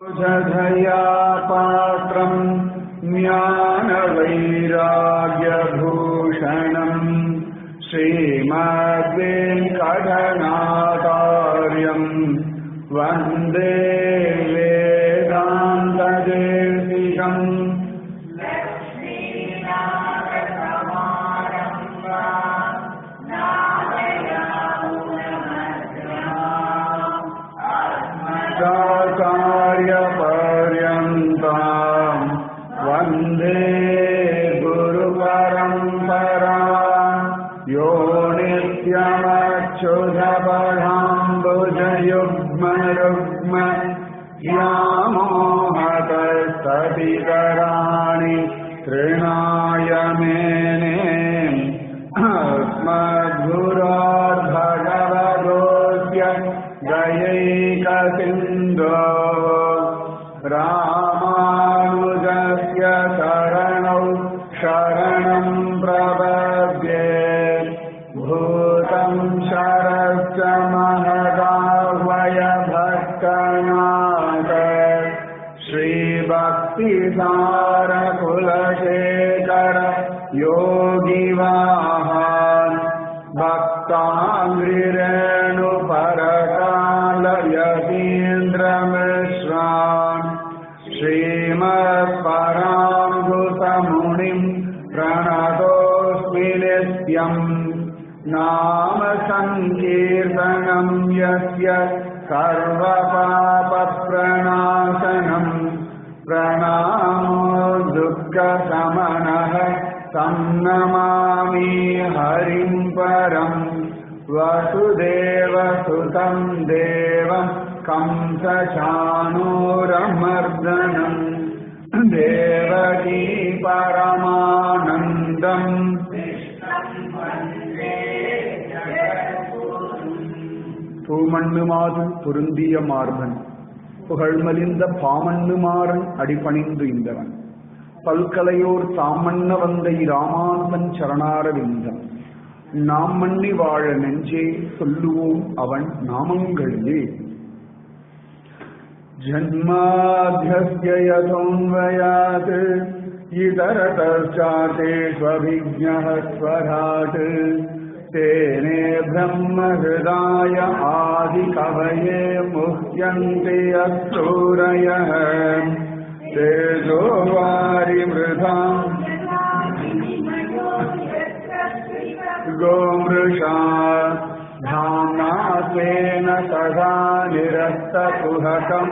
जधया पात्रं ज्ञानवैराग्यभूषणं श्रीमद्वेङ्कटनाथार्यं वन्दे वेदान्तदेशिकम् कार्यपर्यन्तां वन्दे गुरुपरम्परां यो नित्यमच्युतपदाम्बुजयुग्मरुग्म व्यामोहतस्ततितराणि तृणाय मेने अस्मद्गुरोर्भगवतोऽस्य दयैकसिन्धो रामानुजस्य शरणौ शरणं प्रपद्ये भूतं शरश्च महदाह्वय भक्तनाथ श्रीभक्तिसारकुलशेखर योगिवाहान् भक्ताङ्घ्रिरेणुपरकालयतीन्द्रमिश्रान् श्रीमत्पराङ्कुशमुनिं प्रणतोऽस्मि नित्यम् नाम संकीर्तनं यस्य सर्वपापप्रणाशनं प्रणामो दुःखशमनः तं नमामि हरिं परं वसुदेवसुतं देवं कंसचाणूरमर्दनं देवकी परमानन्दम् பூமண்ணுமாது பொருந்திய மார்பன் புகழ்மலிந்த பாமண்ணுமாறன் அடிபணிந்து இந்தவன் பல்கலையோர் தாமண்ண வந்த இராமானுதன் சரணாரவிந்தம் நாம் மண்ணி வாழ நெஞ்சே சொல்லுவோம் அவன் நாமங்களே. ஜன்மாத்யஸ்ய யதோன்வயாத் இதரதச்சாதேஷ்வபிஜ்ஞः ஸ்வராட் तेने ब्रह्महृदाय आदिकवये मुह्यन्ते असूरयः तेजो वारिमृधाम् गोमृषा धाम्ना स्वेन सदा निरस्तकुहकं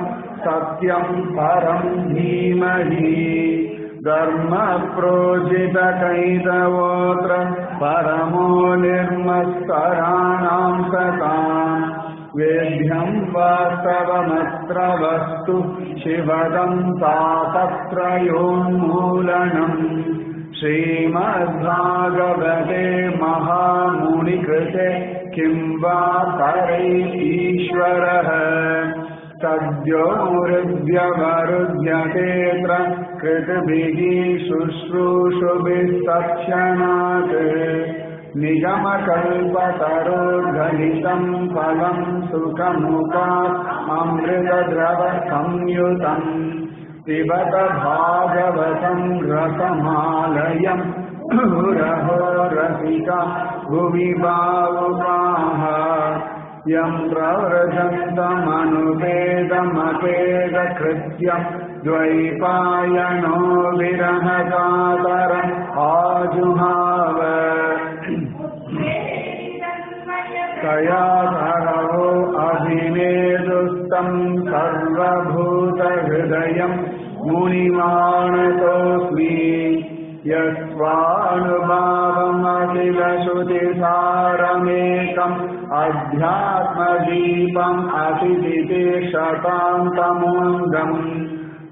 सत्यं परं धीमहि धर्म प्रोजितकैतवोऽत्र परमो निर्मत्सराणां सतां वेद्यं वास्तवमत्र वस्तु शिवदं तापत्रयोन्मूलनम् श्रीमद्भागवते महामुनिकृते किं वा परैरीश्वरः सद्यो हृद्यवरुध्यतेऽत्र कृतभिः शुश्रूषुभिः तत्क्षणात् निगमकल्पतरोर्गलितं फलं सुखमुखात् अमृतद्रवसंयुतं पिबत भागवतं रसमालयं मुहुरहो रसिका भुवि भावुकाः यं प्रव्रजन्तमनुपेदमपेदकृत्यं द्वैपायनो विरहकातरम् आजुहाव तया धरवो अभिनेदुस्तं सर्वभूतहृदयं मुनिमानतोऽस्मि यस्वानुभावमखिलश्रुतिसारमेकम् अध्यात्मदीपम् अतिदिशतान्तमोन्दम्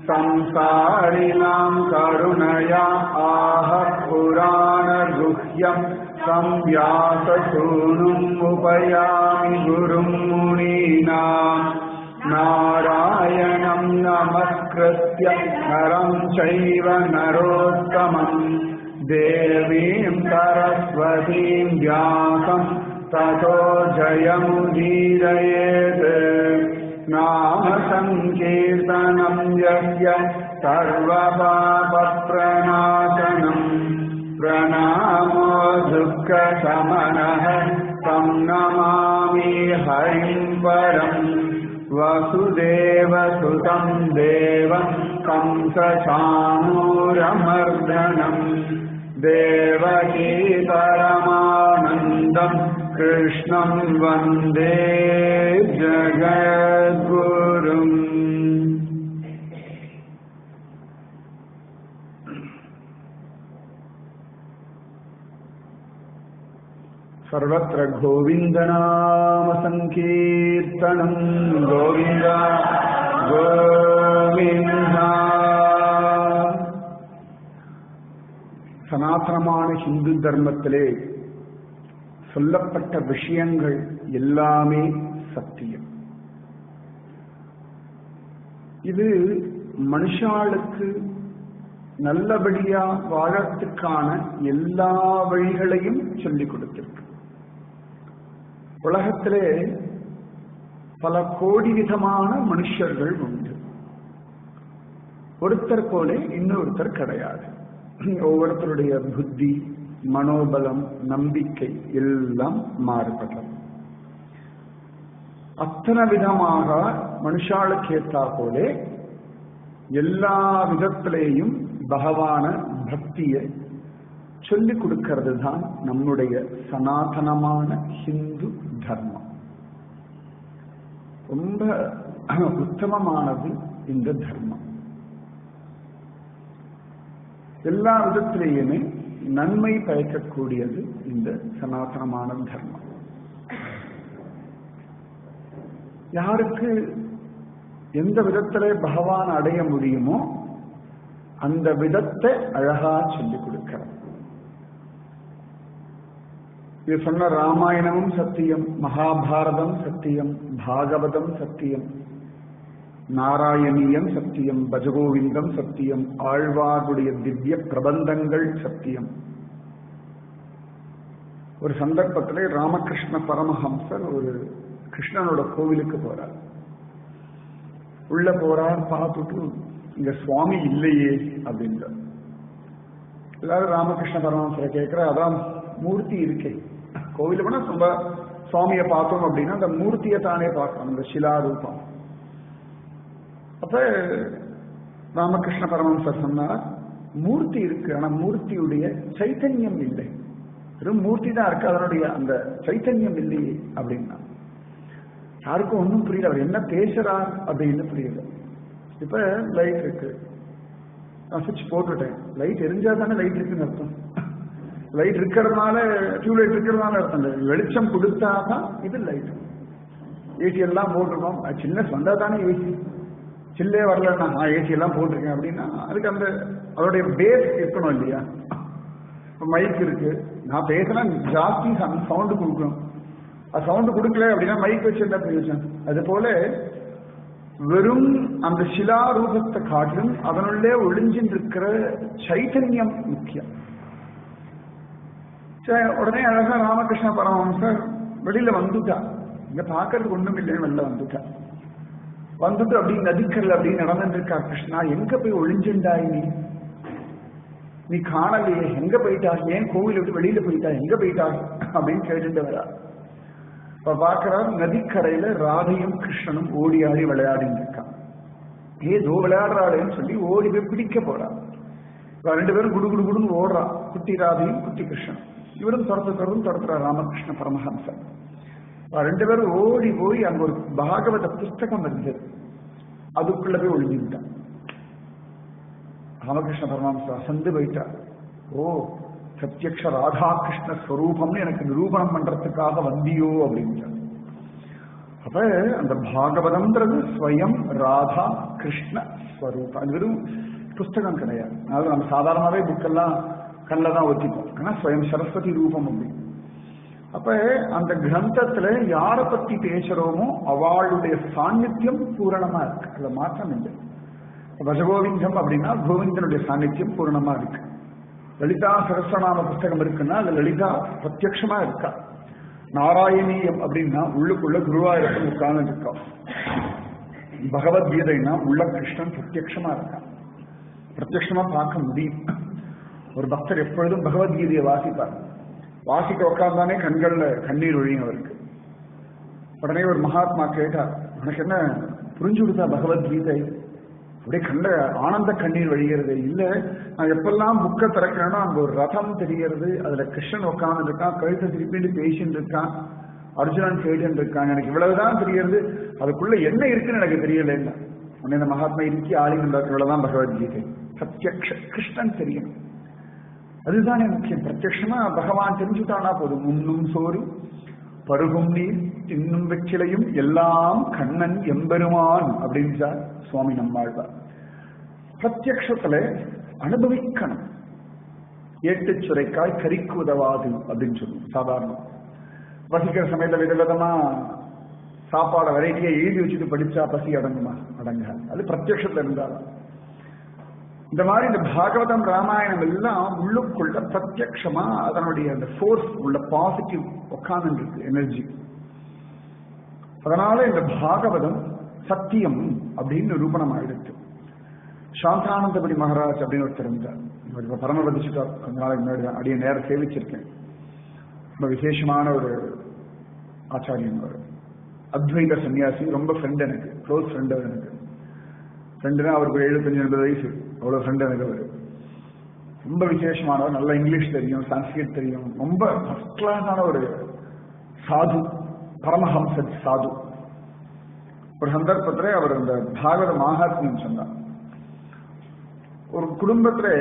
संसारिणां करुणया आह पुराणगुह्यं संव्याससूनुम् उपयामि गुरुं मुनीनां नारायणं नमस्कृत्य नरं चैव नरोत्तमं देवीं सरस्वतीं व्यासं ततो जयमुदीरयेत् नाम संकीर्तनं यस्य सर्वपापप्रणाशनम् प्रणामो दुःखशमनः तं नमामि हरिं परम् वसुदेवसुतं देवं कंसचाणूरमर्दनम् देवकी परमानन्दं कृष्णं वन्दे जगद्गुरुम् सर्वत्र गोविन्दनाम संकीर्तनं गोविन्द गोविन्द சனாதனமான ஹிந்து தர்மத்திலே சொல்லப்பட்ட விஷயங்கள் எல்லாமே சத்தியம். இது மனுஷாளுக்கு நல்லபடியா வாழறதுக்கான எல்லா வழிகளையும் சொல்லிக் கொடுத்திருக்கு. உலகத்திலே பல கோடி விதமான மனுஷர்கள் உண்டு. ஒருத்தர் போல இன்னொருத்தர் கிடையாது. ஒவ்வொருத்தருடைய புத்தி, மனோபலம், நம்பிக்கை எல்லாம் மாறுபடும். அத்தனை விதமாக மனுஷாளுக்கு ஏற்றா போல எல்லா விதத்திலேயும் பகவான பக்தியை சொல்லிக் கொடுக்கிறது தான் நம்முடைய சனாதனமான ஹிந்து தர்மம். ரொம்ப உத்தமமானது இந்த தர்மம். எல்லா விதத்திலேயுமே நன்மை பயக்கக்கூடியது இந்த சனாதனமான தர்மம். யாருக்கு எந்த விதத்திலே பகவான் அடைய முடியுமோ அந்த விதத்தை அழகா சொல்லிக் கொடுக்கிறார். இது சொன்ன ராமாயணமும் சத்தியம், மகாபாரதம் சத்தியம், பாகவதம் சத்தியம், நாராயணியம் சத்தியம், பஜகோவிந்தம் சத்தியம், ஆழ்வாருடைய திவ்ய பிரபந்தங்கள் சத்தியம். ஒரு சந்தர்ப்பத்திலே ராமகிருஷ்ண பரமஹம்சர் ஒரு கிருஷ்ணனோட கோவிலுக்கு போறார். உள்ள போறார், பார்த்துட்டு இங்க சுவாமி இல்லையே அப்படின்ற. எல்லாரும் ராமகிருஷ்ண பரமஹம்சரை கேட்கிற, அதான் மூர்த்தி இருக்கே கோவில போனா ரொம்ப சுவாமியை பார்த்தோம் அப்படின்னா அந்த மூர்த்தியை தானே பார்க்கணும், அந்த சிலாரூபம். அப்ப ராமகிருஷ்ண பரமஹம்சர் சொன்னார், மூர்த்தி இருக்கு, ஆனா மூர்த்தியுடைய சைத்தன்யம் இல்லை. வெறும் மூர்த்தி தான் இருக்கு, அதனுடைய அந்த சைத்தன்யம் இல்லையே அப்படின்னா. யாருக்கும் ஒன்றும் புரியல, அவர் என்ன பேசுறார் அப்படின்னு புரியல. இப்ப லைட் இருக்கு, நான் சுவிட்ச் போட்டுட்டேன், லைட் எரிஞ்சா தானே லைட் இருக்குன்னு அர்த்தம். லைட் இருக்கிறதுனால, டியூப்லைட் இருக்கிறதுனால அர்த்தம் இல்லை, வெளிச்சம் கொடுத்தாதான் இது லைட். ஏசி எல்லாம் போட்டிருக்கோம், சின்ன சொந்தா தானே ஏசி, சில்லே வரலன்னா நான் ஏசி எல்லாம் போட்டிருக்கேன் அப்படின்னா அதுக்கு அந்த அதோடைய பேஸ் இருக்கணும் இல்லையா. இப்போ மைக் இருக்கு, நான் பேசினா ஜாஸ்தி சவுண்டு கொடுக்கணும், அது சவுண்டு கொடுக்கல அப்படின்னா மைக் வச்சு என்ன பிரயோஜனம். அது போல வெறும் அந்த சிலா ரூபத்தை காட்டிலும் அதனுள்ளே ஒளிஞ்சின் இருக்கிற சைத்தன்யம் முக்கியம். உடனே அழகா ராமகிருஷ்ண பரமஹம்சர் வெளியில வந்துட்டா, இங்க பாக்குறதுக்கு ஒண்ணும் இல்லைன்னு வெளில வந்துட்டா. வந்துட்டு அப்படி நதிக்கல்ல அப்படி நடந்துட்டு இருக்கா. கிருஷ்ணா எங்க போய் ஒளிஞ்சுண்டாய், நீ காணலையே, எங்க போயிட்டா, ஏன் கோவில் விட்டு வெளியில போயிட்டா, எங்க போயிட்டா அப்படின்னு கேட்டுட்டு வரா. இப்ப பாக்குறார், நதிக்கரையில ராதையும் கிருஷ்ணனும் ஓடி ஆடி விளையாடிட்டு இருக்கான். ஏதோ விளையாடுறாளேன்னு சொல்லி ஓடி போய் பிடிக்க போறா. ரெண்டு பேரும் குடு குடு குடுன்னு ஓடுறா, குட்டி ராதையும் குட்டி கிருஷ்ணன். இவரும் துரத்துறா ராமகிருஷ்ண பரமஹம்சர். ரெண்டு பேரும் ஓடி போய் அங்க ஒரு பாகவத புஸ்தகம் இருந்தது, அதுக்குள்ள போய் ஒளிஞ்சுட்டான். ராமகிருஷ்ண பரமஹம்சர் அசந்து போயிட்டார். ஓ, பிரத்யக்ஷ ராதாகிருஷ்ண ஸ்வரூபம்னு எனக்கு நிரூபணம் பண்றதுக்காக வந்தியோ அப்படின்ட்டு. அப்ப அந்த பாகவதம்ன்றது ஸ்வயம் ராதா கிருஷ்ண ஸ்வரூபம். அது வெறும் புஸ்தகம் கிடையாது. அதாவது நம்ம சாதாரணமாவே புக்கெல்லாம் கண்ணில் தான் ஒத்திப்போம், ஆனா ஸ்வயம் சரஸ்வதி ரூபம் அப்படி. அப்ப அந்த கிரந்தத்துல யாரை பத்தி பேசுறோமோ அவளுடைய சாநித்தியம் பூரணமா இருக்கு, அதுல மாற்றம் இல்லை. பஜகோவிந்தம் அப்படின்னா கோவிந்தனுடைய சாநித்தியம் பூரணமா இருக்கு. லலிதா சகஸ்ரநாம புஸ்தகம் இருக்குன்னா அது லலிதா பிரத்யக்ஷமா இருக்கா. நாராயணீயம் அப்படின்னா உள்ளுக்குள்ள குருவாயூரப்பன் உட்கார்ந்து இருக்கா. பகவத்கீதைனா உள்ள கிருஷ்ணன் பிரத்யக்ஷமா இருக்கான், பிரத்யக்ஷமா பார்க்க முடியும். ஒரு பக்தர் எப்பொழுதும் பகவத்கீதையை வாசிப்பார். வாசிக்க உட்கார்ந்தானே கண்கள்ல கண்ணீர் ஒழியும் அவருக்கு. உடனே ஒரு மகாத்மா கேட்டார், உனக்கு என்ன புரிஞ்சு கொடுத்தா பகவத்கீதை? அப்படியே கண்ட ஆனந்த கண்ணீர் வழிகிறது. இல்ல, நான் எப்பெல்லாம் புக்கை திறக்கிறேனோ அங்க ஒரு ரதம் தெரிகிறது, அதுல கிருஷ்ணன் உட்கார்ந்து இருக்கான், கழுத்தை திருப்பிட்டு பேசிட்டு இருக்கான், அர்ஜுனன் கேட்டு இருக்கான், எனக்கு இவ்வளவுதான் தெரிகிறது, அதுக்குள்ள என்ன இருக்குன்னு எனக்கு தெரியல. உடனே இந்த மகாத்மா இருக்கி ஆளிதான் பகவத்கீதை. பிரத்யக்ஷ கிருஷ்ணன் தெரியும், அதுதானே முக்கியம். பிரத்யக்ஷமா பகவான் தெரிஞ்சுட்டானா போதும். உண்ணும் சோறு பருகும் நீர் இன்னும் வெற்றிலையும் எல்லாம் கண்ணன் எம்பெருமான் அப்படின்னு சுவாமி நம்மாழ்வார். பிரத்யக்ஷத்துல அனுபவிக்கணும். ஏட்டு சுரைக்காய் கறிக்கு உதவாது அப்படின்னு சொல்லுவோம். சாதாரணம் வசிக்கிற சமயத்துல விதவிதமா சாப்பாட வெரைட்டியா எழுதி வச்சுட்டு படிச்சா பசி அடங்குமா? அடங்காது. அது பிரத்யக்ஷத்துல இருந்தாலும். இந்த மாதிரி இந்த பாகவதம் ராமாயணம் எல்லாம் உள்ளுக்குள்ள பிரத்யக்ஷமா அதனுடைய அந்த ஃபோர்ஸ் உள்ள பாசிட்டிவ் உட்கார்ந்து இருக்கு, எனர்ஜி. அதனால இந்த பாகவதம் சத்தியம் அப்படின்னு நிரூபணம் ஆயிடுச்சு. சாந்தானந்தபடி மகாராஜ் அப்படின்னு ஒருத்தர் இருந்தார். இப்ப பரமபதிச்சுட்டார். கொஞ்ச நாளைக்கு முன்னாடி அடிய நேரம் சேவிச்சிருக்கேன். ரொம்ப விசேஷமான ஒரு ஆச்சாரியன், ஒரு அத்வைத சன்னியாசி. ரொம்ப ஃப்ரெண்ட், எனக்கு க்ளோஸ் ஃப்ரெண்ட். அவர் எனக்கு ஃப்ரெண்டுனா அவருக்கு 75-80 வயசு, அவ்வளவு ஃப்ரெண்ட் எனக்கு. அவர் ரொம்ப விசேஷமானவர். நல்லா இங்கிலீஷ் தெரியும், சான்ஸ்கிரிட் தெரியும். ரொம்ப ஃபர்ஸ்ட் கிளாஸான ஒரு சாது, பரமஹம்ச சாது. ஒரு சந்தர்ப்பத்திலே அவர் இந்த பாகவத மகாத்மியம் சொன்னார். ஒரு குடும்பத்திலே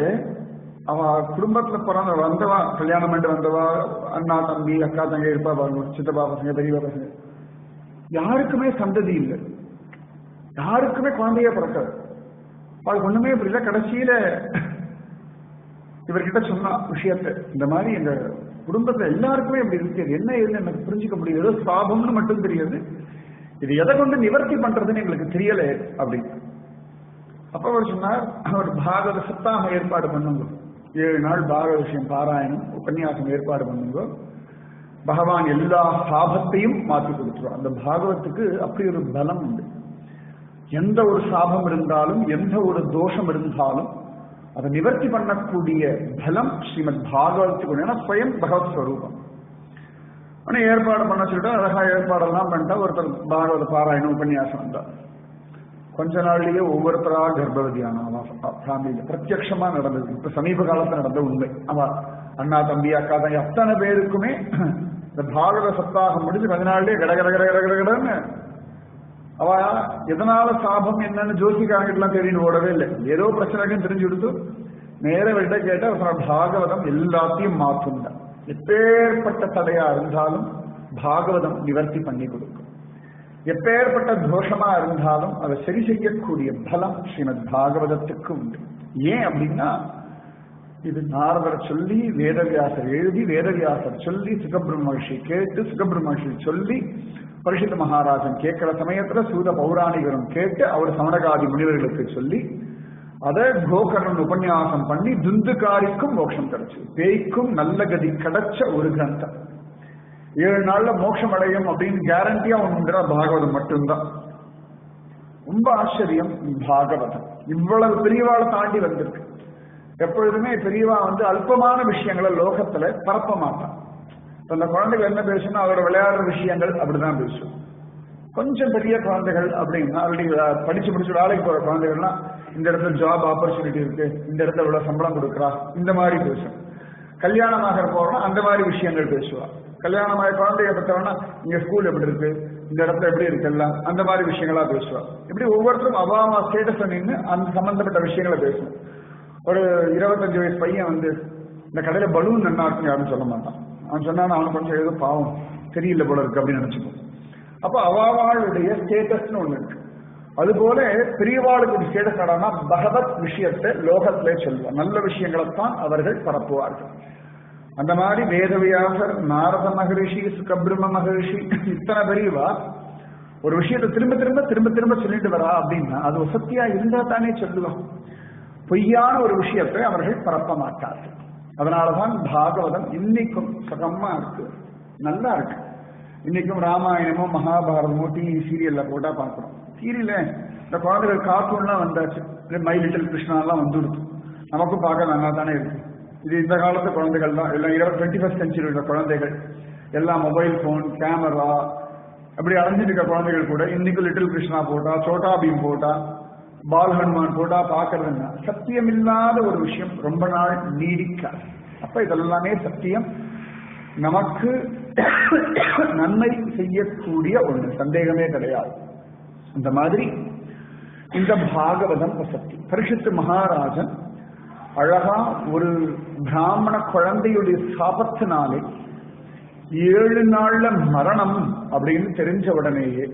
குடும்பத்துல பிறந்த வந்தவா, கல்யாணம் பண்ணி வந்தவா, அண்ணா தம்பி அக்கா தங்கை இருப்பா பாருங்க, சித்தப்பா பசங்க பெரியவா பசங்க, யாருக்குமே சந்ததி இல்லை, யாருக்குமே குழந்தையே பிறக்காது. அது ஒண்ணுமே புரியல. கடைசியில இவர்கிட்ட சொன்னா விஷயத்தை, இந்த மாதிரி எங்க குடும்பத்துல எல்லாருக்குமே இப்படி இருக்கு, என்ன ஏதுன்னு எனக்கு புரிஞ்சுக்க முடியும், ஏதோ சாபம்னு மட்டும் தெரியாது, இது எதை கொண்டு நிவர்த்தி பண்றதுன்னு எங்களுக்கு தெரியல அப்படின்னு. அப்ப அவர் சொன்னார், அவர் பாகவத சப்தாகம் ஏற்பாடு பண்ணுங்க, 7 நாள் பாகவத விஷயம் பாராயணம் உபன்யாசம் ஏற்பாடு பண்ணுங்க, பகவான் எல்லா சாபத்தையும் மாற்றி கொடுத்துருவார். அந்த பாகவத்துக்கு அப்படி ஒரு பலம் உண்டு. எந்த ஒரு சாபம் இருந்தாலும், எந்த ஒரு தோஷம் இருந்தாலும் அதை நிவர்த்தி பண்ணக்கூடிய பலம் ஸ்ரீமத் பாகவத்துக்கு. ஏன்னா ஸ்வயம் பகவத் ஸ்வரூபம். ஆனா ஏற்பாடு பண்ண சொல்லிட்டு அழகா ஏற்பாடெல்லாம் பண்ணிட்டா ஒருத்தர் பாகவத பாராயணம் உபன்யாசம் வந்தார். கொஞ்ச நாள்லயே ஒவ்வொருத்தரா கர்ப்பவதியான ஃபேமிலியில பிரத்யட்சமா நடந்தது. இப்ப சமீப காலத்துல நடந்த உண்மை. அவ அண்ணா தம்பி அக்கா தம்பி அத்தனை பேருக்குமே இந்த பாகவத சப்தாகம் முடிஞ்சு 10 நாள்லயே கடகடன்னு அவ எதனால சாபம் என்னன்னு ஜோசிக்காரங்கெல்லாம் தேடின்னு ஓடவே இல்லை. ஏதோ பிரச்சனைக்குன்னு தெரிஞ்சு கொடுத்து நேர விட்ட கேட்ட பாகவதம் எல்லாத்தையும் மாற்றும். எப்பேற்பட்ட தடையா இருந்தாலும் பாகவதம் நிவர்த்தி பண்ணி கொடுக்கும். எப்பேற்பட்ட தோஷமா இருந்தாலும் அதை சரி செய்யக்கூடிய பலம் ஸ்ரீமத் பாகவதத்துக்கு உண்டு. ஏன் அப்படின்னா, இது நாரதரை சொல்லி வேதவியாசர் எழுதி, வேதவியாசர் சொல்லி சுகபிரம்ம மகர்ஷி கேட்டு, சுகபிரம்ம மகர்ஷி சொல்லி பரிசுத்த மகாராஜன் கேட்கிற சமயத்துல சூத பௌராணிகரும் கேட்டு அவர் சமணகாதி முனிவர்களுக்கு சொல்லி அதை கோகர்ணன் உபன்யாசம் பண்ணி துந்துகாரிக்கும் மோட்சம் கிடைச்சு, பேய்க்கும் நல்ல கதி கிடைச்ச ஒரு கிரந்தம். 7 நாள்ல மோட்சம் அடையும் அப்படின்னு கேரண்டியா ஒன்றுங்கிற பாகவதம் மட்டும்தான். ரொம்ப ஆச்சரியம். பாகவதம் இவ்வளவு பெரியவாளை தாண்டி வந்திருக்கு. எப்பொழுதுமே பெரியவா அல்பமான விஷயங்களை லோகத்துல பரப்ப மாட்டான். அந்த குழந்தைகள் என்ன பேசணும், அதோட விளையாடுற விஷயங்கள் அப்படிதான் பேசும். கொஞ்சம் பெரிய குழந்தைகள் அப்படின்னா ஆல்ரெடி படிச்சு வேலைக்கு போற குழந்தைகள்னா இந்த இடத்துல ஜாப் ஆப்பர்ச்சுனிட்டி இருக்கு, இந்த இடத்துல இவ்வளவு சம்பளம் கொடுக்குறா, இந்த மாதிரி பேசும். கல்யாணமாக போறோம்னா அந்த மாதிரி விஷயங்கள் பேசுவா. கல்யாணமாக குழந்தைய பத்தவனா இங்க ஸ்கூல் எப்படி இருக்கு, இந்த இடத்துல எப்படி இருக்கு, எல்லாம் அந்த மாதிரி விஷயங்களா பேசுவா. இப்படி ஒவ்வொருத்தரும் அவாமா ஸ்டேட்டஸ் நின்று அந்த சம்பந்தப்பட்ட விஷயங்களை பேசும். ஒரு 25 வயசு பையன் இந்த கடையில பலூன் நல்லா இருக்குன்னு யாரும் சொல்ல மாட்டான். அவன் சொன்னா அவனுக்கு கொஞ்சம் ஏதோ பாவம் தெரியல போல இருக்கு அப்படின்னு நினைச்சுப்போம். அப்ப அவாவாளுடைய ஸ்டேட்டஸ்னு ஒண்ணு இருக்கு. அதுபோல பெரியவாளுக்கு ஒரு ஸ்டேட்டஸ் நடனா பகவத் விஷயத்தை லோகத்திலே சொல்லுவார். நல்ல விஷயங்களைத்தான் அவர்கள் பரப்புவார்கள். அந்த மாதிரி வேதவியாசர், நாரத மகரிஷி, சுகபிரம்ம மகரிஷி, இத்தனை பெரியவா ஒரு விஷயத்தை திரும்ப திரும்ப திரும்ப திரும்ப சொல்லிட்டு வரா அப்படின்னா அது வசத்தியா இருந்தா தானே சொல்லுவோம். பொய்யான ஒரு விஷயத்தை அவர்கள் பரப்ப மாட்டார்கள். அதனாலதான் பாகவதம் இன்னைக்கும் சுகமா இருக்கு, நல்லா இருக்கு. இன்னைக்கும் ராமாயணமோ மகாபாரதமோ டிவி சீரியல்ல போட்டா பார்க்கிறோம். சீரியல்ல இந்த குழந்தைகள் கார்ட்டூன்லாம் வந்தாச்சு, மை லிட்டில் கிருஷ்ணாலாம் வந்துடுது. நமக்கும் பார்க்க நல்லா தானே இருக்கு. இது இந்த காலத்து குழந்தைகள் தான், எல்லாம் 21st செஞ்சுரி உள்ள குழந்தைகள் எல்லாம் மொபைல் போன், கேமரா அப்படி அடைஞ்சிட்டு இருக்க குழந்தைகள் கூட இன்னைக்கு லிட்டில் கிருஷ்ணா போட்டா, சோட்டா பீம் போட்டா, பால் ஹனுமான் போட்டா பாக்குறதுன்னா சத்தியம் இல்லாத ஒரு விஷயம் ரொம்ப நாள் நீடிக்காது. அப்ப இதெல்லாமே சத்தியம், நமக்கு நன்மை செய்யக்கூடிய ஒண்ணு, சந்தேகமே கிடையாது. இந்த மாதிரி இந்த பாகவதம் சக்தி. பரீட்சித்து மகாராஜன் அழகா ஒரு பிராமண குழந்தையுடைய சாபத்தினாலே 7 நாள்ல மரணம் அப்படின்னு தெரிஞ்ச உடனேயே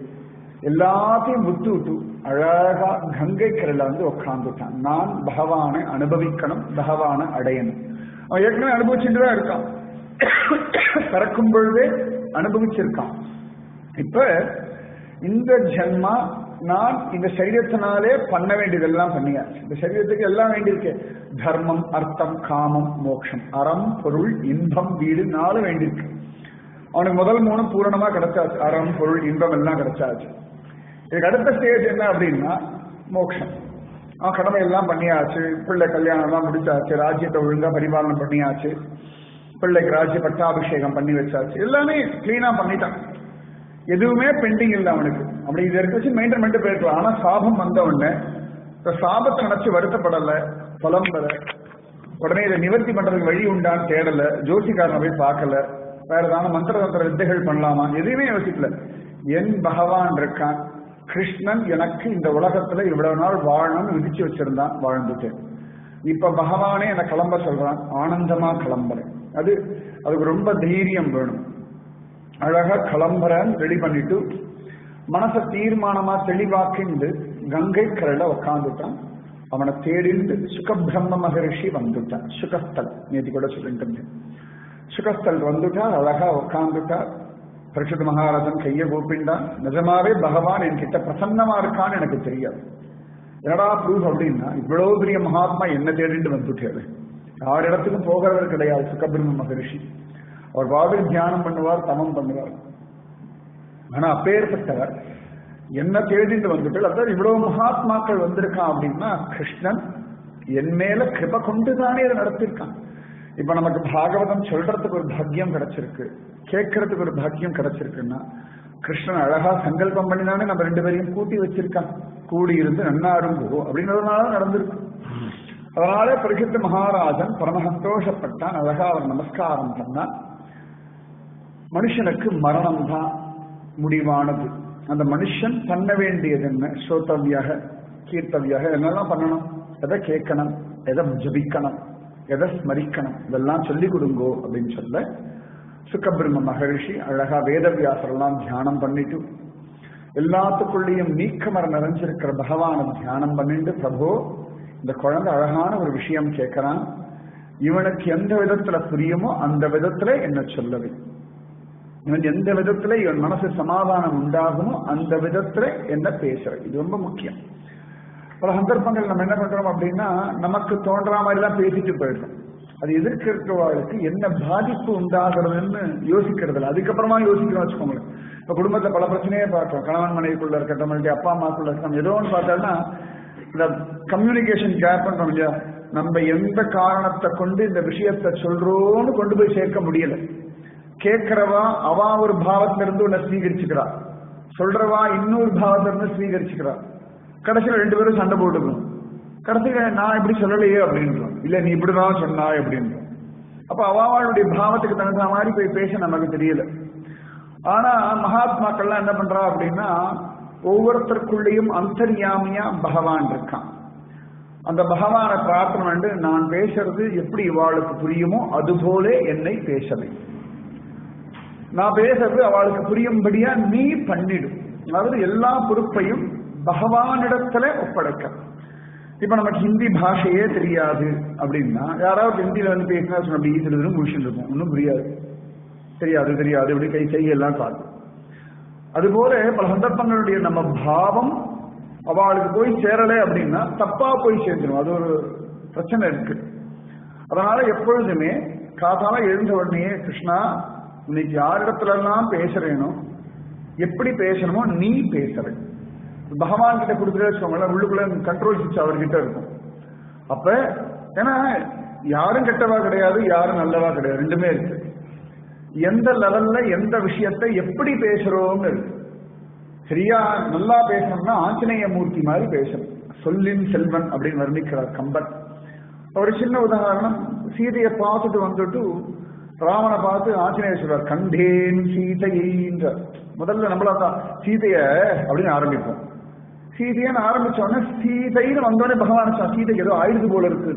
எல்லாத்தையும் விட்டு விட்டு அழகா கங்கை கரையில வந்து உட்காந்துட்டான். நான் பகவானை அனுபவிக்கணும், பகவானை அடையணும். அவன் ஏற்கனவே அனுபவிச்சுட்டு தான் இருக்கான், பிறக்கும் பொழுதே அனுபவிச்சிருக்கான். இப்ப இந்த ஜென்மா நான் இந்த சரீரத்தினாலே பண்ண வேண்டியதெல்லாம் பண்ணியாச்சு. இந்த சரீரத்துக்கு எல்லாம் வேண்டியிருக்கு. தர்மம், அர்த்தம், காமம், மோட்சம், அறம், பொருள், இன்பம், வீடு 4 வேண்டியிருக்கு. அவனுக்கு முதல் 3 பூரணமா கிடைச்சாச்சு. அறம், பொருள், இன்பம் எல்லாம் கிடைச்சாச்சு. இதுக்கு அடுத்த ஸ்டேஜ் என்ன அப்படின்னா மோட்சம். அவன் கடமை எல்லாம் பண்ணியாச்சு, பிள்ளை கல்யாணம் எல்லாம் முடிச்சாச்சு, ராஜ்யத்தை ஒழுங்கா பரிபாலனம் பண்ணியாச்சு, பிள்ளைக்கு ராஜ்ய பட்டாபிஷேகம் பண்ணி வச்சாச்சு, எல்லாமே கிளீனா பண்ணிட்டான். எதுவுமே பெண்டிங் இல்லை அவனுக்கு. அப்படி இதை இருக்க வச்சு மெயின்டைன் பண்ணிட்டு போயிருக்கலாம். ஆனா சாபம் வந்த உடனே சாபத்தை நினைச்சு வருத்தப்படல, புலம்பல, உடனே இதை நிவர்த்தி பண்றதுக்கு வழி உண்டான்னு தேடல, ஜோசிக்காரனை போய் பார்க்கல, வேற ஏதாவது மந்திர தந்திர வித்தைகள் பண்ணலாமா, எதையுமே யோசிக்கல. என் பகவான் இருக்கான், கிருஷ்ணன் எனக்கு இந்த உலகத்துல இவ்வளவு நாள் வாழணும்னு விதிச்சு வச்சிருந்தான், வாழ்ந்துட்டேன். இப்ப பகவானே என்னை கிளம்ப சொல்றான், ஆனந்தமா கிளம்புறேன். அதுக்கு ரொம்ப தைரியம் வேணும். அழகா கிளம்புறன்னு ரெடி பண்ணிட்டு மனச தீர்மானமா தெளிவாக்கிண்டு கங்கை கரையில உட்காந்துட்டான். அவனை தேடிண்டு சுகபிரம்ம மகரிஷி வந்துட்டான். சுகஸ்தல் நேற்று கூட சொல்லிட்டு சுகஸ்தல் வந்துட்டா, அழகா உட்காந்துட்டா. பரீட்சித் மகாராஜன் கையை கூப்பிண்டான். நிஜமாவே பகவான் என்கிட்ட பிரசன்னமா இருக்கான்னு எனக்கு தெரியாது. என்னடா ப்ரூஃப் அப்படின்னா, இவ்வளவு பெரிய மகாத்மா என்ன தேடிட்டு வந்துட்டாரு. 6 இடத்துக்கும் போகிறவர் கிடையாது சுகபிரம்ம மகரிஷி. அவர் வாவில் தியானம் பண்ணுவார், தமம் பண்ணுவார். ஆனா அப்பேற்பட்டவர் என்ன தேடிட்டு வந்துட்டு, அதாவது இவ்வளவு மகாத்மாக்கள் வந்திருக்கான் அப்படின்னா கிருஷ்ணன் என் மேல கிருப கொண்டுதானே இதை நடத்திருக்கான். இப்ப நமக்கு பாகவதம் சொல்றதுக்கு ஒரு பாக்கியம் கிடைச்சிருக்கு, கேட்கறதுக்கு ஒரு பாக்கியம் கிடைச்சிருக்குன்னா கிருஷ்ணன் அழகா சங்கல்பம் பண்ணினானே நம்ம 2 பேரையும் கூட்டி வச்சிருக்கான். கூடி இருந்து நன்னாருங்கோ அப்படின்றதுனால நடந்திருக்கு. அதனால பரீட்சித் மகாராஜன் பரம சந்தோஷப்பட்டான். அழகா அவர் நமஸ்காரம் பண்ணான். மனுஷனுக்கு மரணம் தான் முடிவானது. அந்த மனுஷன் பண்ண வேண்டியது என்ன? ஸ்ரோதவியாக, கீர்த்தவியாக என்னெல்லாம் பண்ணணும், எதை கேட்கணும், எதை ஜபிக்கணும், எதை ஸ்மரிக்கணும், இதெல்லாம் சொல்லிக் கொடுங்கோ அப்படின்னு சொல்ல சுகபிரம்ம மகரிஷி அழகா வேதவியாசர் எல்லாம் தியானம் பண்ணிட்டு எல்லாத்துக்குள்ளேயும் நீக்கமர நிறைஞ்சிருக்கிற பகவானை தியானம் பண்ணிட்டு, பிரபு இந்த குழந்தை அழகான ஒரு விஷயம் கேட்கிறான், இவனுக்கு எந்த விதத்துல புரியுமோ அந்த விதத்துல என்ன சொல்லவே, இவன் எந்த விதத்துல இவன் மனசு சமாதானம் உண்டாகுமோ அந்த விதத்துல என்ன பேசுற. இது ரொம்ப முக்கியம். பல சந்தர்ப்பங்கள் நம்ம என்ன பண்றோம் அப்படின்னா, நமக்கு தோன்றா மாதிரி எல்லாம் பேசிட்டு போயிடுறோம். அது எதிர்க்கிறவர்களுக்கு என்ன பாதிப்பு உண்டாகிறதுன்னு யோசிக்கிறது இல்லை. அதுக்கப்புறமா யோசிக்கிறோம் வச்சுக்கோங்களேன். இப்ப குடும்பத்துல பல பிரச்சனையே பார்க்கிறோம். கணவன் மனைவிக்குள்ள இருக்கட்டும், அப்பா அம்மாக்குள்ள இருக்கட்டும், ஏதோ ஒன்று பார்த்தோம்னா இந்த கம்யூனிகேஷன் கேப் பண்றோம் இல்லையா. நம்ம எந்த காரணத்தை கொண்டு இந்த விஷயத்த சொல்றோம்னு கொண்டு போய் சேர்க்க முடியல. கேட்கிறவா அவா ஒரு பாவத்தில இருந்து உன்னை ஸ்வீகரிச்சுக்கிறா, சொல்றவா இன்னொரு பாவத்தில இருந்து ஸ்வீகரிச்சுக்கிறா. கடைசியில் 2 பேரும் சண்டை போட்டுக்கணும். கடைசியில நான் இப்படி சொல்லலையே அப்படின்றோம், இல்ல நீ இப்படிதான் சொன்னாய் அப்படின்றோம். அப்ப அவாவாளுடைய பாவத்துக்கு தகுந்த மாதிரி போய் பேச நமக்கு தெரியல. ஆனா மகாத்மாக்கள்லாம் என்ன பண்றா அப்படின்னா, ஒவ்வொருத்தருக்குள்ளேயும் அந்தர்யாமியா பகவான் இருக்கான். அந்த பகவானை பிரார்த்தனை வந்து, நான் பேசுறது எப்படி இவாளுக்கு புரியுமோ அதுபோல என்னை பேசவை, நான் பேசுறது அவளுக்கு புரியும்படியா நீ பண்ணிடும். அதாவது எல்லா பொறுப்பையும் பகவானிடத்துல ஒப்படைக்க. இப்ப நமக்கு ஹிந்தி பாஷையே தெரியாது அப்படின்னா, யாராவது ஹிந்தியில வந்து பேசினா அப்படி ஈஸிலும் முடிச்சுட்டு இருக்கும், ஒன்றும் புரியாது, தெரியாது தெரியாது இப்படி கை செய்யெல்லாம் காட்டும். அதுபோல பல சந்தர்ப்பங்களுடைய நம்ம பாவம் அவளுக்கு போய் சேரலை அப்படின்னா தப்பா போய் சேர்ந்துடும். அது ஒரு பிரச்சனை இருக்கு. அதனால எப்பொழுதுமே காதால எழுந்த உடனே, கிருஷ்ணா இன்னைக்கு யாரிடத்துல எல்லாம் பேசுறேனோ, எப்படி பேசணுமோ நீ பேசுற, பகவான் கிட்ட கொடுத்துட்டே வச்சுக்கோங்களேன், உள்ளுக்குள்ள கண்ட்ரோல் சுவிட்ச் அவர்கிட்ட இருக்கும். அப்ப ஏன்னா யாரும் கெட்டவா கிடையாது, யாரும் நல்லவா கிடையாது, ரெண்டுமே இருக்கு. எந்த லெவல்ல எந்த விஷயத்தை எப்படி பேசுறோம்னு இருக்கு. சரியா நல்லா பேசணும்னா ஆஞ்சநேய மூர்த்தி மாதிரி பேசணும். சொல்லின் செல்வன் அப்படின்னு வர்ணிக்கிறார் கம்பன். ஒரு சின்ன உதாரணம், சீதையை பார்த்துட்டு வந்துட்டு ராவனை பார்த்து ஆஞ்சநேயர் சொல்றார் கண்டேன் சீதையின்ற. முதல்ல நம்மள சீதைய அப்படின்னு ஆரம்பிப்போம். சீதையன்னு ஆரம்பிச்சோடனே சீதைன்னு வந்தோடனே பகவான் சீதைக்கு ஏதோ ஆயுது போல இருக்கு.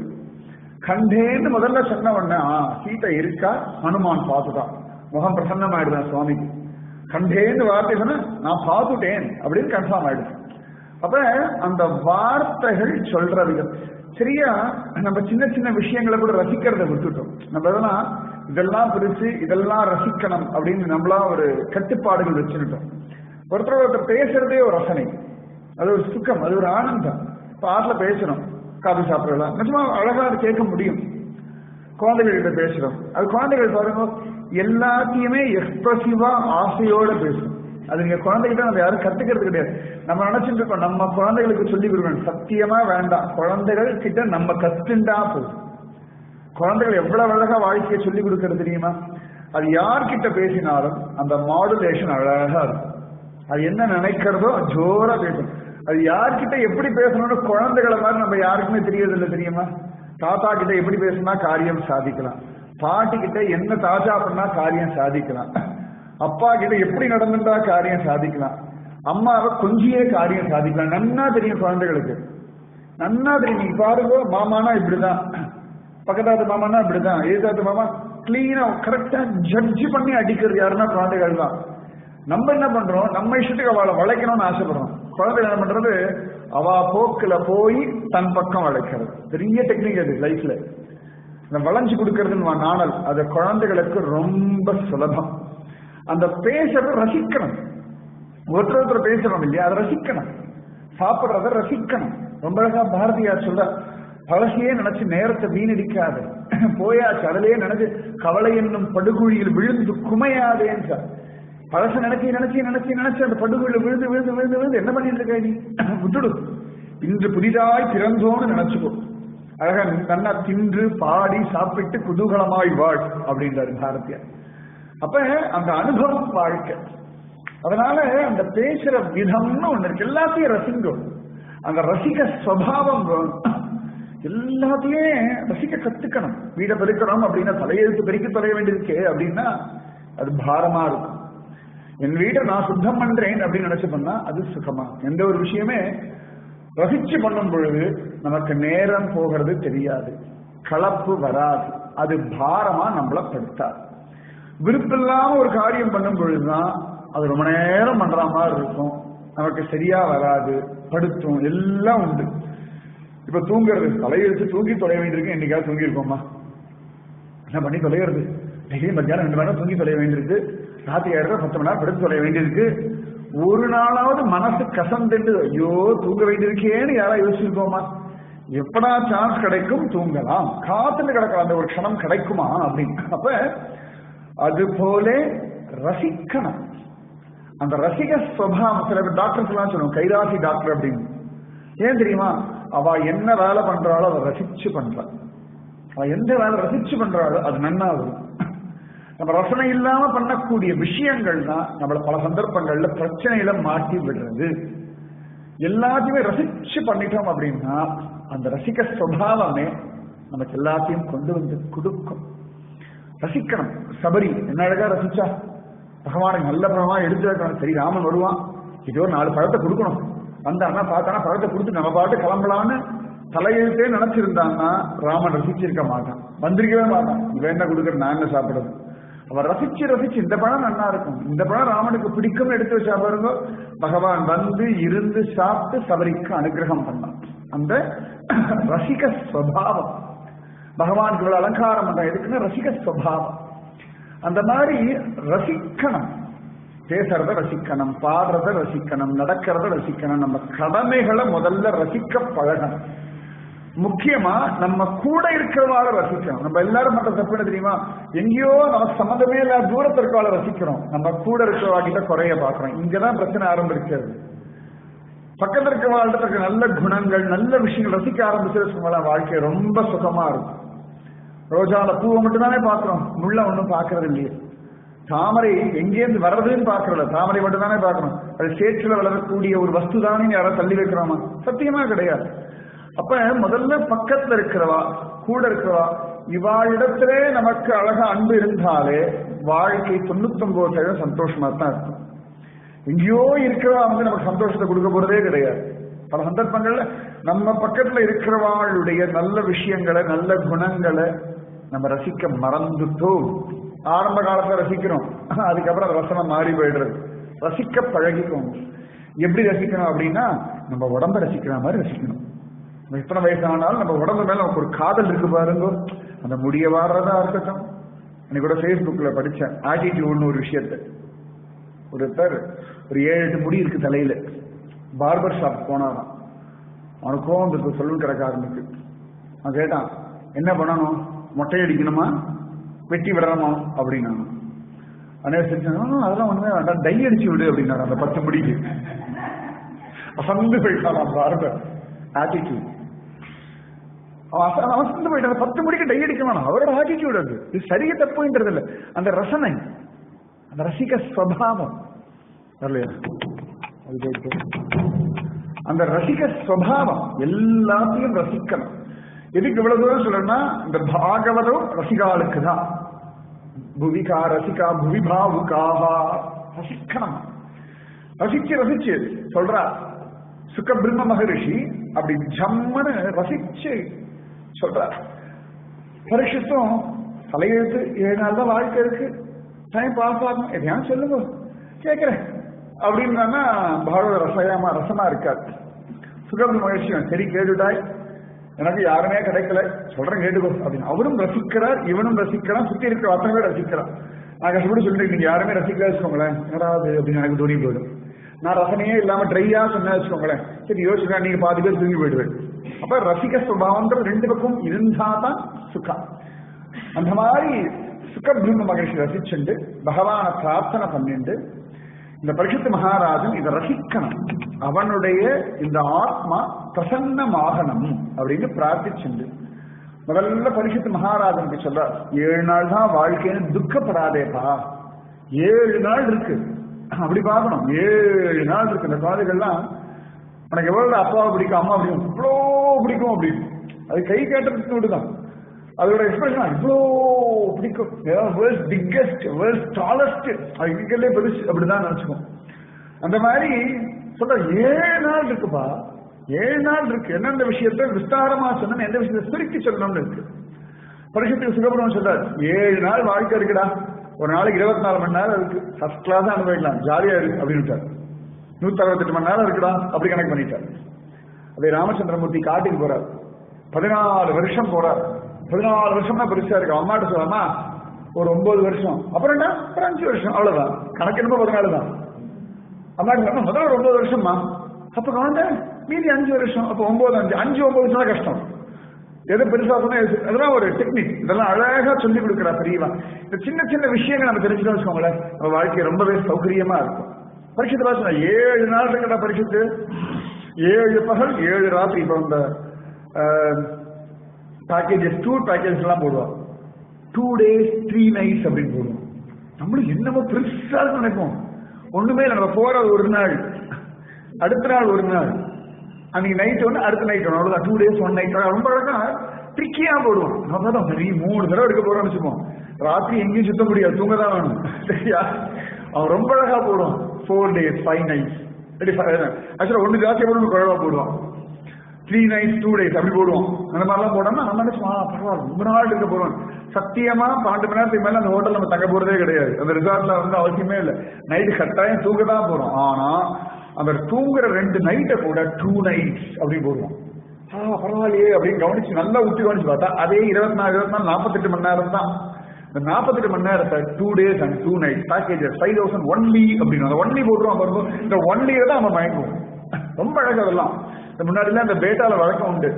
கண்டேன்னு முதல்ல சொன்ன உடனே சீதை இருக்கா, ஹனுமான் பார்த்துதான் முகம் பிரசன்னமாயிடுதான் சுவாமிக்கு. கண்டேன்னு வார்த்தை சொன்ன நான் பார்த்துட்டேன் அப்படின்னு கன்ஃபார்ம் ஆயிடுது. அப்ப அந்த வார்த்தைகள் சொல்ற விதம் சரியா. நம்ம சின்ன சின்ன விஷயங்களை கூட ரசிக்கிறத விட்டுட்டோம். நம்ம இதெல்லாம் பெருசு, இதெல்லாம் ரசிக்கணும் அப்படின்னு நம்மளா ஒரு கட்டுப்பாடுகள் வச்சுக்கிட்டோம். ஒருத்தர் பேசுறதே ஒரு ரசனை, அது ஒரு சுகம், அது ஒரு ஆனந்தம். இப்ப ஆற்றுல பேசணும், காபி சாப்பிடலாம், நிஜமா அழகா அது கேட்க முடியும். குழந்தைகள் கிட்ட பேசுறோம், அது குழந்தைகள் பாருங்க எல்லாத்தையுமே எக்ஸ்பிரசிவா ஆசையோட பேசும். அது நீங்க குழந்தைகிட்ட நம்ம யாரும் கத்துக்கிறது கிடையாது. நம்ம நினைச்சிட்டு இருக்கோம் நம்ம குழந்தைகளுக்கு சொல்லி கொடுக்கணும், சத்தியமா வேண்டாம். குழந்தைகள் கிட்ட நம்ம கத்துண்டா போதும். குழந்தைகள் எவ்வளவு அழகா வாழ்க்கையை சொல்லி கொடுக்கறது தெரியுமா? அது யார்கிட்ட பேசினாலும் அந்த மாடுலேஷன் அழகா இருக்கும். அது என்ன நினைக்கிறதோ ஜோரா பேசும். அது யார்கிட்ட எப்படி பேசணும்னு குழந்தைகளை மாதிரி நம்ம யாருக்குமே தெரியறதில்லை தெரியுமா? தாத்தா கிட்ட எப்படி பேசினா காரியம் சாதிக்கலாம், பாட்டி கிட்ட என்ன தாஜா பண்ணா காரியம் சாதிக்கலாம், அப்பா கிட்ட எப்படி நடந்துட்டா காரியம் சாதிக்கலாம், அம்மாவை கொஞ்சியே காரியம் சாதிக்கலாம். நன்னா தெரியும் குழந்தைகளுக்கு, நன்னா தெரியும். நீங்க பாருங்க, மாமானா இப்படிதான், பக்கத்தாத்து மாமானா இப்படிதான், ஏதாத்து மாமா கிளீனா கரெக்டா ஜட்ஜ் பண்ணி அடிக்கிறது யாருன்னா குழந்தைகள் தான். நம்ம என்ன பண்றோம், நம்ம இஷ்டத்துக்கு அவளை வளைக்கணும்னு ஆசைப்படுறோம். குழந்தைகள் என்ன பண்றது, அவ போக்குல போய் தன் பக்கம் வளைக்கிறது. பெரிய டெக்னிக் அது லைஃப்ல. இந்த வளைஞ்சு கொடுக்கறதுன்னு நாணல், அது குழந்தைகளுக்கு ரொம்ப சுலபம். அந்த பேசுறத ரசிக்கணும். ஒருத்தர் பேசுறோம் இல்லையா, அதை ரசிக்கணும். சாப்பிடுறத ரசிக்கணும். ரொம்ப அழகா பாரதியார் சொல்ற, பழகையே நினைச்சு நேரத்தை வீணடிக்காது, போயாச்சு அதிலேயே நினைச்சு கவலை என்னும் படுகுழியில் விழுந்து குமையாதேன்னு சார். பழச நினைச்சு நினைச்சு நினைச்சு நினைச்சு அந்த படுகுழியில் விழுந்து விழுந்து விழுந்து விழுந்து என்ன பண்ணிட்டு இருக்க நீ, விட்டுடு. இன்று புதிதாய் பிறந்தோன்னு நினைச்சுக்கோ. அழகா நன்னா தின்று பாடி சாப்பிட்டு குதூகலமாய் வாழ் அப்படின்றாரு பாரதியார். அப்ப அந்த அனுபவம் வாழ்க்கை. அதனால அந்த பேசுற விதம்னு ஒண்ணு இருக்கு. எல்லாத்தையும் ரசிங்கும். அந்த ரசிக ஸ்வபாவம் எல்லாத்தையும் ரசிக்க கத்துக்கணும். வீடை பெருக்கணும் அப்படின்னா தலையெழுத்து பெருக்கி தொலைய வேண்டியிருக்கே அப்படின்னா அது பாரமா இருக்கும். என் வீட்டை நான் சுத்தம் பண்றேன் அப்படின்னு நினைச்சு பண்ணா அது சுகமா. எந்த ஒரு விஷயமே ரசிச்சு பண்ணும் பொழுது நமக்கு நேரம் போகிறது தெரியாது, கலப்பு வராது, அது பாரமா நம்மள படுத்தாது. விருப்பில்லாம ஒரு காரியம் பண்ணும் பொழுதுதான் அது ரொம்ப நேரம் பண்ற மாதிரி இருக்கும், நமக்கு சரியா வராது, படுத்தும், எல்லாம் உண்டு. இப்ப தூங்குறது, தலையெழுத்து தூங்கி தொலைய வேண்டியிருக்கு. என்னைக்காவது தூங்கி இருக்கோமா? என்ன பண்ணி தொலைகிறது? டெய்லி மத்தியானம் 2 மணி நேரம் தூங்கி தொலைய வேண்டியிருக்கு, ராத்திரி 10 மணி நேரம் படுத்து தொலைய வேண்டியிருக்கு. ஒரு நாளாவது மனசு கசந்துட்டு ஐயோ தூங்க வேண்டியிருக்கேன்னு யாரா யோசிச்சிருக்கோமா? எப்படா சான்ஸ் கிடைக்கும் தூங்கலாம், காத்துல கிடக்கலாம், அந்த ஒரு க்ஷணம் கிடைக்குமா அப்படின்னு. அப்ப அது போல ரசிக்கணும். அந்த ரசிக ஸ்வபாவம். சில டாக்டர்ஸ் எல்லாம் சொல்லுவோம் கைராசி டாக்டர் அப்படின்னு. ஏன் தெரியுமா? அவ என்ன வேலை பண்றாளோ அதை ரசிச்சு பண்றா. அவ எந்த வேலை ரசிச்சு பண்றாளோ அது நன்னா வரும். நம்ம ரசனை இல்லாம பண்ணக்கூடிய விஷயங்கள் தான் நம்மள பல சந்தர்ப்பங்கள்ல பிரச்சனையில மாட்டி விடுறது. எல்லாத்தையுமே ரசிச்சு பண்ணிட்டோம் அப்படின்னா அந்த ரசிக சுபாவமே நமக்கு எல்லாத்தையும் கொண்டு வந்து கொடுக்கும். ரசிக்கணும். சபரி என்ன அழகா ரசிச்சா, பகவானுக்கு நல்ல பழமா எடுத்து வைக்கணும். சரி ராமன் வருவான், இதோ 4 பழத்தை கொடுக்கணும், வந்தான்னா பார்த்தானா பழத்தை கொடுத்து நம்ம பாட்டு கிளம்பலான்னு தலையெழுத்தே நினைச்சிருந்தான்னா ராமன் ரசிச்சிருக்க மாட்டான், வந்திருக்கவே மாட்டான். இவன் என்ன கொடுக்குற, நான் என்ன சாப்பிடுறது? அவர் ரசிச்சு ரசிச்சு இந்த பழம் நல்லா இருக்கும், இந்த பழம் ராமனுக்கு பிடிக்கும் எடுத்து வச்சா பாருங்க, பகவான் வந்து இருந்து சாப்பிட்டு சபரிக்கு அனுகிரகம் பண்ணான். அந்த ரசிக ஸ்வபாவம் பகவானுக்கு இவ்வளவு அலங்காரம் பண்ற எதுக்குன்னா ரசிக ஸ்வபாவம். அந்த மாதிரி ரசிக்கணும். பேசுறத ரசிக்கணும், பாடுறத ரசிக்கணும், நடக்கிறத ரசிக்கணும். நம்ம கடமைகளை முதல்ல ரசிக்க பழகணும். முக்கியமா நம்ம கூட இருக்கிறவாளை ரசிக்கணும். நம்ம எல்லாரும் மட்டும் தப்பு என்ன தெரியுமா, எங்கேயோ நமக்கு சம்மந்தமே இல்லாத தூரத்தில் இருக்கிறவாளை ரசிக்கிறோம், நம்ம கூட இருக்கிறவா கிட்ட குறைய பாக்குறோம். இங்கதான் பிரச்சனை ஆரம்பிக்கிறது. பக்கத்துல இருக்க வாழ்க்கை நல்ல குணங்கள் நல்ல விஷயங்கள் ரசிக்க ஆரம்பிச்சு வாழ்க்கை ரொம்ப சுகமா இருக்கும். ரோஜால பூவை மட்டும்தானே பாக்குறோம், முள்ள ஒண்ணும் பாக்குறது இல்லையே. தாமரை எங்கேருந்து வர்றதுன்னு பாக்குறல, தாமரை மட்டும் தானே பாக்குறோம். அது சேற்றுல வளரக்கூடிய ஒரு வஸ்து தானே யாராவது தள்ளி வைக்கிறோமா? சத்தியமா கிடையாது. அப்ப முதல்ல பக்கத்துல இருக்கிறவா கூட இருக்கிறவா இவாளிடத்திலே நமக்கு அழகா அன்பு இருந்தாலே வாழ்க்கை 99% சந்தோஷமா தான் இருக்கும். எங்கேயோ இருக்கிறவா வந்து நமக்கு சந்தோஷத்தை கொடுக்க போறதே கிடையாது. பல சந்தர்ப்பங்கள்ல நம்ம பக்கத்துல இருக்கிறவாளுடைய நல்ல விஷயங்களை நல்ல குணங்களை நம்ம ரசிக்க மறந்துட்டோம். ஆரம்ப காலத்துல ரசிக்கிறோம், அதுக்கப்புறம் ரசனை மாறி போயிடுறது. ரசிக்க பழகிக்கும். எப்படி ரசிக்கணும் அப்படின்னா நம்ம உடம்ப ரசிக்கிற மாதிரி ரசிக்கணும். எத்தனை வயசானாலும் நம்ம உடம்பு மேல நமக்கு ஒரு காதல் இருக்கு பாருங்க. அந்த முடிய வாடுறதா இருக்கட்டும். இன்னைக்கு கூட ஃபேஸ்புக்ல படிச்சேன் ஆட்டிடியூட்னு ஒரு விஷயத்த. ஒருத்தர் ஒரு 7-8 முடி இருக்கு தலையில, பார்பர் ஷாப் போனாராம். அவனுக்கும் அந்த சொல்லு கிடக்காரனுக்கு அவன் கேட்டான், என்ன பண்ணணும், மொட்டை அடிக்கணுமா வெட்டி விடணுமா அப்படின்னா. அதெல்லாம் ஒண்ணுமே வேண்டாம், டை அடிச்சு விடு அப்படின்னாரு. அந்த 10 முடிக்கு அசந்து போயிட்டான் பார்பர். ஆட்டிடியூட் அவசந்து போயிட்டான். 10 முடிக்கு டை அடிக்க வேணாம், அவரோட ஆட்டிடியூட். அது இது சரிய தப்புன்றது இல்லை, அந்த ரசனை, அந்த ரசிக ஸ்வபாவம் இல்லையா? அந்த ரசிக ஸ்வபாவம் எல்லாத்தையும் ரசிக்கணும். எதுக்கு இவ்வளவு தூரம் சொல்றேன்னா, இந்த பாகவதம் ரசிகாளுக்கு தான். புவிகா ரசிகா புவிபாவுகாவா ரசிக்கணும். ரசிச்சு ரசிச்சு சொல்றா சுகபிரம்ம மகரிஷி. அப்படி ஜம்மனு ரசிச்சு சொல்றா. பரிசுத்தம் தலையெழுத்து 7 நாள் தான் வாழ்க்கை இருக்கு, டைம் பாஸ் ஆகும், எதையாவது சொல்லுங்க கேட்கிறேன் அப்படின்னா பாகவத ரசமா இருக்காது. சுகபிரம்ம மகரிஷி சரி கேட்டுட்டாய், எனக்கு யாருமே கிடைக்கல, சொல்றேன் கேட்டுக்கோ அப்படின்னு. அவரும் ரசிக்கிறார், இவனும் ரசிக்கிறான், சுத்தி இருக்கிற அத்தனை பேர் ரசிக்கிறான். நான் கஷ்டப்பட்டு சொல்லிட்டு நீங்க யாருமே ரசிக்கல வச்சுக்கோங்களேன், என்னடாது அப்படின்னு எனக்கு தோணி போயிடும். நான் ரசனையே இல்லாம ட்ரையா சொன்ன வச்சுக்கோங்களேன், சரி யோசிக்கா நீங்க பாதி பேர் தூங்கி போயிடுவேன். அப்ப ரசிக சுபாவம் 2 பக்கம் இருந்தாதான் சுகம். அந்த மாதிரி சுகபிரம்ம மகிழ்ச்சி ரசிச்சுண்டு பகவான பிரார்த்தனை பண்ணிண்டு இந்த பரிசுத்த மகாராஜன் இதை ரசிக்கணும், அவனுடைய இந்த ஆத்மா பிரசன்னமாகணும் அப்படின்னு பிரார்த்திச்சுண்டு முதல்ல பரிசுத்த மகாராஜனுக்கு சொல்ற, 7 நாள் தான் வாழ்க்கைன்னு துக்கப்படாதேப்பா. 7 நாள் இருக்கு, அப்படி பார்க்கணும். 7 நாள் இருக்கு. இந்த குழந்தைகள்லாம் உனக்கு எவ்வளவு அப்பாவை பிடிக்கும் அம்மா பிடிக்கும் இவ்வளோ பிடிக்கும் அப்படின்னு அது கை கேட்டதுக்கு விடுதான். அதோட எக்ஸ்பிரஷன் இவ்வளோ பிடிக்கும், வேர்ல்ட்ஸ் பிக்கெஸ்ட் வேர்ல்ட்ஸ் டாலஸ்ட், அது இருக்கிறதே பெருசு அப்படிதான் நினைச்சுக்கோம். அந்த மாதிரி சொல்ற 7 நாள் இருக்குப்பா, 7 நாள் இருக்கு. என்னென்ன விஷயத்த விஸ்தாரமா சொன்ன, எந்த விஷயத்த சுருக்கி சொல்லணும்னு இருக்கு. பரிசுத்துக்கு சுகபிரமணியன் சொல்றாரு, 7 நாள் வாழ்க்கை இருக்குடா, ஒரு நாளைக்கு 24 மணி நேரம் இருக்கு, ஃபர்ஸ்ட் கிளாஸா அனுபவிக்கலாம், ஜாலியா இருக்கு அப்படின்னு 168 மணி நேரம் இருக்குடா அப்படி கணக்கு பண்ணிட்டார். அதே ராமச்சந்திரமூர்த்தி காட்டுக்கு போறார், 14 வருஷம் போறார். 14 வருஷம்னா பெருசா இருக்கு. அம்மாட்ட சொல்லாமா ஒரு 9 வருஷம், அப்புறம் என்ன ஒரு 5 வருஷம், அவ்வளவுதான். கணக்கு என்னமோ 14 தான். அம்மாட்ட சொன்னா முதல்ல ஒரு 9 வருஷம்மா, அப்ப குழந்தை மீதி 5 வருஷம், அப்ப 9 5 9 வருஷம் தான் கஷ்டம். எது பெருசா சொன்னா அதெல்லாம் ஒரு டெக்னிக். இதெல்லாம் அழகா சொல்லி கொடுக்குறா பெரியவா. இந்த சின்ன சின்ன விஷயங்கள் நம்ம தெரிஞ்சுக்கணும் வச்சுக்கோங்களேன், நம்ம வாழ்க்கை ரொம்பவே சௌகரியமா இருக்கும். பரிசுத்து வாசனை 7 நாள் இருக்கா பரிசுத்து, 7 பகல் 7 ராத்திரி. இப்ப இந்த பேக்கேஜஸ் டூர் பேக்கேஜ் எல்லாம் போடுவோம், 2 days 3 nights அப்படின்னு போடுவோம். நம்மளும் என்னமோ பெருசா நினைப்போம், ஒண்ணுமே நம்ம போற ஒரு நாள், அடுத்த நாள் ஒரு நாள், அன்னைக்கு நைட் ஒன்று அடுத்த நைட் ஒன்று, அவ்வளவுதான். 2 days 1 night ரொம்ப அழகா ட்ரிக்கியா போடுவோம். நம்ம தான் சரி 3 தடவை எடுக்க போறோம்னு வச்சுப்போம். ராத்திரி எங்கேயும் சுத்த முடியாது, தூங்க தான் வேணும் சரியா. அவன் ரொம்ப அழகா போடுவான், 4 days 5 nights. ஆக்சுவலா 1 ஜாஸ்தியா போட்டு குழவா போடுவான், 3 nights 2 days அப்படி போடுவோம். அந்த மாதிரிலாம் போடோம்னா நம்ம நினைச்சுமா பரவாயில்ல ரொம்ப நாள் இருக்க போறோம். சத்தியமா 12 மணி நேரத்துக்கு மேல அந்த ஹோட்டல் நம்ம தங்க போறதே கிடையாது. அந்த ரிசார்ட்ல வந்து அவசியமே இல்லை, நைட்டு கட்டாயம் தூங்க தான் போறோம். ஆனா அந்த தூங்குற 2 நைட்டை கூட 2 nights அப்படி போடுவோம். பரவாயில்லையே அப்படின்னு கவனிச்சு நல்லா ஊற்றி கவனிச்சு பார்த்தா அதே 24 48 மணி நேரம் தான். இந்த 48 மணி நேரத்தை 2 days and 2 nights packages 5000 only அப்படின்னு ஒன்லி போட்டுருவான் பாருங்க. இந்த ஒன்லியை தான் நம்ம மயங்குவோம். ரொம்ப அழகு. அதெல்லாம் இந்த முன்னாடிலாம் இந்த பேட்டால வழக்கம் உண்டு,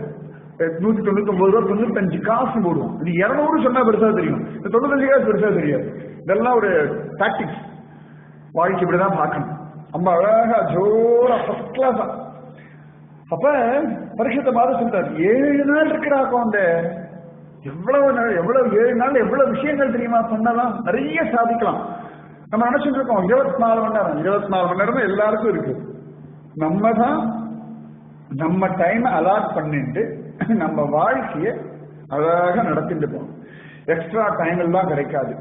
199 ரூபா 95 காசு போடுவோம். இது 200 சொன்னா பெருசா தெரியும், இந்த 95 காசு பெருசா தெரியாது. இதெல்லாம் ஒரு டாக்டிக்ஸ். வாழ்க்கை இப்படிதான் பார்க்கணும். ரொம்ப அழகா ஜோரா ஃபர்ஸ்ட் கிளாஸா அப்ப பரீட்சத்தை பார்த்து சொல்றாரு, 7 நாள் இருக்கிறா குழந்தை, எவ்வளவு 7 நாள் எவ்வளவு விஷயங்கள் தெரியுமா பண்ணலாம், நிறைய சாதிக்கலாம். நம்ம நினைச்சிட்டு இருக்கோம் 24 மணி நேரம், 24 மணி நேரம் எல்லாருக்கும் இருக்கு. நம்ம தான் நம்ம டைம் அலாட் பண்ணிட்டு நம்ம வாழ்க்கைய அழகாக நடத்திட்டு போகணும். எக்ஸ்ட்ரா டைம் எல்லாம் கிடைக்காது,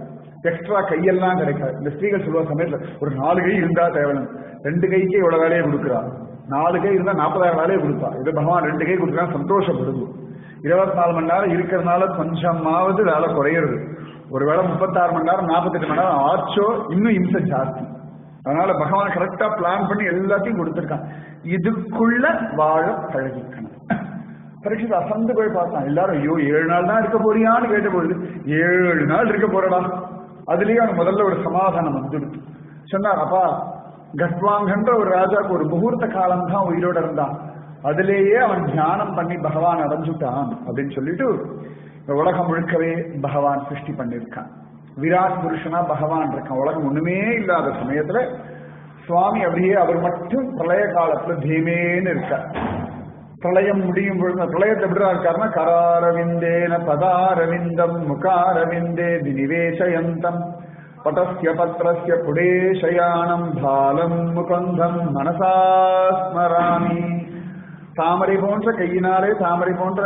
எக்ஸ்ட்ரா கையெல்லாம் கிடைக்காது. இந்த ஸ்திரீகள் சொல்லுவ சமயத்துல ஒரு 4 கை இருந்தா தேவையான, 2 கைக்கே இவ்வளவு வேலையை கொடுக்குறா, 4 கை இருந்தா 40,000 வேலையை கொடுப்பா. இது பகவான் 2 கை கொடுக்குறா, சந்தோஷப்படுது. 24 மணி நேரம் இருக்கிறதுனால கொஞ்சமாவது வேலை குறையிறது. ஒருவேளை 36 மணி நேரம் 48 மணி நேரம் ஆச்சோ இன்னும் இம்சை ஜாஸ்தி. அதனால பகவான் கரெக்டா பிளான் பண்ணி எல்லாத்தையும் கொடுத்திருக்கான். இதுக்குள்ள வாழ பழகிக்கணும். பரீட்சை அசந்து போய் பார்த்தான். எல்லாரும் ஐயோ 7 நாள் தான் இருக்க போறியான்னு கேட்ட பொழுது 7 நாள் இருக்க போறடா. அதுலயே அவன் முதல்ல ஒரு சமாதானம் வந்துடுச்சு. சொன்னார், அப்பா கட்வாங்கன்ற ஒரு ராஜாவுக்கு ஒரு முகூர்த்த காலம் தான் உயிரோட இருந்தான், அதுலேயே அவன் தியானம் பண்ணி பகவான் அடைஞ்சுட்டான் அப்படின்னு சொல்லிட்டு இந்த உலகம் முழுக்கவே பகவான் சிருஷ்டி பண்ணிருக்கான். விராட் புருஷனா பகவான் இருக்கான். உலகம் ஒண்ணுமே இல்லாத சமயத்துல சுவாமி அப்படியே அவர் மட்டும் பிரளய காலத்துல தீமேன்னு இருக்கார். பிரளயம் முடியும் பொழுது பிரளயத்தை எப்படிதான் இருக்காருன்னா, கராரவிந்தேன பதாரவிந்தம் முகாரவிந்தே விநிவேசயந்தம் பட்டஸ்ய பத்ரஸ்ய புடேஷயானம் பாலம் முகந்தம் மனசா ஸ்மராமி. தாமரை போன்ற கையினாலே தாமரை போன்ற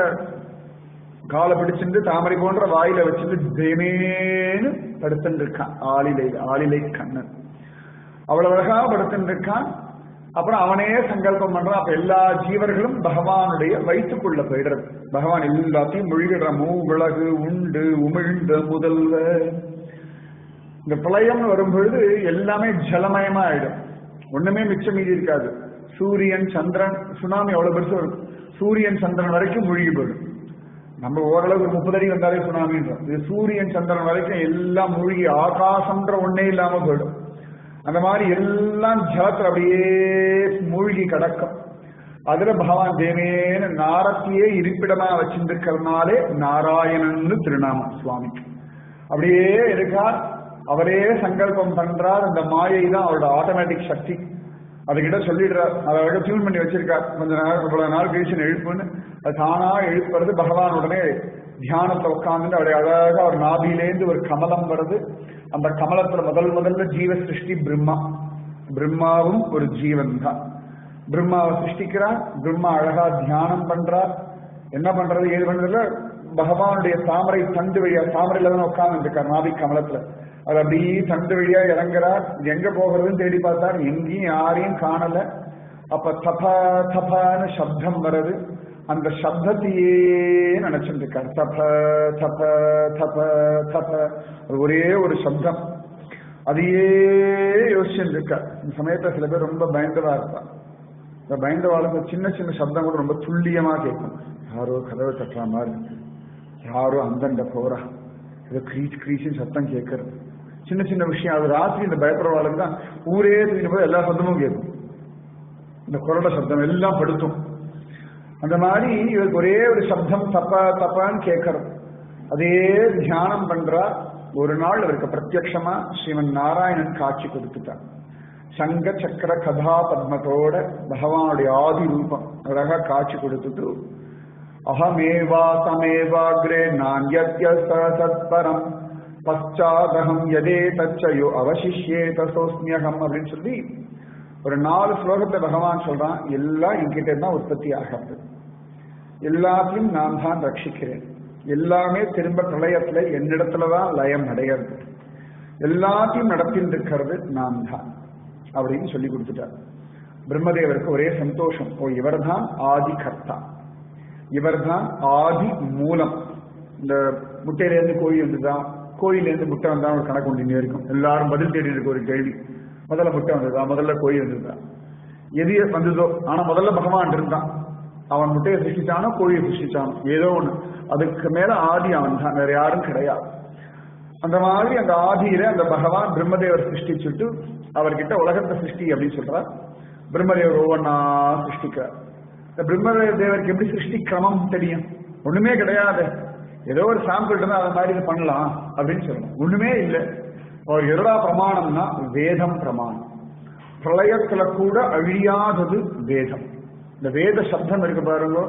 காலை பிடிச்சிட்டு தாமரை போன்ற வாயில வச்சுட்டு தேமேன்னு படுத்துட்டு இருக்கான். ஆளிலை கண்ணன் அவ்வளவு அழகா படுத்துட்டு இருக்கான். அப்புறம் அவனே சங்கல்பம் பண்றான். அப்ப எல்லா ஜீவர்களும் பகவானுடைய வயிற்றுக்குள்ள போயிடுறது. பகவான் எல்லாத்தையும் மூழ்கிடுற. மூவிளகு உண்டு உமிழ்ந்த முதல்வ. இந்த பிரளயம்னு வரும்பொழுது எல்லாமே ஜலமயமா ஆயிடும், ஒண்ணுமே மிச்சம் மீதி இருக்காது. சூரியன் சந்திரன், சுனாமி அவ்வளவு பெருசு வரும், சூரியன் சந்திரன் வரைக்கும் மூழ்கி போயிடும். நம்ம ஓரளவு 30 அடி வந்தாலே சுனாமின்றோம். இது சூரியன் சந்திரன் வரைக்கும் எல்லாம் மூழ்கி ஆகாசம்ன்ற ஒன்னே இல்லாம போயிடும். அந்த மாதிரி எல்லாம் ஜலத்துல அப்படியே மூழ்கி கிடக்கும். அதுல பகவான் தேவேன்னு நாரத்தையே இருப்பிடமா வச்சிருக்கிறதுனாலே நாராயணன்னு திருநாமம் சுவாமிக்கு. அப்படியே இருக்கார், அவரே சங்கல்பம் பண்றார். அந்த மாயை தான் அவரோட ஆட்டோமேட்டிக் சக்தி. அதுகிட்ட சொல்லிடுறார், அதை டியூன் பண்ணி வச்சிருக்கார். கொஞ்ச நேரம் இவ்வளவு நாள் கழிச்சு எழுப்புன்னு அது தானா எழுப்புறது. பகவான் உடனே தியானத்தை உட்கார்ந்து அவருடைய அழகா ஒரு நாபிலேந்து ஒரு கமலம் வருது. அந்த கமலத்துல முதல்ல ஜீவ சிருஷ்டி பிரம்மா. பிரம்மாவும் ஒரு ஜீவன் தான். பிரம்மாவை சிருஷ்டிக்கிறார். பிரம்மா அழகா தியானம் பண்றார். என்ன பண்றது ஏது பண்றதுல பகவானுடைய தாமரை தண்டு வழியா, தாமரையில தான் உட்கார்ந்து இருக்கார் நாபி கமலத்துல. அது அப்படியே தண்டு வழியா இறங்குறார். எங்க போகிறதுன்னு தேடி பார்த்தார், எங்கேயும் யாரையும் காணல. அப்ப தப தபான்னு சப்தம் வருது. அந்த சப்தத்தையே நினைச்சுட்டு இருக்கார். தப தப தப தப, ஒரே ஒரு சப்தம், அதையே யோசிச்சுட்டு இருக்கார். இந்த சமயத்துல சில பேர் ரொம்ப பயந்தவா இருப்பா. இந்த பயந்தவாளுக்கு சின்ன சின்ன சப்தம் கூட ரொம்ப துல்லியமா கேட்கும். யாரோ கதவை தட்டுற மாதிரி இருக்கு, யாரோ அந்தண்ட போறா, ஏதோ கிரீச் கிரீச்சின்னு சத்தம் கேட்கறது. சின்ன சின்ன விஷயம். அது ராத்திரி இந்த பயப்படுறவாளுக்கு தான் ஊரே தூங்கின போது எல்லா சத்தமும் கேட்கும். இந்த குரல சப்தம் எல்லாம் படுத்தும். அந்த மாதிரி இவருக்கு ஒரே ஒரு சப்தம் தப்ப தப்பான்னு கேட்கறது. அதே தியானம் பண்றா. ஒரு நாள் அவருக்கு பிரத்யக்ஷமா ஸ்ரீமன் நாராயணன் காட்சி கொடுத்துட்டார். சங்க சக்கர கதா பத்மத்தோட பகவானுடைய ஆதி ரூபம் அழகா காட்சி கொடுத்துட்டு, அகமேவா சமேவாக்ரே நான்யத்ய சத்பரம் பச்சாதகம் யதே தச்சயோ அவசிஷ்யே தசோஸ்மியகம் அப்படின்னு சொல்லி ஒரு 4 ஸ்லோகத்தை பகவான் சொல்றான். எல்லாம் என்கிட்ட தான் உற்பத்தி ஆகிறது, எல்லாத்தையும் நான் தான் ரட்சிக்கிறேன், எல்லாமே திரும்ப பிரளயத்துல என்னிடத்துலதான் லயம் அடைகிறது, எல்லாத்தையும் நடத்திட்டு இருக்கிறது நான் தான் அப்படின்னு சொல்லி கொடுத்துட்டார். பிரம்மதேவருக்கு ஒரே சந்தோஷம். ஓ, இவர்தான் ஆதி கர்த்தா, இவர்தான் ஆதி மூலம். இந்த முட்டையிலேருந்து கோழி வந்துதான், கோழிலேருந்து முட்டை வந்தா ஒரு கணக்கு ஒன்று இருக்கும். எல்லாரும் பதில் தேடி இருக்க ஒரு கேள்வி, முதல்ல முட்டை வந்ததா, முதல்ல கோழி வந்ததா, எது வந்ததோ. ஆனா முதல்ல பகவான் இருந்தான். அவன் முட்டையை சிருஷ்டிச்சானோ கோழியை சிருஷ்டிச்சானோ ஏதோ ஒண்ணு, அதுக்கு மேல ஆதி அவன் தான், வேற யாரும் கிடையாது. அந்த மாதிரி அந்த ஆதியில அந்த பகவான் பிரம்மதேவர் சிருஷ்டிச்சுட்டு அவர்கிட்ட உலகத்தை சிருஷ்டி அப்படின்னு சொல்றார். பிரம்மதேவர் ஒவ்வொன்னா சிருஷ்டிக்கிறார். இந்த பிரம்மதேவருக்கு எப்படி சிருஷ்டி கிரமம் தெரியும்? ஒண்ணுமே கிடையாது. ஏதோ ஒரு சாம்பிள் இருந்தா அதை மாதிரி பண்ணலாம் அப்படின்னு சொல்லணும். ஒண்ணுமே இல்லை. அவர் எருடா பிரமாணம்னா வேதம் பிரமாணம். பிரளயத்துல கூட அழியாதது வேதம். இந்த வேத சப்தம் இருக்கு பாருங்க,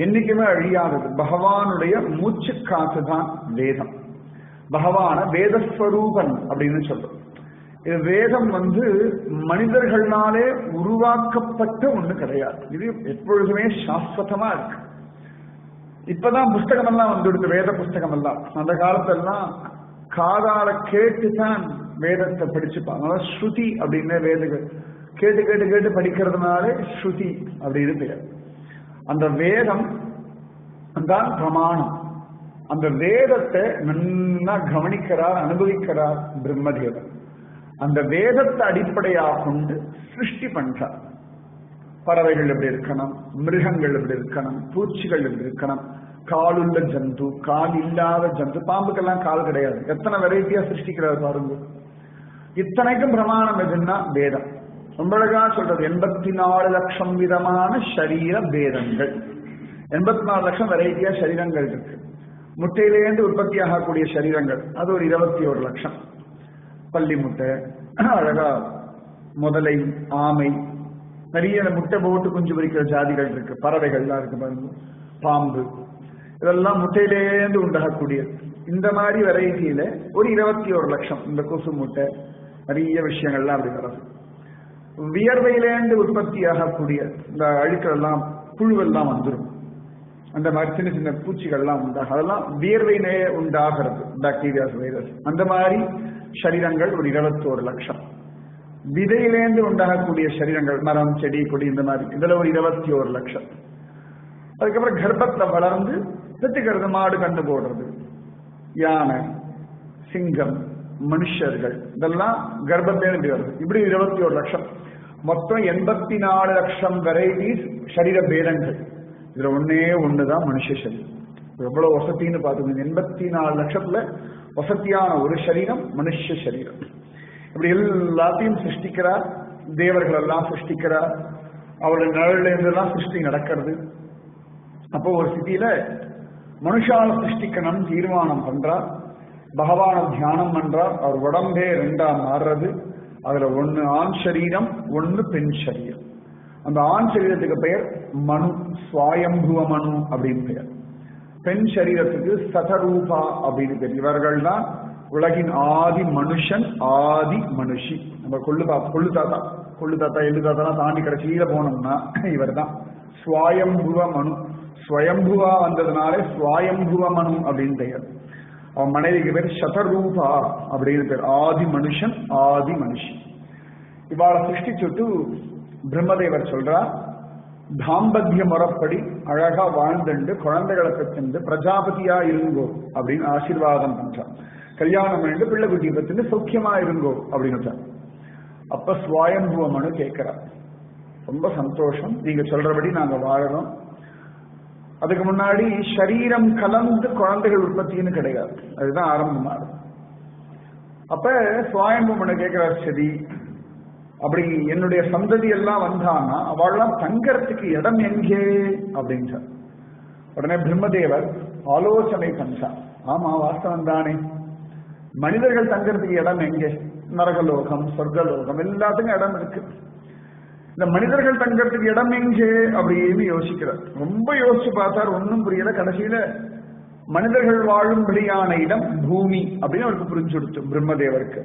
என்னைக்குமே அழியாதது. பகவானுடைய மூச்சு காத்து தான் வேதம். பகவான வேதஸ்வரூபன் அப்படின்னு சொல்றோம். இது வேதம் மனிதர்களாலே உருவாக்கப்பட்ட ஒண்ணு கிடையாது. இது எப்பொழுதுமே சாஸ்வதமா இருக்கு. இப்பதான் புஸ்தகம் எல்லாம் வந்துடுது, வேத புஸ்தகம் எல்லாம். அந்த காலத்தெல்லாம் காதால கேட்டுதான் வேதத்தை படிச்சுப்பாங்க. ஸ்ருதி அப்படின்னு வேதங்கள் கேட்டு கேட்டு கேட்டு படிக்கிறதுனால ஸ்ருதி அப்படின்னு பெயர். அந்த வேதம் தான் பிரமாணம். அந்த வேதத்தை நன்னா கவனிக்கிறார், அனுபவிக்கிறார் பிரம்மதேவர். அந்த வேதத்தை அடிப்படையாக கொண்டு சிருஷ்டி பண்றார். பறவைகள் எப்படி இருக்கணும், மிருகங்கள் எப்படி இருக்கணும், பூச்சிகள் எப்படி இருக்கணும், காலுள்ள ஜந்து, கால் இல்லாத ஜந்து, பாம்புக்கெல்லாம் கால் கிடையாது. எத்தனை வெரைட்டியா சிருஷ்டிக்கிறார் பாருங்க. இத்தனைக்கும் பிரமாணம் எதுன்னா வேதம். ரொம்ப அழகா சொல்றது, 84 லட்சம் விதமான சரீர வேதங்கள். 84 லட்சம் வெரைட்டியா சரீரங்கள் இருக்கு. முட்டையிலேருந்து உற்பத்தி ஆகக்கூடிய சரீரங்கள் அது ஒரு 21 லட்சம். பள்ளி முட்டை, அழகா முதலை, ஆமை, நிறைய முட்டை போட்டு குஞ்சு பொரிக்கிற ஜாதிகள் இருக்கு. பறவைகள்லாம் இருக்கு பாருங்க, பாம்பு, இதெல்லாம் முட்டையிலேருந்து உண்டாகக்கூடிய இந்த மாதிரி வெரைட்டியில ஒரு 21 லட்சம். இந்த கொசு முட்டை, நிறைய விஷயங்கள்லாம் அப்படி வர்றது. வியர்வையிலேருந்து உற்பத்தி ஆகக்கூடிய இந்த அழுக்கெல்லாம், புழுவெல்லாம் வந்துடும். அந்த மாதிரி சின்ன சின்ன பூச்சிகள்லாம் உண்டாகும். அதெல்லாம் வியர்வையிலே உண்டாகிறது, பாக்டீரியாஸ், வைரஸ். அந்த மாதிரி சரீரங்கள் ஒரு 21 லட்சம். விதையிலேந்து உண்டாகக்கூடிய சரீரங்கள், மரம், செடி, கொடி, இந்த மாதிரி இதுல ஒரு 21 லட்சம். அதுக்கப்புறம் கர்ப்பத்துல வளர்ந்து பெற்றுக்கிறது, மாடு கண்டு போடுறது, யானை, சிங்கம், மனுஷர்கள், இதெல்லாம் கர்ப்பத்திலேருந்து வருது. இப்படி 21 லட்சம். மொத்தம் 84 லட்சம் வெரைட்டிஸ் சரீர பேதங்கள். இதுல ஒண்ணுதான் மனுஷ சரீரம். எவ்வளவு வசத்தின்னு பாத்துக்கோங்க. 84 லட்சத்துல வசதியான ஒரு சரீரம் மனுஷ சரீரம். இப்படி எல்லாத்தையும் சிருஷ்டிக்கிறார். தேவர்கள் எல்லாம் சிருஷ்டிக்கிறார். அவருடைய நிழல்ல இருந்தெல்லாம் சிருஷ்டி நடக்கிறது. அப்போ ஒரு சிட்டியில மனுஷால சிருஷ்டிக்கணும் தீர்மானம் பண்றார். பகவான தியானம் பண்றார். அவர் உடம்பே 2ஆ மாறுறது. அதுல ஒண்ணு ஆண் சரீரம், ஒண்ணு பெண் சரீரம். அந்த ஆண் சரீரத்துக்கு பெயர் மனு, சுவாயம்புவ மனு அப்படின்னு பெயர். பெண் சரீரத்துக்கு சதரூபா அப்படின்னு பேர். இவர்கள் தான் உலகின் ஆதி மனுஷன், ஆதி மனுஷி. நம்ம கொள்ளு தாத்தா எள்ளு தாத்தா தாண்டி கடைசியில போனோம்னா இவர் தான் சுவாயம்புவ மனு. ஸ்வயம்புவா வந்ததுனால சுவாயம்புவ மனு அப்படின்னு பெயர். அவன் மனைவிக்கு பேர் சதரூபா அப்படின்னு பேர். ஆதி மனுஷன், ஆதி மனுஷி. இவாளை சிருஷ்டிச்சுட்டு பிரம்மதேவர் சொல்றா, தாம்பத்திய முறைப்படி அழகா வாழ்ந்துண்டு குழந்தைகளை பெற்று பிரஜாபதியா இருங்கோ அப்படின்னு ஆசீர்வாதம் பண்றான். கல்யாணம் பண்ணிட்டு பிள்ளை குட்டி பெற்று சௌக்கியமா இருங்கோ அப்படின்னு. அப்ப சுவாயம்புவ மனு கேட்கிறார், ரொம்ப சந்தோஷம், நீங்க சொல்றபடி நாங்க வாழறோம். அதுக்கு முன்னாடி சரீரம் கலந்து குழந்தைகள் உற்பத்தின்னு கிடையாது, அதுதான் ஆரம்பமாகும். அப்ப சுவாயம்புவ மனு கேட்கிறார், சரி அப்படி என்னுடைய சந்ததி எல்லாம் வந்தான்னா அவள்லாம் தங்கறதுக்கு இடம் எங்கே அப்படின்றார். உடனே பிரம்மதேவர் ஆலோசனை பண்றார். ஆமா, வாஸ்தவம் தானே, மனிதர்கள் தங்கறதுக்கு இடம் எங்கே? நரகலோகம், சொர்க்கலோகம் எல்லாத்துக்கும் இடம் இருக்கு. இந்த மனிதர்கள் தங்கறதுக்கு இடம் எங்கே அப்படின்னு யோசிக்கிறார். ரொம்ப யோசிச்சு பார்த்தார், ஒன்னும் புரியல. கடைசியில மனிதர்கள் வாழும்படியான இடம் பூமி அப்படின்னு அவருக்கு புரிஞ்சு கொடுத்து பிரம்மதேவருக்கு.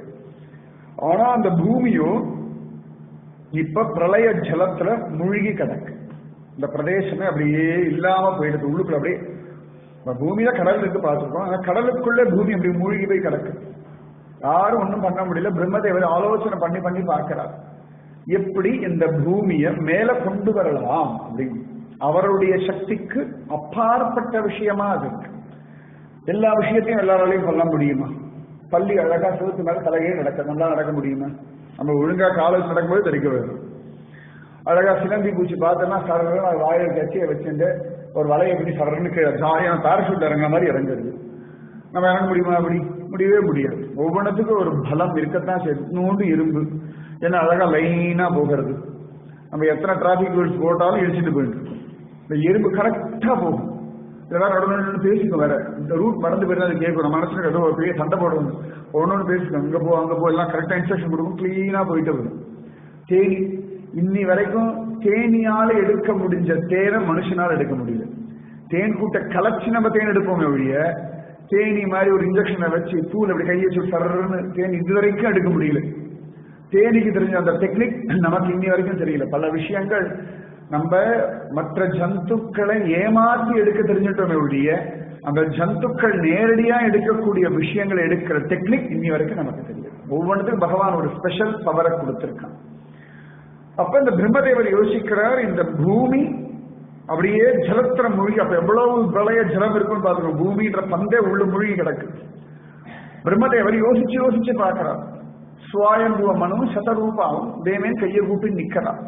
ஆனா அந்த பூமியோ இப்ப பிரளய ஜலத்துல மூழ்கி கிடக்கு. இந்த பிரதேசமே அப்படியே இல்லாம போயிடுது. உள்ளுக்குள்ள அப்படியே பூமியில கடல் இருக்கு பார்த்துருக்கோம், ஆனா கடலுக்குள்ள பூமி அப்படி மூழ்கி போய் கிடக்கு. யாரும் ஒன்றும் பண்ண முடியல. பிரம்மதேவர் ஆலோசனை பண்ணி பண்ணி பார்க்கிறார், எப்படி இந்த பூமியை மேல கொண்டு வரலாம் அப்படின்னு. அவருடைய சக்திக்கு அப்பாற்பட்ட விஷயமா அது இருக்கு. எல்லா விஷயத்தையும் எல்லாராலையும் சொல்ல முடியுமா? பள்ளி அழகா சிவத்து மேல தலையே நல்லா நடக்க முடியுமா? நம்ம ஒழுங்கா காலேஜ் நடக்கும்போது தெரிக்க வரும். அழகா சிலந்தி பூச்சி பார்த்தோன்னா சரன்னு வாயை கட்சியை வச்சுட்டு ஒரு வலையை எப்படி சரன்னு ஜாலியான பேரஷூட் இறங்குற மாதிரி இறங்குறது. நம்ம இறங்க முடியுமா? அப்படி முடியவே முடியாது. ஒவ்வொன்றுத்துக்கும் ஒரு பலம் இருக்கத்தான் செய்யுது. நூண்டு இரும்பு ஏன்னா அழகா லைனா போகிறது. நம்ம எத்தனை டிராபிக் ரூல்ஸ் போட்டாலும் இடிச்சுட்டு போயிட்டு இருக்கோம். இந்த எறும்பு கரெக்டா போகும். இதெல்லாம் நடுநடு பேசிக்கோ, வேற இந்த ரூட் மறந்து போயிருந்தா அது கேட்கும். நம்ம மனசுக்கு ஏதோ ஒரு பெரிய சண்டை போடுவோம், ஒன்னொன்னு பேசிக்கோ, இங்க போ அங்க போ, எல்லாம் கரெக்டா இன்ஸ்ட்ரக்ஷன் கொடுக்கும், கிளீனா போயிட்டு வரும். தேனி இன்னி வரைக்கும் தேனியால எடுக்க முடிஞ்ச தேனை மனுஷனால எடுக்க முடியல. தேன் கூட்ட கலச்சி நம்ம தேன் எடுப்போமே ஒழிய தேனி மாதிரி ஒரு இன்ஜெக்ஷனை வச்சு தூள் அப்படி கையை வச்சு சர்றன்னு தேன் இதுவரைக்கும் எடுக்க முடியல. தேனிக்கு தெரிஞ்ச அந்த டெக்னிக் நமக்கு இன்னி வரைக்கும் தெரியல. பல விஷயங்கள் நம்ம மற்ற ஜந்துக்களை ஏமாற்றி எடுக்க தெரிஞ்சிட்டோமே ஒழிய அந்த ஜந்துக்கள் நேரடியா எடுக்கக்கூடிய விஷயங்களை எடுக்கிற டெக்னிக் இன்னி வரைக்கும் நமக்கு தெரியும். ஒவ்வொன்றுக்கும் பகவான் ஒரு ஸ்பெஷல் பவரை கொடுத்திருக்கான். அப்ப இந்த பிரம்மதேவர் யோசிக்கிறார், இந்த பூமி அப்படியே ஜலத்திர மூழ்கி, அப்ப எவ்வளவு பிரளய ஜலம் இருக்குன்னு பாத்துக்கணும். பூமின்ற பந்தே உள்ள மூழ்கி கிடக்கு. பிரம்மதேவர் யோசிச்சு யோசிச்சு பார்க்கிறார். சுவாயம்புவ மனு சதரூபாவும் தேவன் கையை கூப்பி நிக்கிறார்.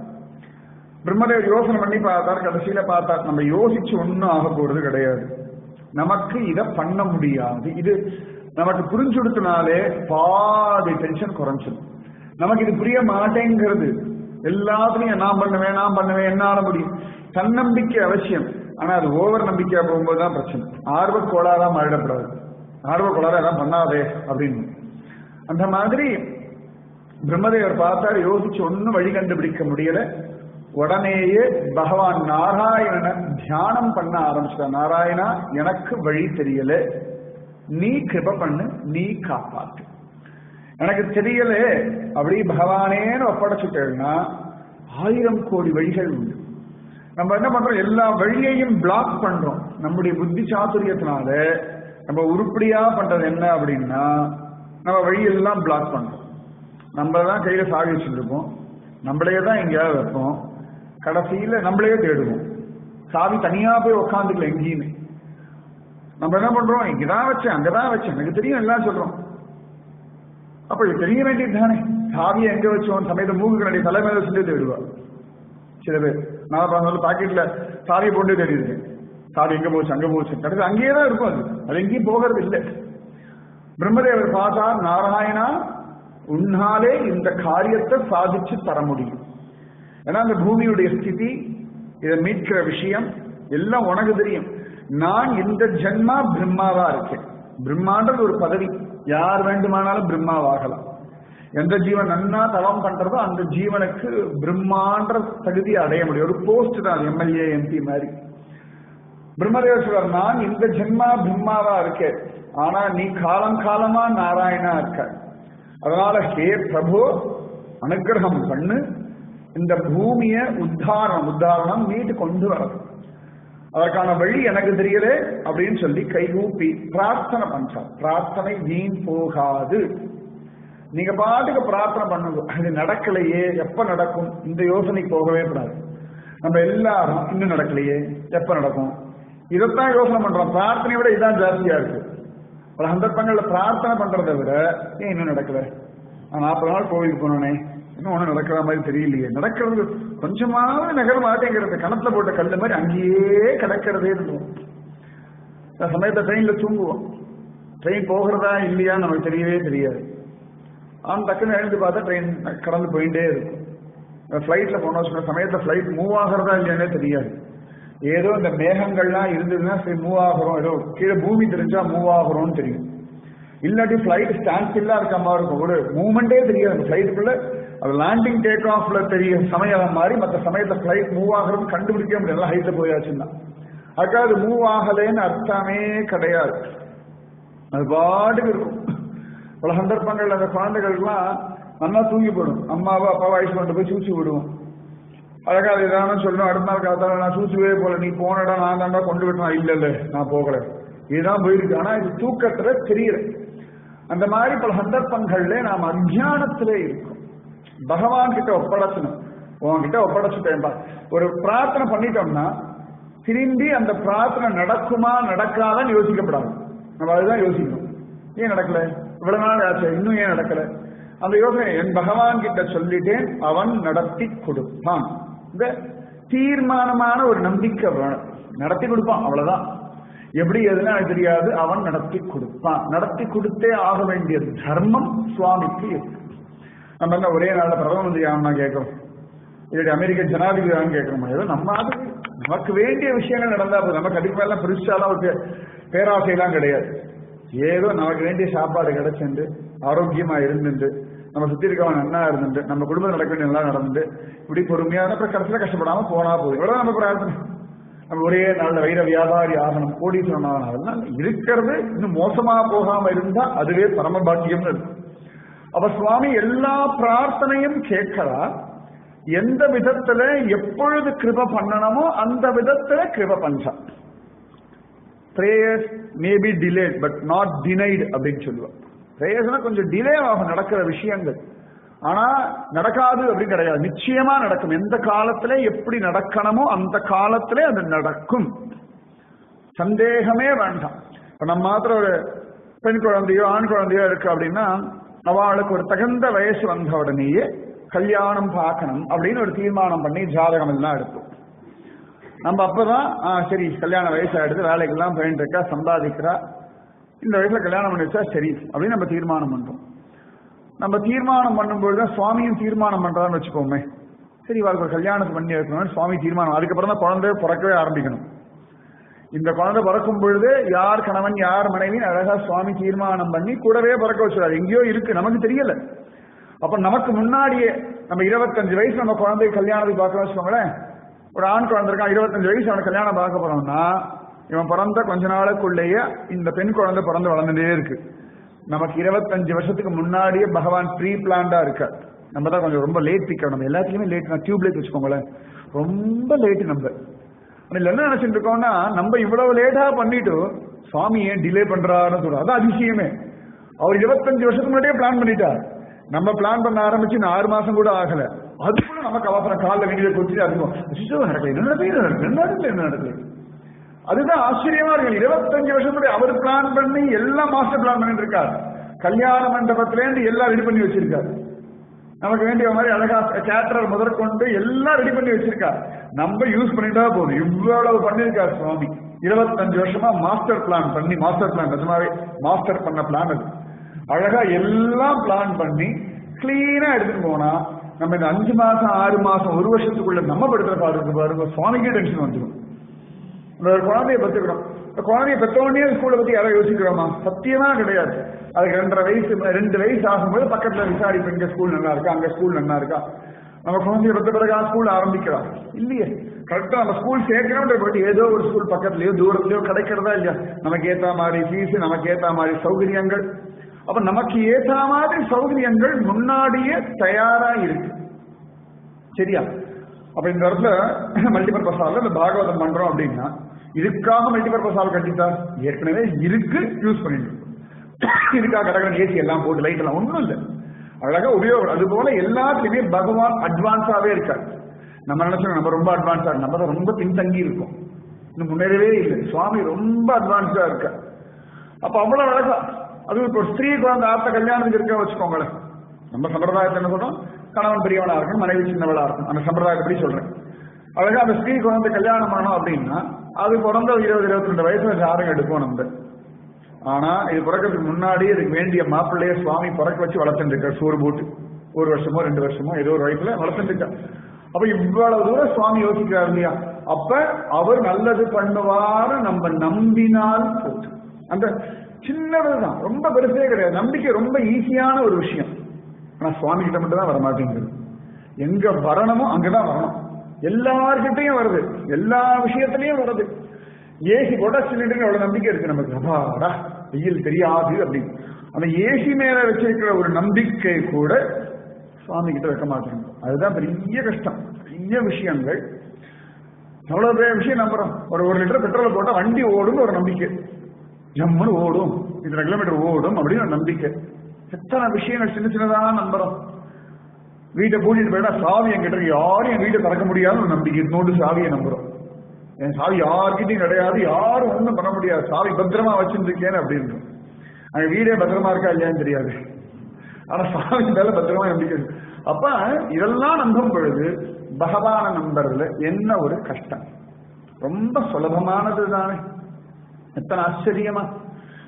பிரம்மதேவர் யோசனை பண்ணி பார்த்தார். கடைசியில பார்த்தார், நம்ம யோசிச்சு ஒன்னும் ஆக போறது கிடையாது, நமக்கு இதை பண்ண முடியாது. இது நமக்கு புரிஞ்சுடுத்தினாலே பாதி டென்ஷன் குறைஞ்சிடும். நமக்கு இது புரிய மாட்டேங்கிறது. எல்லாத்துலயும் நான் பண்ணுவேன் என்னால முடியும். தன்னம்பிக்கை அவசியம், ஆனா அது ஓவர் நம்பிக்கையா போகும்போதுதான் பிரச்சனை. ஆர்வ கோளாறா மாறிடப்படாது. ஆர்வ கோளாறா எல்லாம் பண்ணாதே அப்படின்னு. அந்த மாதிரி பிரம்மதேவர் பார்த்தார், யோசிச்சு ஒன்னும் வழி கண்டுபிடிக்க முடியல. உடனேயே பகவான் நாராயணனை தியானம் பண்ண ஆரம்பிச்சிட்டார். நாராயணா, எனக்கு வழி தெரியல, நீ கிருப பண்ணு, நீ காப்பாத்து. எனக்கு தெரியல அப்படி பகவானேன்னு ஒப்படைச்சுட்டேன்னா 1000 கோடி வழிகள் உண்டு. நம்ம என்ன பண்றோம், எல்லா வழியையும் பிளாக் பண்றோம். நம்முடைய புத்தி சாதுரியத்தினால நம்ம உருப்படியா பண்றது என்ன அப்படின்னா, நம்ம வழியெல்லாம் பிளாக் பண்றோம். நம்மளதான் கையில சாவி வச்சுருப்போம், நம்மளையே தான் எங்கேயாவது வைப்போம், கடைசியில நம்மளையே தேடுவோம். சாவி தனியா போய் உக்காந்துக்கல எங்கேயுமே. நம்ம என்ன பண்றோம், இங்கதான் வச்சேன் அங்கதான் வச்சேன் எனக்கு தெரியும் எல்லாம் சொல்றோம். அப்ப இது தெரிய வேண்டியது தானே. சாவியை எங்க வச்சோம் சமயத்தை மூக்கு கண்ணாடி தலைமையில வச்சுட்டே தேடுவா. சில பேர் நான் பார்த்தாலும் பாக்கெட்ல சாவியை போட்டு தேடிருக்கேன். சாவி எங்க போச்சு அங்க போச்சு, கடைசி அங்கேயே தான் இருக்கும். அது எங்கேயும் போகிறது இல்லை. பிரம்மதேவர் பார்த்தா, நாராயணா உன்னாலே இந்த காரியத்தை சாதிச்சு தர முடியும். ஏன்னா அந்த பூமியுடைய ஸ்திதி, இதை மீட்கிற விஷயம் எல்லாம் உனக்கு தெரியும். நான் இந்த ஜென்மா பிரம்மாவா இருக்கேன். பிரம்மான்றது ஒரு பதவி, யார் வேண்டுமானாலும் பிரம்மாவாகலாம். எந்த ஜீவன் நன்னா தவம் பண்றதோ அந்த ஜீவனுக்கு பிரம்மான்ற தகுதியை அடைய முடியும். ஒரு போஸ்ட் தான், எம்எல்ஏ எம்பி மாதிரி. பிரம்மதேவர் சொல்றார், நான் இந்த ஜென்மா பிரம்மாவா இருக்கேன், ஆனா நீ காலம் காலமா நாராயணா இருக்க. அதனால ஹே பிரபு, அனுகிரகம் பண்ணு, இந்த பூமியை உத்தாரணம் மீட்டு கொண்டு வரணும். அதற்கான வழி எனக்கு தெரியல அப்படின்னு சொல்லி கைகூப்பி பிரார்த்தனை பண்றார். பிரார்த்தனை வீண் போகாது. நீங்க பாட்டுக்கு பிரார்த்தனை பண்ணுங்க. அது நடக்கலையே, எப்ப நடக்கும் இந்த யோசனைக்கு போகவே கூடாது. நம்ம எல்லாரும் இன்னும் நடக்கலையே, எப்ப நடக்கும் இதைத்தான் யோசனை பண்றோம். பிரார்த்தனையை விட இதுதான் ஜாஸ்தியா இருக்கு. பல சந்தர்ப்பங்கள்ல பிரார்த்தனை பண்றதை விட ஏன் இன்னும் நடக்கல, நான் 40 நாள் கோவிலுக்கு போனோனே இன்னும் ஒன்னும் நடக்கிற மாதிரி தெரியலையே, நடக்கிறது கொஞ்சமாவது நகர மாட்டேங்கிறது, கணத்துல போட்ட கல்லு மாதிரி அங்கேயே கிடக்கிறதே இருக்கும். சமயத்தை ட்ரெயின்ல தூங்குவோம், ட்ரெயின் போகிறதா இல்லையா நமக்கு தெரியவே தெரியாது. ஆனால் டக்குன்னு எழுந்து பார்த்தா ட்ரெயின் கடந்து போயிட்டே இருக்கும். ஃபிளைட்ல போனோம் சொன்ன சமயத்தை ஃபிளைட் மூவ் ஆகிறதா இல்லையானே தெரியாது. ஏதோ இந்த மேகங்கள்லாம் இருந்ததுன்னா சரி மூவ் ஆகிறோம், ஏதோ கீழே பூமி தெரிஞ்சா மூவ் ஆகிறோம்னு தெரியும். இல்லாட்டி ஃபிளைட் ஸ்டாண்ட் ஸ்டில்லா இருக்க மாதிரி இருக்கும், ஒரு மூவ்மெண்டே தெரியாது. அந்த ஃபிளைட்டுக்குள்ள அது லேண்டிங் டேக் ஆஃப்ல தெரியும் சமயம் மாதிரி, மற்ற சமயத்துல ஃபிளைட் மூவ் ஆகிறது கண்டுபிடிக்க முடியாது, ஹைட்ல போயாச்சுன்னா. அதுக்காக அது மூவ் ஆகலைன்னு அர்த்தமே கிடையாது, அது பாட்டுக்கு இருக்கும். பல சந்தர்ப்பங்கள் அந்த குழந்தைகளுக்குலாம் நல்லா தூங்கி போடும், அம்மாவோ அப்பாவோ ஆயுஷ் கொண்டு போய் சூச்சி விடுவோம். அழகா அது ஏதாவது சொல்லணும், அடுத்த நாள் காத்தால நான் சூச்சுவே போல, நீ போனடா நான் தாண்டா கொண்டு விட்டா, இல்ல இல்ல நான் போகல, இதுதான் போயிருக்கு. ஆனா இது தூக்கத்துல தெரியல. அந்த மாதிரி பல சந்தர்ப்பங்கள்ல நாம் அஞ்ஞானத்திலே இருக்கும். பகவான் கிட்ட ஒப்படைச்சணும், உன்கிட்ட ஒப்படைச்சுட்டேன்பா. ஒரு பிரார்த்தனை பண்ணிட்டோம்னா திரும்பி அந்த பிரார்த்தனை நடக்குமா நடக்காதான்னு யோசிக்கப்படாது. நம்ம அதுதான் யோசிக்கணும். ஏன் நடக்கல, இவ்வளவு நாள் ஆச்சு இன்னும் ஏன் நடக்கல, அந்த யோசனை என் பகவான் கிட்ட சொல்லிட்டேன், அவன் நடத்தி கொடுப்பான். இந்த தீர்மானமான ஒரு நம்பிக்கை வேணும். நடத்தி கொடுப்பான், அவ்வளவுதான். எப்படி எதுனா எனக்கு தெரியாது, அவன் நடத்தி கொடுப்பான். நடத்தி கொடுத்தே ஆக வேண்டிய தர்மம் சுவாமிக்கு இருக்கு. நம்ம என்ன ஒரே நாள்ல பிரதம மந்திரி ஆகணும்னா கேட்கிறோம், இல்லாட்டி அமெரிக்க ஜனாதிபதி ஆகணும் கேட்கிறோமா? ஏதோ நம்ம நமக்கு வேண்டிய விஷயங்கள் நடந்தா போதும். நமக்கு அதுக்கு மேல பெருசாலாம் ஒரு பேராசையெல்லாம் கிடையாது. ஏதோ நமக்கு வேண்டிய சாப்பாடு கிடைச்சிருந்து ஆரோக்கியமா இருந்துட்டு நம்ம சுத்தி இருக்கவன் நல்லா இருந்துட்டு நம்ம குடும்பம் நடக்க வேண்டிய நல்லா நடந்து இப்படி பொறுமையான அப்புறம் கடைசியில கஷ்டப்படாம போனா போதும். இவ்வளவு நம்ம பிரார்த்தனை. நம்ம ஒரே நல்ல வைர வியாபாரி ஆகணும், கோடீஸ்வரன் ஆகணும், அதெல்லாம் இருக்கிறது இன்னும் மோசமா போகாம இருந்தா அதுவே பரம பாக்கியம்னு இருக்கும். அப்ப சுவாமி எல்லா பிரார்த்தனையும் கேட்கிறா. எந்த விதத்துல எப்பொழுது கிருப பண்ணணுமோ அந்த விதத்துல கிருப பண்றா. Prayers may be delayed but not denied அப்படின்னு சொல்லுவாங்க. பிரேயர்ஸ்னா கொஞ்சம் டிலே ஆகும் நடக்கிற விஷயங்கள், ஆனா நடக்காது அப்படின்னு கிடையாது, நிச்சயமா நடக்கும். எந்த காலத்துல எப்படி நடக்கணுமோ அந்த காலத்திலே அது நடக்கும், சந்தேகமே வேண்டாம். இப்ப நம்ம மாத்திரம் ஒரு பெண் குழந்தையோ ஆண் குழந்தையோ இருக்கு அப்படின்னா அவளுக்கு ஒரு தகுந்த வயசு வந்த உடனேயே கல்யாணம் பார்க்கணும் அப்படின்னு ஒரு தீர்மானம் பண்ணி ஜாதகம் எல்லாம் எடுப்போம். நம்ம அப்பதான் சரி கல்யாண வயசு ஆயிடுது, வேலைக்கெல்லாம் போயிட்டு இருக்கா, சம்பாதிக்கிறா, இந்த வயசுல கல்யாணம் பண்ணி வச்சா சரி அப்படின்னு நம்ம தீர்மானம் பண்றோம். நம்ம தீர்மானம் பண்ணும்போதுதான் சுவாமியும் தீர்மானம் பண்றான்னு வச்சுக்கோமே. சரி வாழ்க்கை ஒரு கல்யாணத்தை பண்ணி வைக்கணும்னு சுவாமி தீர்மானம். அதுக்கப்புறம் தான் குழந்தை பிறக்கவே ஆரம்பிக்கணும். இந்த குழந்தை பிறக்கும் பொழுது யார் கணவன் யார் மனைவின்னு அழகா சுவாமி தீர்மானம் பண்ணி கூடவே பிறக்க வச்சுறாரு. எங்கேயோ இருக்கு, நமக்கு தெரியல. அப்ப நமக்கு முன்னாடியே நம்ம 25 வயசு நம்ம குழந்தை கல்யாணத்துக்கு பார்க்க வச்சுக்கோங்களேன். ஒரு ஆண் குழந்தை இருக்கான், 25 வயசு அவனுக்கு கல்யாணம் பார்க்க போறோம்னா இவன் பிறந்த கொஞ்ச நாளுக்குள்ளேயே இந்த பெண் குழந்தை பிறந்து வளர்ந்துட்டே இருக்கு. நமக்கு 25 வருஷத்துக்கு முன்னாடியே பகவான் ப்ரீ பிளான்டா இருக்க. நம்ம தான் கொஞ்சம் ரொம்ப லேட் பிக்கப். நம்ம எல்லாத்துலயுமே லேட். நான் டியூப்லைட் வச்சுக்கோங்களேன், ரொம்ப லேட். நம்ம என்ன நினைச்சிட்டு இருக்கோம்னா நம்ம இவ்வளவு லேட்டா பண்ணிட்டு சுவாமி ஏன் டிலே பண்றாருன்னு சொல்றோம். அதான் அதிசயமே. அவர் 25 வருஷத்துக்கு முன்னாடியே பிளான் பண்ணிட்டார். நம்ம பிளான் பண்ண ஆரம்பிச்சு 6 மாசம் கூட ஆகல, அதுக்குள்ள நமக்கு அவசரம் காலில் வெளியில கொச்சு அதுவும் என்ன நடக்குது. அதுதான் ஆச்சரியமா இருக்கு. 25 வருஷம் முன்னாடி அவர் பிளான் பண்ணி எல்லாம் மாஸ்டர் பிளான் பண்ணிட்டு இருக்காரு. கல்யாண மண்டபத்திலேருந்து எல்லாம் ரெடி பண்ணி வச்சிருக்காரு. நமக்கு வேண்டிய மாதிரி அழகா கேட்டரர் முதற்கொண்டு எல்லாம் ரெடி பண்ணி வச்சிருக்காரு. நம்ம யூஸ் பண்ணிட்டா போதும். இவ்வளவு பண்ணிருக்காரு சுவாமி. 25 வருஷமா மாஸ்டர் பிளான் பண்ணி, மாஸ்டர் பிளான் நிஜமாவே மாஸ்டர் பண்ண பிளான் அது. அழகா எல்லாம் பிளான் பண்ணி கிளீனா எடுத்துட்டு போனா நம்ம இந்த 5 மாசம் 6 மாசம் 1 வருஷத்துக்குள்ள நம்ம படுத்துற பாருங்க சுவாமிக்கே டென்ஷன் வந்துடும். ஒரு குழந்தைய பெற்றுக்கிறோம், குழந்தைய பெற்றோடனே ஸ்கூலை பத்தி யாராவது யோசிக்கிறோமா? சத்தியமா கிடையாது. அதுக்கு 2 வயசு ஆகும்போது பக்கத்துல விசாரிப்போம், இங்க ஸ்கூல் நல்லா இருக்கா, அங்க ஸ்கூல் நல்லா இருக்கா. நம்ம குழந்தைய பெற்ற பிறகு ஸ்கூல் ஆரம்பிக்கிறோம் இல்லையே. கரெக்டா நம்ம ஸ்கூல் சேர்க்கிறோம் போட்டு ஏதோ ஒரு ஸ்கூல் பக்கத்துலயோ தூரத்துலயோ கிடைக்கிறதா இல்லையா? நமக்கு ஏத்த மாதிரி ஃபீஸ், நமக்கு ஏத்த மாதிரி சௌகரியங்கள். அப்ப நமக்கு ஏத்த மாதிரி சௌகரியங்கள் முன்னாடியே தயாரா இருக்கு. சரியா? அப்ப இந்த இடத்துல மல்டிபர்பஸ் ஹால் இந்த பாகவதம் பண்றோம் அப்படின்னா இதுக்காக மல்டிபர்பஸ் ஹால் கட்டிட்டா ஏற்கனவே இருக்கு, யூஸ் பண்ணிட்டு இதுக்காக கடற்கரை ஏசி எல்லாம் போட்டு லைட் எல்லாம் ஒண்ணும் இல்லை, அழகா உபயோகம். அது போல எல்லாத்துலயுமே பகவான் அட்வான்ஸாவே இருக்காரு. நம்ம நினைச்சோம் நம்ம ரொம்ப அட்வான்ஸா, நம்ம தான் ரொம்ப பின்தங்கி இருக்கோம், இன்னும் முன்னேறவே இல்லை. சுவாமி ரொம்ப அட்வான்ஸா இருக்க. அப்ப அவ்வளவு அழகா. அது இப்போ ஸ்திரீ குழந்தை ஆத்த கல்யாணத்துக்கு இருக்க வச்சுக்கோங்களேன். நம்ம சம்பிரதாயத்தை என்ன சொல்றோம்? கணவன் பெரியவனா இருக்கணும், மனைவி சின்னவளா இருக்கணும். அந்த சம்பிரதாயப்படி சொல்றேன். அழகா அந்த ஸ்திரீ குழந்தை கல்யாணம் பண்ணணும் அப்படின்னா அது பிறந்த 20-22 வயசுல ஜாதகம் எடுப்போம் நம்ம. ஆனா இது பிறக்கிறதுக்கு முன்னாடி இதுக்கு வேண்டிய மாப்பிள்ளைய சுவாமி பிறக்க வச்சு வளர்த்துட்டு இருக்காரு. சோறு போட்டு 1 வருஷமோ 2 வருஷமோ ஏதோ ஒரு வயசுல வளர்த்துட்டு இருக்கா. அப்ப இவ்வளவு தூரம் சுவாமி யோசிக்கிறார் இல்லையா? அப்ப அவர் நல்லது பண்ணுவாரு நம்ம நம்பினால் போச்சு. அந்த சின்னதுதான், ரொம்ப பெருசே கிடையாது. நம்பிக்கை ரொம்ப ஈஸியான ஒரு விஷயம். ஆனா சுவாமி கிட்ட மட்டும் தான் வர மாட்டேங்குது. எங்க வரணுமோ அங்கதான் வரணும். எல்லார்கிட்டையும் வருது, எல்லா விஷயத்திலையும் வருது. ஏசி போட்டா சிலிண்டர் அவ்வளவு நம்பிக்கை இருக்கு நமக்கு. அப்பாடா வெயில் தெரியாது அப்படின்னு. அந்த ஏசி மேல வச்சிருக்கிற ஒரு நம்பிக்கை கூட சுவாமி கிட்ட வைக்க மாட்டேங்க. அதுதான் பெரிய கஷ்டம். பெரிய விஷயங்கள் அவ்வளவு பெரிய விஷயம் நம்புறோம். ஒரு லிட்டர் பெட்ரோல் போட்டா வண்டி ஓடும் ஒரு நம்பிக்கை, ஜம்முன்னு ஓடும், 2 கிலோமீட்டர் ஓடும் அப்படின்னு ஒரு நம்பிக்கை. எத்தனை விஷயங்கள் சின்ன சின்னதாக நம்புறோம். வீட்டை பூட்டிட்டு போயிட்டா சாவி என்கிட்ட யாரும் என் வீட்டை திறக்க முடியாது ஒரு நம்பிக்கை. நோண்டு சாவியை நம்புறோம். என் சாவி யார்கிட்டையும் கிடையாது, யாரும் ஒண்ணும் பண்ண முடியாது, சாவி பத்திரமா வச்சுருக்கேன்னு அப்படின்னு. அங்க வீடே பத்திரமா இருக்கா இல்லையான்னு தெரியாது, ஆனா சாவி மேல பத்திரமா நம்பிக்கை. அப்ப இதெல்லாம் நம்பும் பொழுது பகவான நம்புறதுல என்ன ஒரு கஷ்டம்? ரொம்ப சுலபமானது தானே. எத்தனை ஆச்சரியமா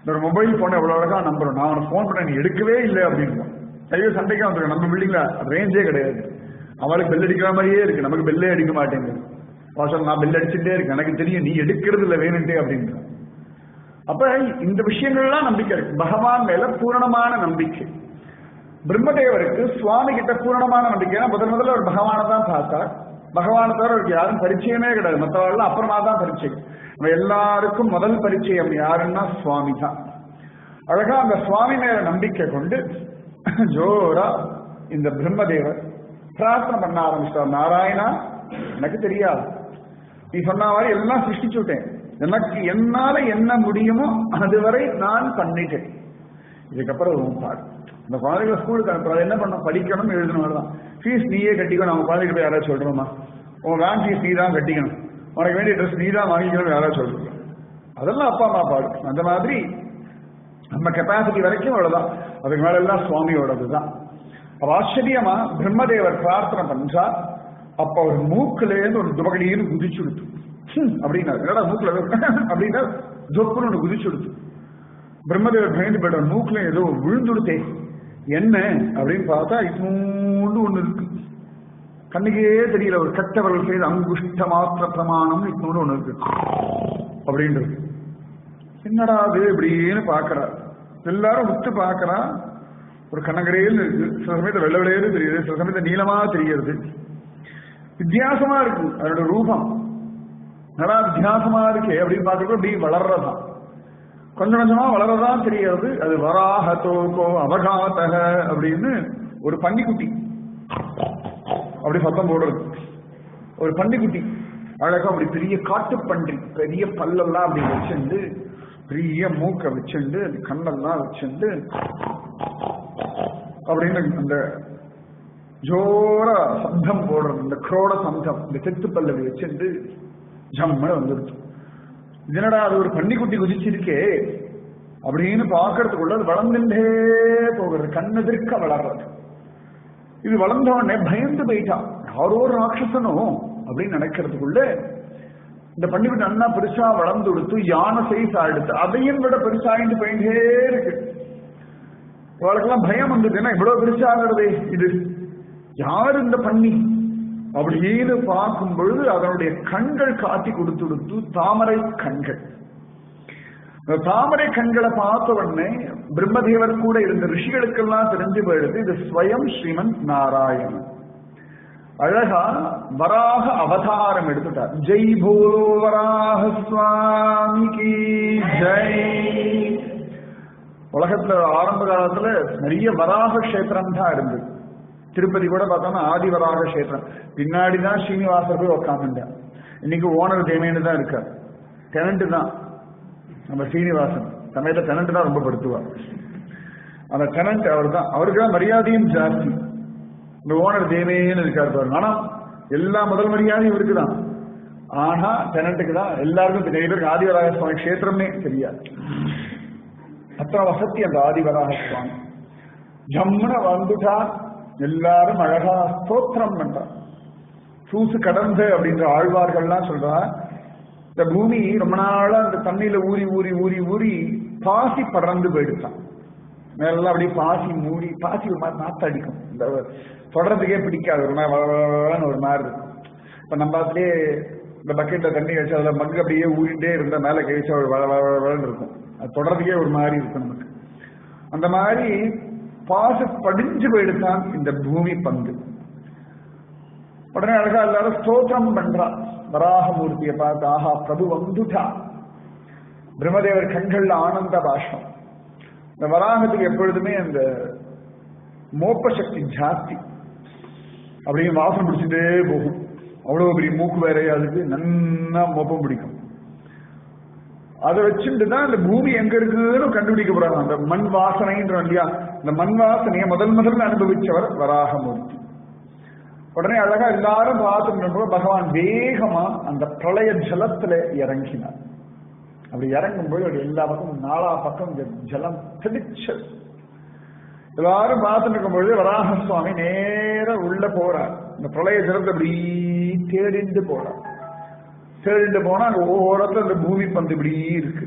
ஒரு மொபைல் போன எவ்வளவு அழகா நம்புறோம். நான் அவனுக்கு போன் பண்ண நீ எடுக்கவே இல்லை அப்படின்னு கையோ சண்டைக்கா வந்துருக்க. நம்ம பில்டிங்ல ரேஞ்சே கிடையாது. அவளுக்கு பெல் அடிக்கிற மாதிரியே இருக்கு, நமக்கு பெல்லே அடிக்க மாட்டேங்குது. நான் பெல் அடிச்சுட்டே இருக்கேன், எனக்கு தெரியும் நீ எடுக்கிறது இல்லை வேணுன்ட்டே அப்படின்ற. அப்ப இந்த விஷயங்கள்லாம் நம்பிக்கை இருக்கு. பகவான் மேல பூரணமான நம்பிக்கை. பிரம்மதேவருக்கு சுவாமி கிட்ட பூரணமான நம்பிக்கை. முதல்ல ஒரு பகவானை தான் பார்த்தார். பகவானை தவிர அவருக்கு யாரும் பரிச்சயமே கிடையாது. மற்றவர்கள் அப்புறமா தான் பரிச்சயம். நம்ம எல்லாருக்கும் முதல் பரிச்சயம் யாருன்னா சுவாமி தான். அழகா அந்த சுவாமி மேல நம்பிக்கை கொண்டு ஜோரா இந்த பிரம்மதேவர் பிரார்த்தனை பண்ண ஆரம்பிச்சார். நாராயணா, எனக்கு தெரியாது, நீ சொன்ன மாதிரி எல்லாம் சிருஷ்டிச்சு விட்டேன். எனக்கு என்னால என்ன முடியுமோ அதுவரை நான் பண்ணிட்டேன். இதுக்கப்புறம் பாரு, இந்த குழந்தைகளை ஸ்கூலுக்கு அனுப்புறது என்ன பண்ண, படிக்கணும், எழுதணும் தான். ஃபீஸ் நீயே கட்டிக்கணும். நம்ம குழந்தைகிட்ட போய் யாராவது சொல்றோமா? உன் வேன் ஃபீஸ் நீ தான் கட்டிக்கணும், உனக்கு வேண்டிய ட்ரெஸ் நீ தான் வாங்கிக்கணும் யாராவது சொல்றோம்? அதெல்லாம் அப்பா அம்மா பாடு. அந்த மாதிரி நம்ம கெப்பாசிட்டி வரைக்கும் அவ்வளவுதான். அதுக்கு மேல எல்லாம் சுவாமியோடதுதான். அப்ப ஆச்சரியமா பிரம்மதேவர் பிரார்த்தனை பண்றா. அப்ப ஒரு மூக்குல இருந்து ஒரு துபகடின்னு குதிச்சு கொடுத்து அப்படின்னா என்னடா மூக்குல அப்படின்னா தொப்புன்னு ஒன்று குதிச்சு கொடுத்து பிரம்மதேவர் பயந்து போயிட்ட. மூக்குல ஏதோ விழுந்துடுத்தே, என்ன அப்படின்னு பார்த்தா இன்னொன்று ஒண்ணு இருக்கு. கண்ணுக்கே தெரியல. ஒரு கட்டவர்கள் செய்த அங்குஷ்ட மாத்திர பிரமாணம் இன்னொன்று ஒண்ணு இருக்கு அப்படின்றது. என்னடா அது இப்படின்னு பாக்குறா. எல்லாரும் விட்டு பாக்குறா. ஒரு கண்ணகரையில் இருக்கு. சில சமயத்தை வெள்ள வெள்ளையில தெரியுது, சில சமயத்தை நீளமா தெரியுது. வித்தியாசமா இருக்கு அதோட ரூபம். நல்லா வித்தியாசமா இருக்கு அப்படின்னு பார்க்கறப்ப அப்படி வளர்றதான், கொஞ்சம் கொஞ்சமா வளரதான் தெரிகிறது. அது வராக தோகோ அவகாத்தக அப்படின்னு ஒரு பன்னிக்குட்டி அப்படி சத்தம் போடுறது. ஒரு பன்னிக்குட்டி அழகா அப்படி பெரிய காட்டு பன்றி, பெரிய பல்லெல்லாம் அப்படி வச்சுண்டு, பெரிய மூக்க வச்சுண்டு, கண்ணெல்லாம் வச்சுண்டு அப்படின்னு அந்த ஜோர சப்தம் போடுறது. இந்த குரோட சப்தம், இந்த செத்து பல்லவி வச்சுண்டு ஜம்ம வந்துருச்சு. இதனடா அது ஒரு பன்னிக்குட்டி குதிச்சிருக்கே அப்படின்னு பாக்குறதுக்குள்ள அது வளர்ந்துட்டே போகிறது. கண்ணெதிர்க்க வளர்றது. இது வளர்ந்த உடனே பயந்து போயிட்டான். யாரோ ராட்சசனோ அப்படின்னு நினைக்கிறதுக்குள்ள இந்த பன்னிக்குட்டி நல்லா பெருசா வளர்ந்து கொடுத்து யானை சைஸ் ஆயிடுத்து. அதையும் விட பெருசாயிட்டு போயிட்டே இருக்கு. அவளுக்கெல்லாம் பயம் வந்ததுன்னா இவ்வளவு பெருசாகிறதே, இது யாரு இந்த பன்னி அப்படின்னு பார்க்கும் பொழுது அதனுடைய கண்கள் காட்டி கொடுத்து தாமரை கண்கள். தாமரை கண்களை பார்த்த உடனே பிரம்மதேவர் கூட இருந்த ரிஷிகளுக்கெல்லாம் தெரிஞ்சு போயிடுது இது ஸ்வயம் ஸ்ரீமன் நாராயணன். அழகா வராக அவதாரம் எடுத்துட்டார். ஜெய் போலோ வராக சுவாமிக்கு ஜெய். உலகத்துல ஆரம்ப காலத்துல நிறைய வராக கஷேத்திரம் தான் இருந்தது. திருப்பதி கூட பார்த்தோம்னா ஆதிவராக கஷேத்திரம். பின்னாடிதான் ஸ்ரீனிவாசர் போய் உட்காந்துட்டார். இன்னைக்கு ஓனர் தேமேன்னு தான் இருக்கார். டெனண்ட் தான் நம்ம ஸ்ரீனிவாசன். சமயத்துல டெனண்ட் தான் ரொம்ப படுத்துவார். அந்த டெனண்ட் அவர் தான். அவருக்கு தான் மரியாதையும் ஜாஸ்தி. இந்த ஓனர் தேமேன்னு இருக்காரு பாருங்க. ஆனா எல்லா முதல் மரியாதையும் இவருக்கு தான். ஆனா டெனண்ட்டுக்கு தான் எல்லாருக்கும் நிறைய பேருக்கு ஆதிவராக சுவாமி கஷேத்திரமே தெரியாது. அத்தனை வசதி அந்த ஆதிவராக சுவாமி. ஜம்முன வந்துட்டா எல்லாரும் அழகா ஸ்தோத்திரம் பண்றார். சூசு கடந்து அப்படின்ற ஆழ்வார்கள்லாம் சொல்றா. இந்த பூமி ரொம்ப நாளா அந்த தண்ணியில ஊறி ஊறி ஊறி ஊறி பாசி பறந்து போயிடுச்சான். மேலாம் அப்படியே பாசி மூடி, பாசி ஒரு மாதிரி நாத்தடிக்கும். இந்த தொடர்றதுக்கே பிடிக்காது. ஒரு மாதிரி ஒரு மாதிரி இருக்கும். இப்ப நம்ம அதுலயே இந்த பக்கெட்ல தண்ணி வச்சு அதுல மக்கு அப்படியே ஊறிட்டே இருந்தா மேல கழிச்சா ஒரு வளன்னு இருக்கும். அது தொடர்றதுக்கே ஒரு மாதிரி இருக்கும் நமக்கு. அந்த மாதிரி பாசு படிஞ்சு போயிடுதான் இந்த பூமி பந்து. உடனே அழகா எல்லாரும் ஸ்தோத்திரம் பண்றா. வராகமூர்த்தியை பார்த்து ஆஹா பிரபு வந்துட்டா. பிரம்மதேவர் கண்கள்ல ஆனந்த பாஷம். இந்த வராகத்துக்கு எப்பொழுதுமே அந்த மோப்ப சக்தி ஜாஸ்தி. அப்படியே வாசம் பிடிச்சிட்டே போகும். அவ்வளவு பெரிய மூக்கு வேற, அதுக்கு நன்னா மோப்பம் பிடிக்கும். அதை வச்சுட்டு தான் இந்த பூமி எங்க இருக்குன்னு கண்டுபிடிக்க போறாங்க. அந்த மண் வாசனைன்ற இல்லையா, இந்த மண் வாசனையை முதல்ல அனுபவிச்சவர் வராகமூர்த்தி. உடனே அழகா எல்லாரும் பார்த்து பகவான் வேகமா அந்த பிரளய ஜலத்துல இறங்கினார். அப்படி இறங்கும்போது அப்படி எல்லா பக்கம் நாலா பக்கம் இந்த ஜலம் தெளிச்சல். எல்லாரும் பார்த்துட்டு இருக்கும் பொழுது வராக சுவாமி நேர உள்ள போறார். இந்த பிரளய ஜலத்தை அப்படி தேடிண்டு போறார். தேடிண்டு போனா அங்க ஓரத்துல அந்த பூமி பந்து இப்படி இருக்கு.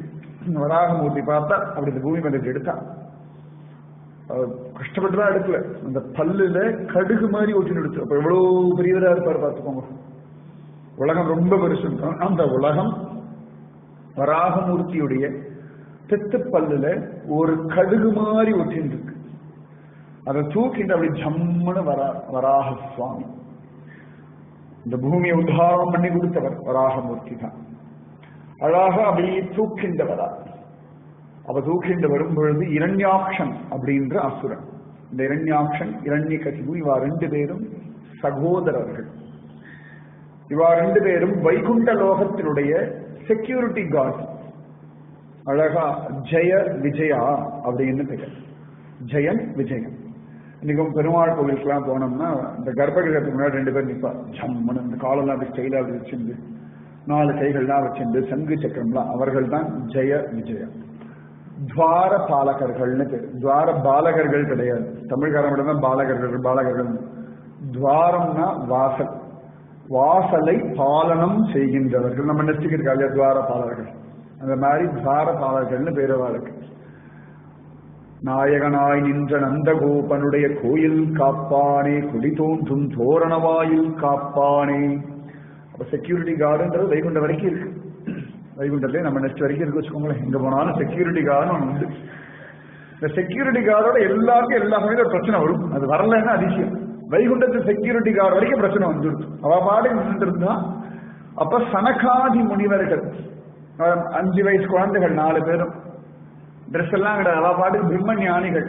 வராகமூர்த்தி பார்த்தா அப்படி இந்த பூமி பந்து எடுத்தான். கஷ்டப்பட்டுதான் எடுக்கல. அந்த பல்லுல கடுகு மாதிரி ஒட்டின்னு எடுத்து. அப்ப எவ்வளவு பெரியவரா இருப்பார் பார்த்துக்கோங்க. உலகம் ரொம்ப பெருசு. அந்த உலகம் வராகமூர்த்தியுடைய தெத்து பல்லுல ஒரு கடுகு மாதிரி ஒட்டின்னு இருக்கு. அதை தூக்கிட்டு அப்படி ஜம்முன்னு வராக சுவாமி. இந்த பூமியை உத்தாரணம் பண்ணி கொடுத்தவர் வராகமூர்த்தி தான். அழகா அப்படியே தூக்கிண்டு வரா. அவ தூக்கிண்டு வரும் பொழுது இரண்யாக்ஷன் அப்படின்ற அசுரன், இந்த இரண்யாக்ஷன் இரண்யகசிபு, இவா ரெண்டு பேரும் சகோதரர்கள். இவா ரெண்டு பேரும் வைகுண்ட லோகத்தினுடைய செக்யூரிட்டி கார்டு. அழகா ஜெய விஜயா அப்படின்னு பெயர். ஜெயன் விஜயன். இன்னைக்கு பெருமாள் கோவிலுக்குலாம் போனோம்னா இந்த கர்ப்பகிரகத்துக்கு முன்னாடி ரெண்டு பேர் நிற்பா. ஜம்முன்னு இந்த காலெல்லாம் அப்படி ஸ்டைலா அப்படி வச்சிருந்து 4 கைகள்லாம் வச்சிருந்து சங்கு சக்கரம்லாம், அவர்கள் தான் ஜெய விஜயா. துவார பாலகர்கள்னு பேர். துவார பாலகர்கள் கிடையாது, தமிழ்காரன் மட்டும் தான் பாலகர்கள். பாலகர்கள் துவாரம்னா வாசல், வாசலை பாலனம் செய்கின்றவர்கள். நம்ம நெச்சுக்கிட்டு துவார பாலகர்கள், அந்த மாதிரி துவார பாலகர்கள்னு பேரவாளுக்கு. நாயகனாய் நின்ற நந்தகோபனுடைய கோயில் காப்பானே, குடி தோன்றும் தோரணவாயில் காப்பானே. அப்ப செக்யூரிட்டி கார்டுன்றது வைகுண்ட வரைக்கும் இருக்கு. வைகுண்டத்திலே நம்ம நெக்ஸ்ட் வரைக்கும் இருக்கு வச்சுக்கோங்களேன். எங்க போனாலும் செக்யூரிட்டி கார்டு உண்டு. இந்த செக்யூரிட்டி கார்டோட எல்லாருக்கும் எல்லா சமயத்துல பிரச்சனை வரும். அது வரலன்னா அதிசயம். வைகுண்டத்து செக்யூரிட்டி கார்டு வரைக்கும் பிரச்சனை வந்துடுது. அவ பாடு நின்று இருந்தா. அப்ப சனகாதி முனிவர்கள் 5 வயசு குழந்தைகள் 4 பேரும் ட்ரெஸ் எல்லாம் கிடையாது. அவ பாட்டுக்கு பிரம்ம ஞானிகள்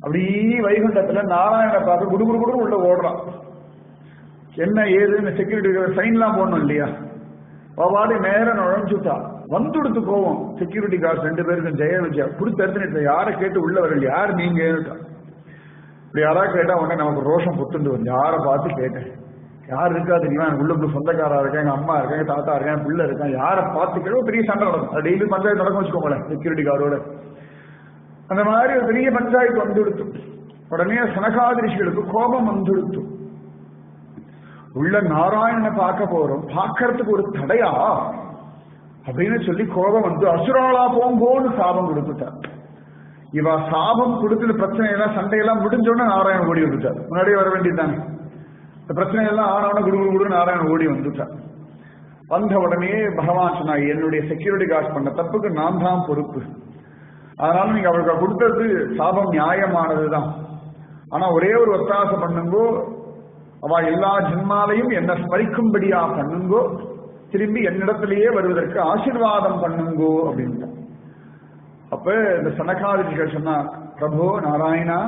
அப்படி வைகுண்டத்துல நாராயண பார்க்க குடு குடு குடு உள்ள ஓடுறான். என்ன ஏது இந்த செக்யூரிட்டி சைன்லாம் போடணும் இல்லையா? அவ பாடு நேரம் நுழைஞ்சுட்டா. வந்துடுத்து போவோம் செக்யூரிட்டி கார்டு 2 பேருக்கும் ஜெய விஜயா கொடுத்து எடுத்துட்டு யாரை கேட்டு உள்ள வரல. யார் நீங்க? இப்படி யாராவது கேட்டா உடனே நமக்கு ரோஷம் புத்துண்டு வந்து யாரை பார்த்து கேட்டேன். யார் இருக்கா தெரியுமா? எனக்கு உள்ள சொந்தக்காரா இருக்கேன், எங்க அம்மா இருக்கேன், எங்க தாத்தா இருக்கேன், பிள்ளை இருக்கேன், யாரை பார்த்து கேட்க பெரிய சண்டை நடக்கும். அது டெய்லி பஞ்சாயத்து நடக்கும் வச்சுக்கோங்களேன் செக்யூரிட்டி கார்டோட. அந்த மாதிரி ஒரு பெரிய பஞ்சாயத்து வந்துடுத்து. உடனே சனகாதி ரிஷிகளுக்கு கோபம் வந்துடுத்து. உள்ள நாராயணனை பார்க்க போறோம், பார்க்கறதுக்கு ஒரு தடையா அப்படின்னு சொல்லி கோபம் வந்து அசுராளா போங்கோன்னு சாபம் கொடுத்துட்டார். இவ சாபம் கொடுத்துட்டு பிரச்சனை எல்லாம் சண்டையெல்லாம் முடிஞ்சோடனே நாராயணன் ஓடி வந்துட்டார். முன்னாடியே வர வேண்டியதுதானே. இந்த பிரச்சனை எல்லாம் ஆனவன குடு நாராயணன் ஓடி வந்துட்டார். வந்த உடனே பகவான் சொன்னா, என்னுடைய செக்யூரிட்டி கார்டு பண்ண தப்புக்கு நான் தான் பொறுப்பு. அதனால நீங்க அவருக்கு கொடுத்தது சாபம் நியாயமானதுதான். ஆனா ஒரே ஒரு ஒத்தாசை பண்ணுங்கோ, அவ எல்லா ஜென்மாலையும் என்ன ஸ்மரிக்கும்படியா பண்ணுங்கோ, திரும்பி என்னிடத்திலேயே வருவதற்கு ஆசீர்வாதம் பண்ணுங்கோ அப்படின்ட்டு. அப்ப இந்த சனகாதிகள் சொன்னா, பிரபு நாராயணா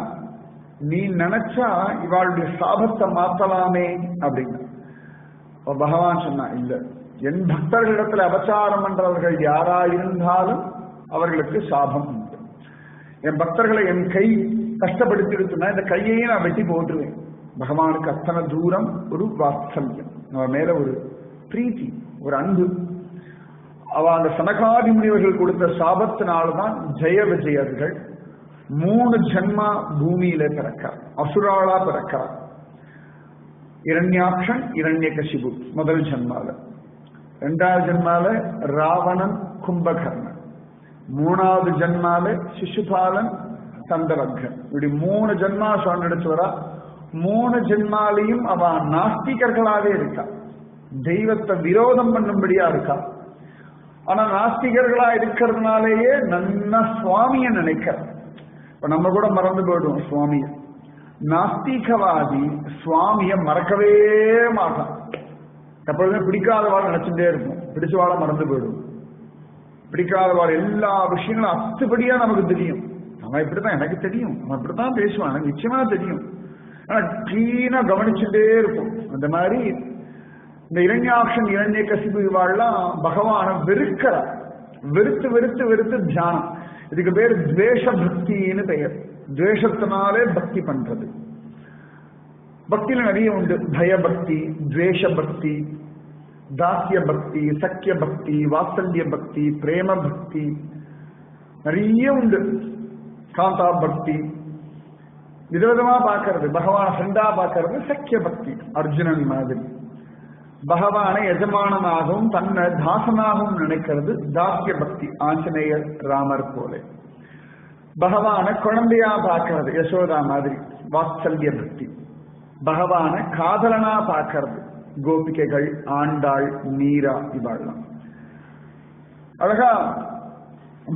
நீ நினைச்சா இவாளுடைய சாபத்தை மாத்தலாமே அப்படின்னு. பகவான் சொன்னா, இல்ல, என் பக்தர்களிடத்துல அபச்சாரம் பண்றவர்கள் யாரா இருந்தாலும் அவர்களுக்கு சாபம் உண்டு. என் பக்தர்களை என் கை கஷ்டப்படுத்திடுச்சுன்னா இந்த கையையே நான் வெட்டி போட்டுருவேன். பகவானுக்கு அத்தனை தூரம் ஒரு வாத்சல்யம், அவன் மேல ஒரு பிரீத்தி, ஒரு அன்பு. அவ அந்த சனகாதி முனிவர்கள் கொடுத்த சாபத்தினால்தான் ஜெய விஜயர்கள் 3 ஜென்மா பூமியில பிறக்கிறார், அசுராளா பிறக்கிறார். இரண்யாக்ஷன் இரண்யகசிபு முதல் ஜென்மால, 2வது ஜென்மால ராவணன் கும்பகர்ணன், 3வது ஜென்மால சிசுபாலன் சந்தரகன். இப்படி 3 ஜென்மா சொன்னடிச்சு வரா. 3 ஜென்மாலையும் அவ நாஸ்திகர்களாவே இருக்கா, தெய்வத்தை விரோதம் பண்ணும்படியா இருக்கா. ஆனா நாஸ்திகர்களா இருக்கிறதுனாலேயே நன்னா சுவாமிய நினைக்க. இப்ப நம்ம கூட மறந்து போயிடுவோம் சுவாமிய. நாஸ்திகவாதி சுவாமிய மறக்கவே மாட்டான். எப்பொழுதுமே பிடிக்காதவாள் நினைச்சுட்டே இருக்கும், பிடிச்சவாள மறந்து போயிடும். பிடிக்காதவாள் எல்லா விஷயங்களும் அத்துபடியா நமக்கு தெரியும். அவன் இப்படித்தான் எனக்கு தெரியும், அவன் இப்படித்தான் பேசுவான் எனக்கு நிச்சயமா தெரியும். ஆனா கிளீனா கவனிச்சுட்டே இருக்கும். அந்த மாதிரி இந்த இரண்யாக்ஷன் இரண்யகசிபு இவாள்லாம் பகவான வெறுக்கிறார். வெறுத்து வெறுத்து வெறுத்து தியானம். இதுக்கு பேர் துவேஷ பக்தின்னு பெயர். துவேஷத்தினாலே பக்தி பண்றது. பக்தியில நிறைய உண்டு. பயபக்தி, துவேஷ பக்தி, தாஸ்ய பக்தி, சக்கிய பக்தி, வாத்சல்ய பக்தி, பிரேம பக்தி, நிறைய உண்டு. காந்தா பக்தி, விதவிதமா பார்க்கறது. பகவான ஃப்ரெண்டா பார்க்கறது சக்கிய பக்தி, அர்ஜுனன் மாதிரி. பகவானை எஜமானனாகவும் தன்னை தாசனாகவும் நினைக்கிறது தாஸ்ய பக்தி, ஆஞ்சநேயர் ராமர் போல. பகவான குழந்தையா பார்க்கறது யசோதா மாதிரி, வாத்சல்ய பக்தி. பகவான காதலனா பார்க்கறது கோபிகைகள், ஆண்டாள், மீரா, இவாள்லாம். அழகா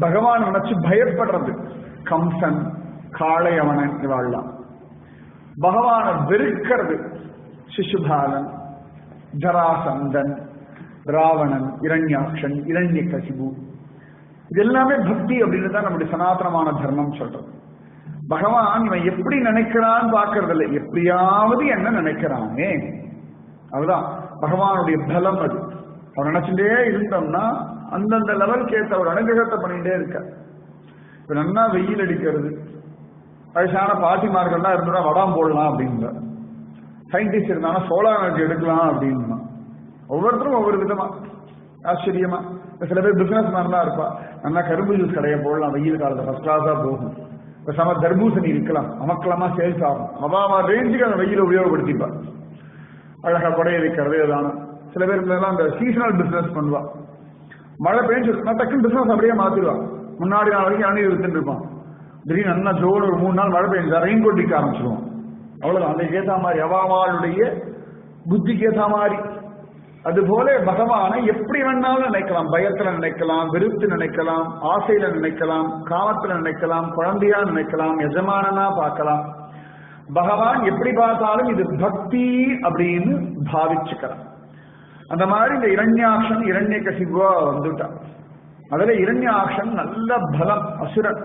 பகவான் நினைச்சு பயப்படுறது கம்சன், காளையவனன், இவாள்லாம். பகவான வெறுக்கிறது சிசுபாலன், ஜராசந்தன், ராவணன், இரண்யாக்ஷன், இரண்யகசிபு. இது எல்லாமே பக்தி அப்படின்னு தான் நம்முடைய சனாதனமான தர்மம் சொல்றது. பகவான் இவன் எப்படி நினைக்கிறான்னு பாக்குறது இல்லை, எப்படியாவது என்ன நினைக்கிறானே அதுதான் பகவானுடைய பலம். அது அவன் நினைச்சுட்டே இருந்தோம்னா அந்தந்த லெவலுக்கு ஏற்ற ஒரு அனுகிரகத்தை பண்ணிட்டே இருக்க. இப்ப நல்லா வெயில் அடிக்கிறது, வயசான பாட்டிமார்கள்லாம் இருந்தா வடாம் போடலாம் அப்படின்ற, சயின்டிஸ்ட் இருந்தானா சோலார் எனர்ஜி எடுக்கலாம் அப்படின்னா, ஒவ்வொருத்தரும் ஒவ்வொரு விதமா ஆச்சரியமா. சில பேர் பிசினஸ் மேன்லாம் இருப்பா, நல்லா கரும்பு ஜூஸ் கடையை போடலாம், வெயில் காலத்துல ஃபர்ஸ்ட் கிளாஸா போகும், சம தர்பூசணி இருக்கலாம், அமக்கலமா சேல்ஸ் ஆகும், அவாவா ரேஞ்சுக்கு அந்த வெயில உபயோகப்படுத்திப்பா, அழகா கொடையை வைக்கிறது ஏதான. சில பேர் எல்லாம் அந்த சீசனல் பிசினஸ் பண்ணுவா, மழை பெஞ்சு டக்குன்னு பிசினஸ் அப்படியே மாத்திடுவா. முன்னாடி நாள் வரைக்கும் அணி வித்துட்டு இருப்பான், திடீர்னு நல்லா ஜோடு ஒரு 3 நாள் மழை பெஞ்சா ரெயின் கோட் விற்க ஆரம்பிச்சிருவோம். அவ்வளவுதான், அந்த ஏதா மாதிரி அவாவாளுடைய புத்திக்கு ஏதா மாதிரி. அதுபோல பகவானை எப்படி வேணாலும் நினைக்கலாம், பயத்துல நினைக்கலாம், வெறுத்து நினைக்கலாம், ஆசையில நினைக்கலாம், காமத்துல நினைக்கலாம், குழந்தையா நினைக்கலாம், எஜமானனா பார்க்கலாம். பகவான் எப்படி பார்த்தாலும் இது பக்தி அப்படின்னு பாவிச்சுக்கலாம். அந்த மாதிரி இந்த இரண்யாக்ஷன் இரண்யகசிபுவா வந்துட்டான். அதுல இரண்யாக்ஷன் நல்ல பலம், அசுரன்.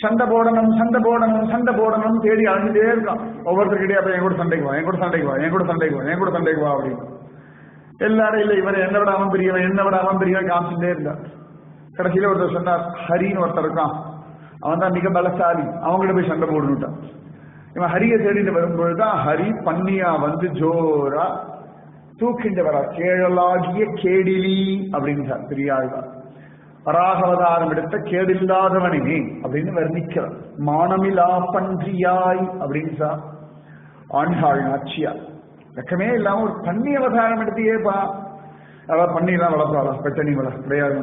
சண்டை போடணும் சண்டை போடணும் சண்டை போடணும் தேடி அழிஞ்சுட்டே இருக்கான். ஒவ்வொருத்தருக்கிட்டே அப்ப என் கூட சண்டைக்கு வா, என் கூட சண்டைக்கு வா, என் கூட சண்டைக்கு வா, என் கூட சண்டைக்கு வா அப்படின்னு எல்லாரும் இல்லை, இவர் என்ன விட அவன் பெரியவன், என்ன விட அவன் பெரியவன் காமிச்சுட்டே இருந்தார். கடைசியில ஒருத்தர் சொன்னார், ஹரின்னு ஒருத்தர் இருக்கான், அவன் தான் மிக பலசாலி, அவங்ககிட்ட போய் சண்டை போடணுட்டான். இவன் ஹரியை தேடிட்டு வரும்பொழுதுதான் ஹரி பன்னியா வந்து ஜோரா தூக்கிட்டு வரா, கேழலாகிய கேடிலி அப்படின்றார் பெரியாழ்வார். வராகவதாரம் எடுத்த கேடில்லாதவனே அப்படின்னு வர்ணிக்கிறார். மானமிலா பன்றியாய் அப்படின்னு ஆண்டாள் நாச்சியார். வெக்கமே இல்லாம ஒரு பன்னி அவதாரம் எடுத்தியேப்பா, அதாவது பன்னிலாம் வளர்ப்பாளா, பெட்டனி கிடையாது.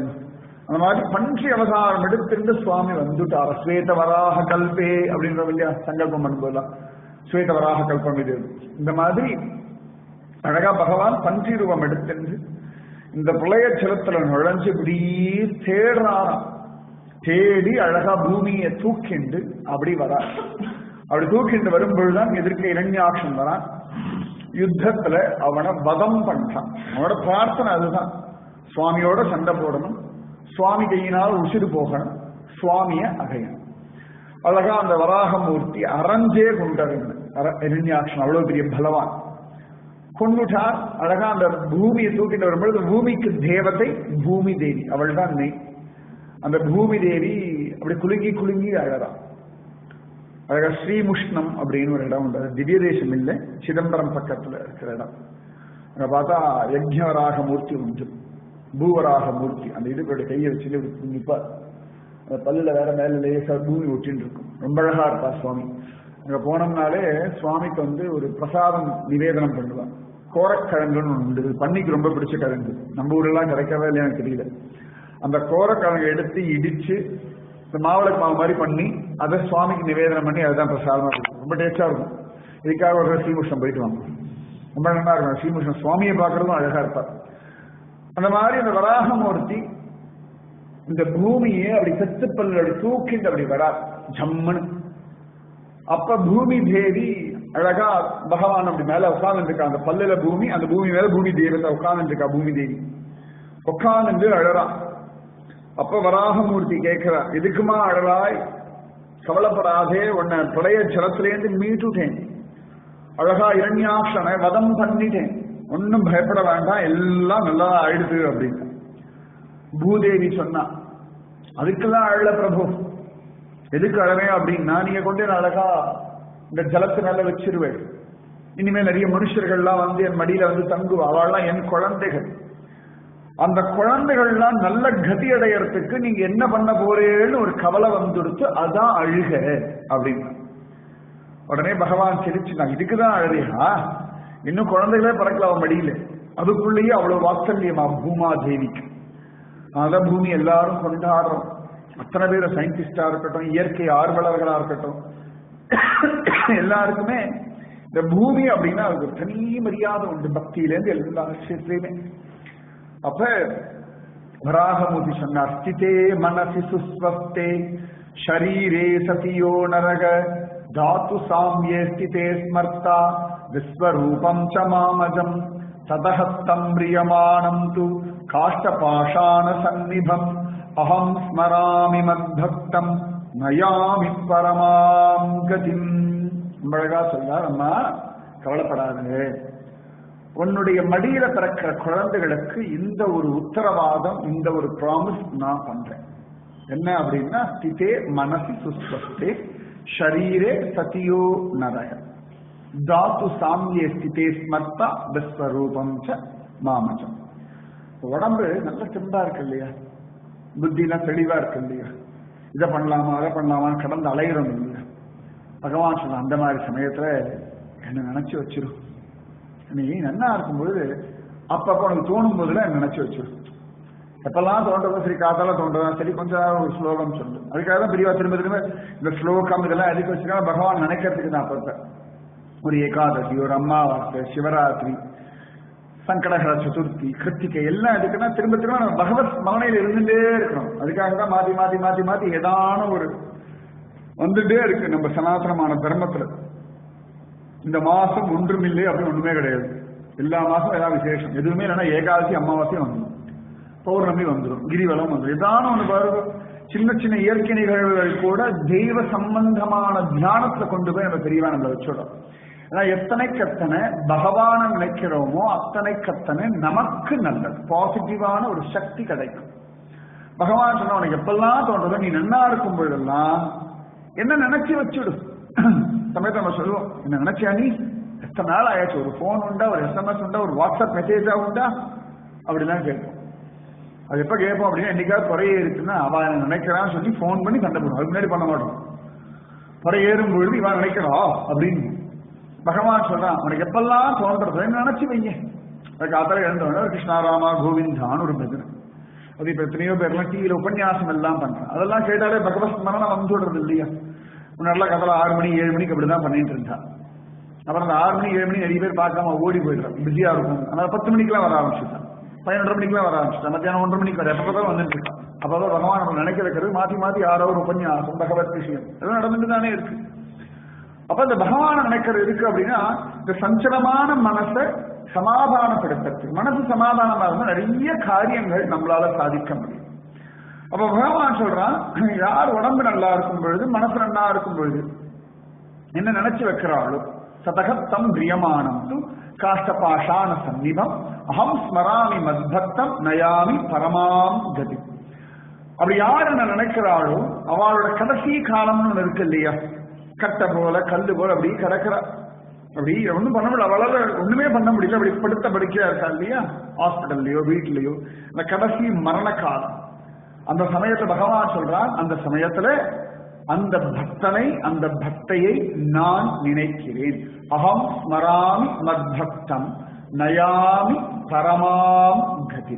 அந்த மாதிரி பன்றி அவதாரம் எடுத்திருந்து சுவாமி வந்துட்டார். ஸ்வேத வராக கல்பே அப்படின்ற இல்லையா சங்கல்பம் பண்ணும்போதுலாம் ஸ்வேத வராக கல்பம் இது. இந்த மாதிரி அழகா பகவான் பன்றி ரூபம் எடுத்திருந்து இந்த புலைய ஜலத்துல நுழைஞ்சு இப்படி தேடுறாராம். தேடி அழகா பூமியை தூக்கிண்டு அப்படி வரார். அப்படி தூக்கிண்டு வரும்பொழுதுதான் எதிர்க்க இரண்யாக்ஷன் வரான். யுத்தத்துல அவனை வதம் பண்றான். அவனோட பிரார்த்தனை அதுதான், சுவாமியோட சண்டை போடணும், சுவாமி கையினால் உசிறு போகணும், சுவாமிய அகையணும். அழகா அந்த வராகமூர்த்தி அரஞ்சே கொண்டாரு இரண்யாக்ஷன். அவ்வளவு பெரிய பலவான் கொண்டுட்டார். அழகா அந்த பூமியை தூக்கிட்டு வரும்பொழுது பூமிக்கு தேவதை பூமி தேவி, அவள் தான் நெய். அந்த பூமி தேவி அப்படி குலுங்கி குலுங்கி அழகான். அழகா ஸ்ரீமுஷ்ணம் அப்படின்னு ஒரு இடம் உண்டு, திவ்ய தேசம் இல்லை, சிதம்பரம் பக்கத்துல இருக்கிற இடம். அங்க பார்த்தா யஜ்ஞவராக மூர்த்தி உண்டு, பூவராக மூர்த்தி. அந்த இதுக்கு கையை வச்சுட்டு நிற்பார். அந்த பல்லுல வேற மேல லேசா பூமி ஒட்டின்னு இருக்கும். ரொம்ப அழகா இருப்பா சுவாமி. அங்க போனோம்னாலே சுவாமிக்கு வந்து ஒரு பிரசாதம் நிவேதனம் பண்ணுவான். கோரக்கிழங்குன்னு ஒன்று உண்டு, பன்னிக்கு ரொம்ப பிடிச்ச கிழங்கு, நம்ம ஊரெல்லாம் கிடைக்கவே இல்லையா எனக்கு தெரியல. அந்த கோரக்கிழங்கை எடுத்து இடிச்சு இந்த மாவிளக்கு மாவு மாதிரி பண்ணி அதை சுவாமிக்கு நிவேதனம் பண்ணி அதுதான் பிரசாதமா இருக்கும். ரொம்ப டேஸ்டா இருக்கும். இதுக்காக ஒரு ஸ்ரீமுஷ்ணம் போயிட்டு வாங்க, ரொம்ப நல்லா இருக்கும். ஸ்ரீமுஷ்ணம் சுவாமியை பார்க்கறதும் அழகா இருப்பார். அந்த மாதிரி அந்த வராகமூர்த்தி இந்த பூமியை அப்படி செத்துப்பல் அப்படி தூக்கிட்டு அப்படி வரார் ஜம்முன்னு. அப்ப பூமி தேவி அழகா பகவான் அப்படி மேல உட்கார்ந்து இருக்கா. அந்த பல்லுல பூமி, அந்த பூமி மேல பூமி தேவத்தை உட்கார்ந்து இருக்கா. பூமி தேவி உட்கார்ந்து அழறா. அப்ப வராகமூர்த்தி கேட்கிறா, எதுக்குமா அழறாய், கவலைப்படாதே, உன்னை பிரளய ஜலத்திலேருந்து மீட்டுட்டேன், அழகா இரண்யாக்ஷனை வதம் பண்ணிட்டேன், ஒன்னும் பயப்பட வேண்டாம், எல்லாம் நல்லா ஆயிடுது அப்படின்னு பூதேவி சொன்னா. அதுக்கெல்லாம் அழல பிரபு, எதுக்கு அழவே அப்படின்னா, நீங்க கொண்டு அழகா இந்த ஜலத்து மேல வச்சிருவேன், இனிமேல் நிறைய மனுஷர்கள்லாம் வந்து என் மடியில வந்து தங்குவா, அவள்லாம் என் குழந்தைகள், அந்த குழந்தைகள்லாம் நல்ல கதி அடையறதுக்கு நீங்க என்ன பண்ண போறேன்னு ஒரு கவலை வந்துடுத்து, அதான் அழுக அப்படின்னு. உடனே பகவான் சிரிச்சு, நான் இதுக்குதான் அழுதையா, இன்னும் குழந்தைகளே பறக்கல அவன் மடியில, அதுக்குள்ளேயே அவ்வளவு வாத்சல்யமா பூமா தேவிக்கு. அதான் பூமி எல்லாரும் கொண்டாடுறோம். அத்தனை பேர் சயின்டிஸ்டா இருக்கட்டும், இயற்கை ஆர்வலர்களா இருக்கட்டும், எல்லாருக்குமே இந்த பூமி அப்படின்னா அதுக்கு ஒரு தனி மரியாதை உண்டு, பக்தியிலேருந்து எல்லா விஷயத்திலையுமே. அப்ப வராகமூர்த்தி சொன்னார், ஸ்திதே மனசி சுஸ்வஸ்தே ஷரீரே சதியோ நரக தாத்து சாம்யே ஸ்திதே ஸ்மர்த்தா விஸ்வரூபம் ச மாமஜம் ததஹஸ்தம் பிரியமானம் து காஷ்டபாஷாண சந்நிபம் அஹம் ஸ்மராமி மத்பக்தம் நயாமி பரமாம் கதிம். அழகா சொல்றார், அம்மா கவலைப்படாது, உன்னுடைய மடியில பிறக்கிற குழந்தைகளுக்கு இந்த ஒரு உத்தரவாதம், இந்த ஒரு ப்ராமிஸ் நான் பண்றேன். என்ன அப்படின்னா, ஸ்திதே மனசி சுஸ்வஸ்தே ஷரீரே சதியோ நரக தாத்து சாமியே ஸ்திதே ஸ்மர்த்தா விஸ்வரூபம் ச மாமஜம். உடம்பு நல்ல தெம்பா இருக்கு இல்லையா, புத்திலாம் தெளிவா இருக்கு இல்லையா, இதை பண்ணலாமா அதை பண்ணலாமா கடந்து அலையிறோம் இல்லையா. பகவான் சொன்ன அந்த மாதிரி சமயத்துல என்ன நினைச்சு வச்சிரும். நீ நன்னா இருக்கும் பொழுது அப்பப்போ உனக்கு தோணும் போதுல நினைச்சு வச்சிரும். எப்பெல்லாம் தோன்றதோ சரி, காத்தால தோன்றதா சரி, கொஞ்சம் ஒரு ஸ்லோகம் சொல்லு. அதுக்காக தான் பிரிவா திரும்ப திரும்ப இந்த ஸ்லோகம் இதெல்லாம் எதுக்கு வச்சுக்காம பகவான் நினைக்கிறதுக்கு தான். அப்பப்ப ஒரு ஏகாதசி, ஒரு அமாவாசை, சிவராத்திரி, சங்கடகர சதுர்த்தி, கிருத்திகை எல்லாம் எதுக்குன்னா திரும்ப திரும்ப நம்ம பகவத் ஸ்மரணையில் இருந்துட்டே இருக்கணும். அதுக்காக தான் மாத்தி மாத்தி மாத்தி மாத்தி ஏதான ஒரு வந்துட்டே இருக்கு நம்ம சனாதனமான தர்மத்துல. இந்த மாசம் ஒன்றும் இல்லை அப்படின்னு ஒண்ணுமே கிடையாது. எல்லா மாசம் ஏதாவது விசேஷம், எதுவுமே இல்லைன்னா ஏகாதசி அமாவாசையும் வந்துடும், பௌர்ணமி வந்துடும், கிரிவலம் வந்துடும், ஏதான ஒண்ணு பாருங்க. சின்ன சின்ன இயற்கை நிகழ்வுகள் கூட தெய்வ சம்பந்தமான தியானத்துல கொண்டு போய் நம்ம பெரியவா நம்மளை வச்சுடும். எத்தனைக்கத்தனை பகவான நினைக்கிறோமோ அத்தனைக்கத்தனை நமக்கு நல்லது, பாசிட்டிவான ஒரு சக்தி கிடைக்கும். பகவான் சொன்ன உனக்கு எப்பெல்லாம் தோன்றதோ நீ நன்னா இருக்கும் பொழுதெல்லாம் என்ன நினைச்சு வச்சுடும். சமயத்தை நம்ம சொல்லுவோம், என்ன நினைச்சியா நீ, எத்தனை நாள் ஆயாச்சு, ஒரு போன் உண்டா, ஒரு SMS உண்டா, ஒரு வாட்ஸ்அப் மெசேஜா உண்டா, அப்படிலாம் கேட்போம். அது எப்ப கேட்போம் அப்படின்னா, என்னைக்காவது குறையே இருக்குன்னா அவ நினைக்கிறான்னு சொல்லி போன் பண்ணி சண்டை போடுவோம். அதுக்கு முன்னாடி பண்ண மாட்டோம். குறையேறும் பொழுது இவன் நினைக்கிறா அப்படின்னு பகவான் சொல்றான், உனக்கு எப்பெல்லாம் தோன்றது நினைச்சு வைங்க. அதுக்கு ஆத்தர எழுந்தவன கிருஷ்ணாராமா கோவிந்தான்னு ஒரு பஜனை. அது இப்ப எத்தனையோ பேர்லாம் டிவியில உபன்யாசம் எல்லாம் பண்றான். அதெல்லாம் கேட்டாலே பகவத் ஸ்மரணம் வந்து விடுறது இல்லையா. முன்னாடிலாம் கதல 6 மணி 7 மணிக்கு அப்படிதான் பண்ணிட்டு இருந்தான். அப்புறம் அந்த 6 மணி 7 மணி நிறைய பேர் பார்க்காம ஓடி போயிடுறான், பிஸியா இருக்கும். அதனால 10 மணிக்கெல்லாம் வர ஆரம்பிச்சுட்டான், 11:30 மணிக்கெல்லாம் வர ஆரம்பிச்சுட்டான், மத்தியானம் 1:30 மணிக்கு வர எப்பதான் வந்துட்டு இருக்கான். அப்பதான் பகவான் நம்ம நினைக்க வைக்கிறது மாத்தி மாத்தி யாரோ ஒரு உபன்யாசம் பகவத் விஷயம் எல்லாம் நடந்துட்டு தானே இருக்கு. அப்ப இந்த பகவான நினைக்கிறது இருக்கு அப்படின்னா, இந்த சஞ்சலமான மனசை சமாதானப்படுத்துறதுக்கு, மனசு சமாதானமா இருந்தா நிறைய காரியங்கள் நம்மளால சாதிக்க முடியும். அப்ப பகவான் சொல்றான், யார் உடம்பு நல்லா இருக்கும் பொழுது, மனசு நல்லா இருக்கும் பொழுது என்ன நினைச்சு வைக்கிறாளோ சதகத்தம் பிரியமானம் து காஷ்டபாஷான சந்நிபம் அகம் ஸ்மராமி மத்பக்தம் நயாமி பரமாம் கதி. அப்படி யார் என்ன நினைக்கிறாளோ அவளோட கடைசி காலம்னு ஒண்ணு இருக்கு இல்லையா, கட்டை போல கல்லு போல அப்படி கிடக்குறா. அப்படி ஒன்றும் பண்ண முடியல, அவளால ஒண்ணுமே பண்ண முடியல, அப்படி படுத்த படுக்கையா இருக்கா இல்லையா, ஹாஸ்பிட்டல்லையோ வீட்லயோ. அந்த கடைசி மரண காலம், அந்த சமயத்துல பகவான் சொல்றான், அந்த சமயத்துல அந்த பக்தனை அந்த பக்தையை நான் நினைக்கிறேன். அகம் ஸ்மராமி மத்பக்தம் நயாமி பரமாம் கதி.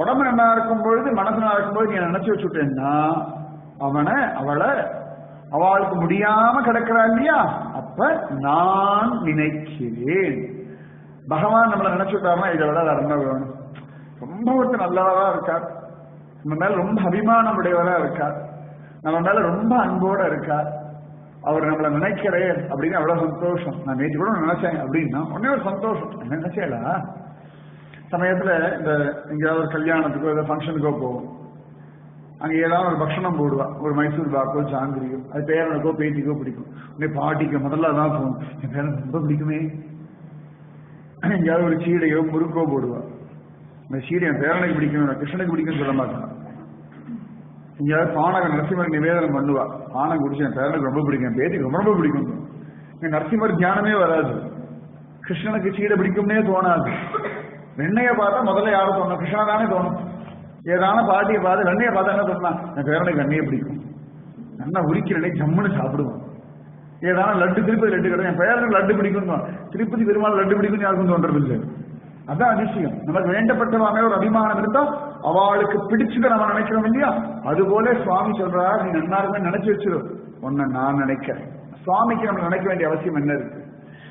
உடம்பு நல்லா இருக்கும் பொழுது மனசு நல்லா இருக்கும் பொழுது நீ நினைச்சு வச்சுட்டேன்னா அவனை அவளை அவளுக்கு முடியாம கிடக்கிறா இல்லையா, அப்ப நான் நினைக்கிறேன். பகவான் நம்மளை நினைச்சுட்டாருன்னா இதை விட வேற என்ன வேணும். ரொம்ப ஒருத்தர் நல்லவரா இருக்கார், நம்ம மேல ரொம்ப அபிமானம் உடையவரா இருக்கார், நம்ம மேல ரொம்ப அன்போட இருக்கார், அவர் நம்மளை நினைக்கிறேன் அப்படின்னு அவ்வளவு சந்தோஷம். நான் நேற்று கூட நினைச்சேன் அப்படின்னா உடனே ஒரு சந்தோஷம். என்ன நினைச்சேலா சமயத்துல இந்த எங்கேயாவது ஒரு கல்யாணத்துக்கோ ஏதாவது ஃபங்க்ஷனுக்கோ போவோம், அங்க ஏதாவது ஒரு பக்ஷணம் போடுவா, ஒரு மைசூர் பாக்கோ ஜாங்கிரியோ, அது பேரனுக்கோ பேத்திக்கோ பிடிக்கும். உடனே பாட்டிக்கு முதல்ல அதான் போகணும், என் பேரனுக்கு ரொம்ப பிடிக்குமே. எங்கேயாவது ஒரு சீடையோ முறுக்கோ போடுவா, இந்த சீடை என் பேரனுக்கு பிடிக்கும், கிருஷ்ணனுக்கு பிடிக்கும்னு சொல்ல மாட்டான். எங்கேயாவது பானக நரசிம்மர் நிவேதனம் பண்ணுவா, பானம் குடிச்சு என் பேரனுக்கு ரொம்ப பிடிக்கும், என் பேத்திக்கு ரொம்ப ரொம்ப பிடிக்கும். இங்க நரசிம்மர் தியானமே வராது, கிருஷ்ணனுக்கு சீடை பிடிக்கும்னே தோணாது. வெண்ணைய பார்த்தா முதல்ல யாரும் தோணும், கிருஷ்ணா தானே தோணும். ஏதான பாட்டியை பார்த்து வெண்ணையை பார்த்தா என்ன தோணுனா, என் பேரனுக்கு வெண்ணையை பிடிக்கும், நல்லா உரிக்கிறனே ஜம்முன்னு சாப்பிடுவோம். ஏதான லட்டு திருப்பதி லட்டு கிடையாது, என் பேரனுக்கு லட்டு பிடிக்கும், திருப்பதி பெருமாள் லட்டு பிடிக்கும் யாருக்கும் தோன்றது இல்லை. அதான் அதிசயம். நமக்கு வேண்டப்பட்டவாமே ஒரு அபிமானம் இருந்தா அவளுக்கு பிடிச்சதை நம்ம நினைக்கிறோம் இல்லையா, அதுபோல சுவாமி சொல்றாரு, நீ நன்னாருமே நினைச்சு வச்சிரு, உன்னை நான் நினைக்கிறேன். சுவாமிக்கு நம்ம நினைக்க வேண்டிய அவசியம் என்ன இருக்கு?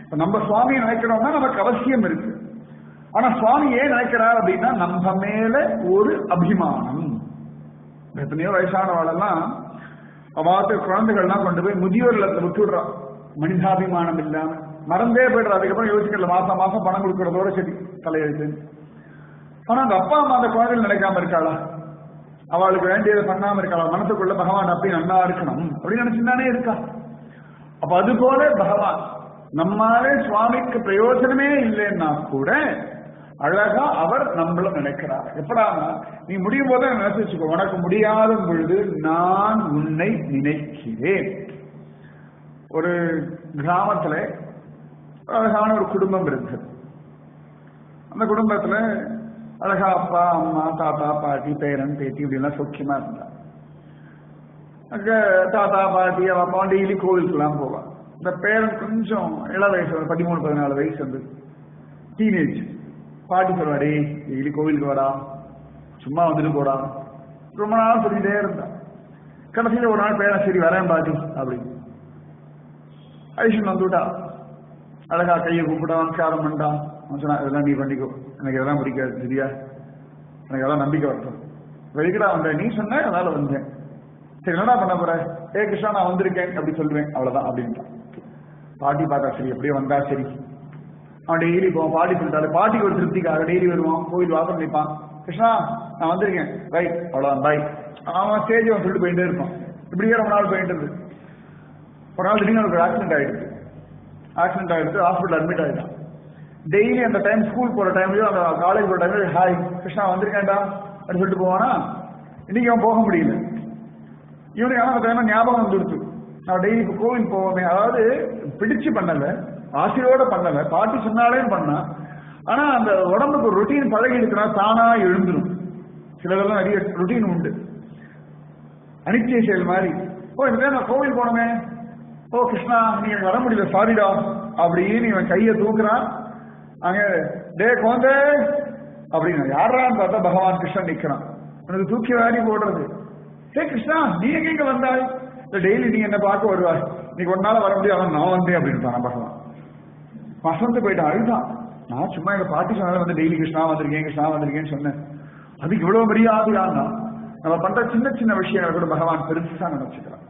இப்ப நம்ம சுவாமியை நினைக்கிறோம்னா நமக்கு அவசியம் இருக்கு. ஆனா சுவாமி ஏன் நினைக்கிறார் அப்படின்னா நம்ம மேல ஒரு அபிமானம். எத்தனையோ வயசானவாளெல்லாம் அவாத்து குழந்தைகள்லாம் கொண்டு போய் முதியோர் இல்லத்துல விட்டுடுறான். மனிதாபிமானம் இல்லாம மறந்தே போயிடுறா. அதுக்கப்புறம் யோசிக்கல, மாசம் மாசம் பணம் கொடுக்கறதோட சரி தலையெழுத்து. ஆனா அந்த அப்பா அம்மா அந்த குழந்தைகள் நினைக்காம இருக்காளா? அவளுக்கு வேண்டியதை பண்ணாம இருக்காளா? மனசுக்குள்ள பகவான் அப்படி நல்லா இருக்கணும் அப்படின்னு நினைச்சுதானே இருக்கா. அப்ப அது போல பகவான் நம்மாலே சுவாமிக்கு பிரயோஜனமே இல்லைன்னா கூட அழகா அவர் நம்மள நினைக்கிறார். எப்படானா நீ முடியும் போது நினைச்சு வச்சுக்கோ, உனக்கு முடியாத பொழுது நான் உன்னை நினைக்கிறேன். ஒரு கிராமத்துல அழகான ஒரு குடும்பம் இருக்கு. அந்த குடும்பத்துல அழகா அப்பா அம்மா தாத்தா பாட்டி பேரன் பேத்தி இப்படி எல்லாம் சௌக்கியமா இருந்தா. அங்க தாத்தா பாட்டி அவ அப்பா டெய்லி கோவிலுக்கு எல்லாம் போவான். இந்த பேரன் கொஞ்சம் இள வயசு, 13-14 வயசு வந்து டீனேஜ். பாட்டி சொல்வாடே டெய்லி கோவிலுக்கு வரா, சும்மா வந்துட்டு போடா. ரொம்ப நாள் சொல்லிட்டே இருந்தா. கடைசியில ஒரு நாள் பேரன் சரி வரேன் பாட்டி அப்படின்னு ஐஷன் வந்துட்டா. அழகா கையை கூப்பிட்டா, நமஸ்காரம் பண்ணா. சொன்னா இதெல்லாம் நீ பண்ணிக்கோ, எனக்கு இதெல்லாம் பிடிக்காது சரியா, எனக்கு அதெல்லாம் நம்பிக்கை வரட்டும். வெளிக்கடா வந்தேன், நீ சொன்ன அதனால வந்தேன். சரி என்னடா பண்ண போற? ஏ கிருஷ்ணா நான் வந்திருக்கேன் அப்படி சொல்லுவேன், அவ்வளவுதான் அப்படின்ட்டான். பாட்டி பார்த்தா சரி அப்படியே வந்தா சரி. அவன் டெய்லி போவான். பாட்டி சொல்லிட்டாரு, பாட்டிக்கு ஒரு திருப்திக்காக டெய்லி வருவான். கோவில் வாசல் நிற்பான். கிருஷ்ணா நான் வந்திருக்கேன், ரைட் அவ்வளவுதான் பாய். அவன் ஸ்டேஜ் அவன் சொல்லிட்டு போயிட்டே இருப்பான். இப்படியே ரொம்ப நாள் போயிட்டு இருந்து ஒரு நாள் திடீர்னு ஒரு ஆக்சிடென்ட் ஆயிடுச்சு. ஆக்சிடென்ட் ஆயிடுச்சு, ஹாஸ்பிட்டல் அட்மிட் ஆயிட்டான். டெய்லி அந்த டைம் ஸ்கூல் போற டைம்லயும் அந்த காலேஜ் போற டைம்ல ஹாய் கிருஷ்ணா வந்திருக்கேன்டா அப்படின்னு சொல்லிட்டு போவானா. இன்னைக்கு அவன் போக முடியல. இவனுக்கு ஆனால் அந்த டைம்ல ஞாபகம் வந்துடுச்சு, நான் டெய்லி கோவில் போவேன். அதாவது பிடிச்சு பண்ணல, ஆசையோட பண்ணல, பாட்டி சொன்னாலே பண்ணா. ஆனா அந்த உடம்புக்கு ஒரு ரொட்டீன் பழகி இருக்குன்னா தானா எழுந்துடும். சிலதெல்லாம் நிறைய ரொட்டீன் உண்டு, அனிச்சை செயல் மாதிரி. ஓ இந்த நான் கோவில் போனமே, ஓ கிருஷ்ணா நீ வர முடியல சாரிடா அப்படின்னு இவன் கையை தூக்குறான். அங்க டே கோந்தே அப்படின்னு யாரான்னு பார்த்தா பகவான் கிருஷ்ணன் நிக்கிறான். உனக்கு தூக்கி வாரி போடுறது. ஹே கிருஷ்ணா நீ எங்க வந்தாய்? டெய்லி நீ என்ன பார்க்க வருவாய், நீக்கு ஒரு நாள் வர முடியாது, நான் வந்தேன் அப்படின்னு பகவான். வசந்து போயிட்டான், அழுதான். நான் சும்மா எங்க பாட்டி சொன்னாலும் வந்து டெய்லி கிருஷ்ணா வந்திருக்கேன் கிருஷ்ணா வந்திருக்கேன்னு சொன்னேன். அதுக்கு இவ்வளவு மரியாதையானா நம்ம பண்ற சின்ன சின்ன விஷயங்களை கூட பகவான் பெருசா நினைச்சுக்கிறான்.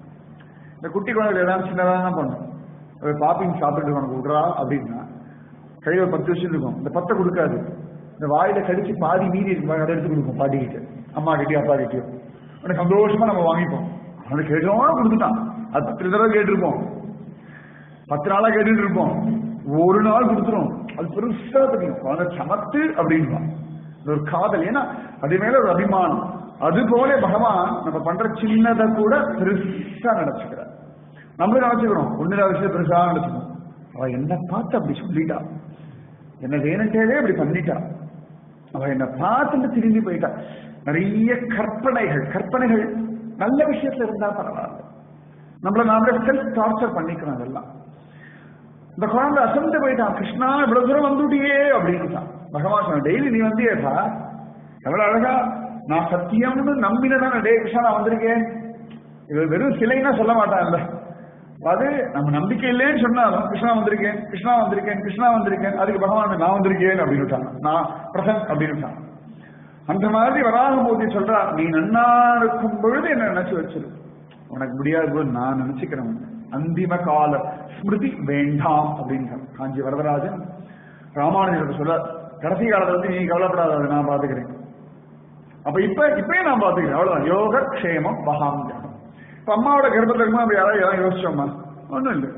இந்த குட்டி குழந்தைகள் ஏதாவது சின்னதாக தான் பண்ணும். பாப்பிங் சாப்பிட்டு உனக்கு விடுறா அப்படின்னா கையில 10 வருஷம் இருக்கும். இந்த 10 கொடுக்காது, இந்த வாயில கடிச்சு பாதி மீறி இருக்கும், அதை எடுத்து கொடுக்கும் பாட்டிக்கிட்டு, அம்மா கிட்டயும் அப்பா கிட்டயும். உனக்கு சந்தோஷமா நம்ம வாங்கிப்போம். அவனுக்கு கேட்டோம்னா கொடுத்துட்டான். அது 10 தடவை கேட்டிருப்போம், 10 நாளா கேட்டுட்டு இருப்போம், ஒரு நாள் கொடுத்துரும். அது பெருசா தெரியும், குழந்தை சமத்து அப்படின்னு ஒரு காதல். ஏன்னா அது மேல ஒரு அபிமானம். அது போல பகவான் நம்ம பண்ற சின்னதை கூட பெருசா நினைச்சுக்கிறார். நம்மளும் நினைச்சுக்கிறோம், ஒண்ணுல விஷயம் பெருசா நினைச்சுக்கணும். அவ என்ன பார்த்து அப்படி சொல்லிட்டா, என்ன வேணுட்டே அப்படி பண்ணிட்டா, அவ என்ன பார்த்துட்டு திரும்பி போயிட்டா. நிறைய கற்பனைகள் நல்ல விஷயத்துல இருந்தா பரவாயில்ல. நம்மள நாமளே செல்ஃப் டார்ச்சர் பண்ணிக்கிறோம். அதெல்லாம் இந்த குழந்தை அசந்து போயிட்டான். கிருஷ்ணா இவ்வளவு தூரம் வந்துட்டியே அப்படின்னு பகவான் சொன்ன. டெய்லி நீ வந்தியேப்பா, எவ்வளவு அழகா நான் சத்தியம்னு நம்பினதான் டே கிருஷ்ணா நான் வந்திருக்கேன். இது வெறும் சிலைன்னா சொல்ல மாட்டான்ல, அது நம்ம நம்பிக்கை இல்லைன்னு சொன்னாலும் கிருஷ்ணா வந்திருக்கேன் கிருஷ்ணா வந்திருக்கேன் கிருஷ்ணா வந்திருக்கேன், அதுக்கு பகவான் நான் வந்திருக்கேன் அப்படின்னு நான் பிரசன் அப்படின்னு. அந்த மாதிரி வராகமூர்த்தி சொல்றா, நீ நன்னா இருக்கும் பொழுது என்ன நினைச்சு வச்சிரு, உனக்கு முடியாத போது நான் நினைச்சுக்கிறேன். அந்திம கால ஸ்மிருதி வேண்டாம் அப்படின்னு காஞ்சி வரதராஜன் ராமானுஜர் சொல்ல. கடைசி காலத்தை வந்து நீ கவலைப்படாத, நான் பாத்துக்கிறேன். அப்ப இப்பயே நான் பாத்துக்கிறேன், அவ்வளவுதான். யோக க்ஷேமம் வகாமியம். இப்ப அம்மாவோட கர்ப்பத்தை இருக்கும்போது நம்ம யாராவது யோசிச்சோமா? ஒண்ணும் இல்லை.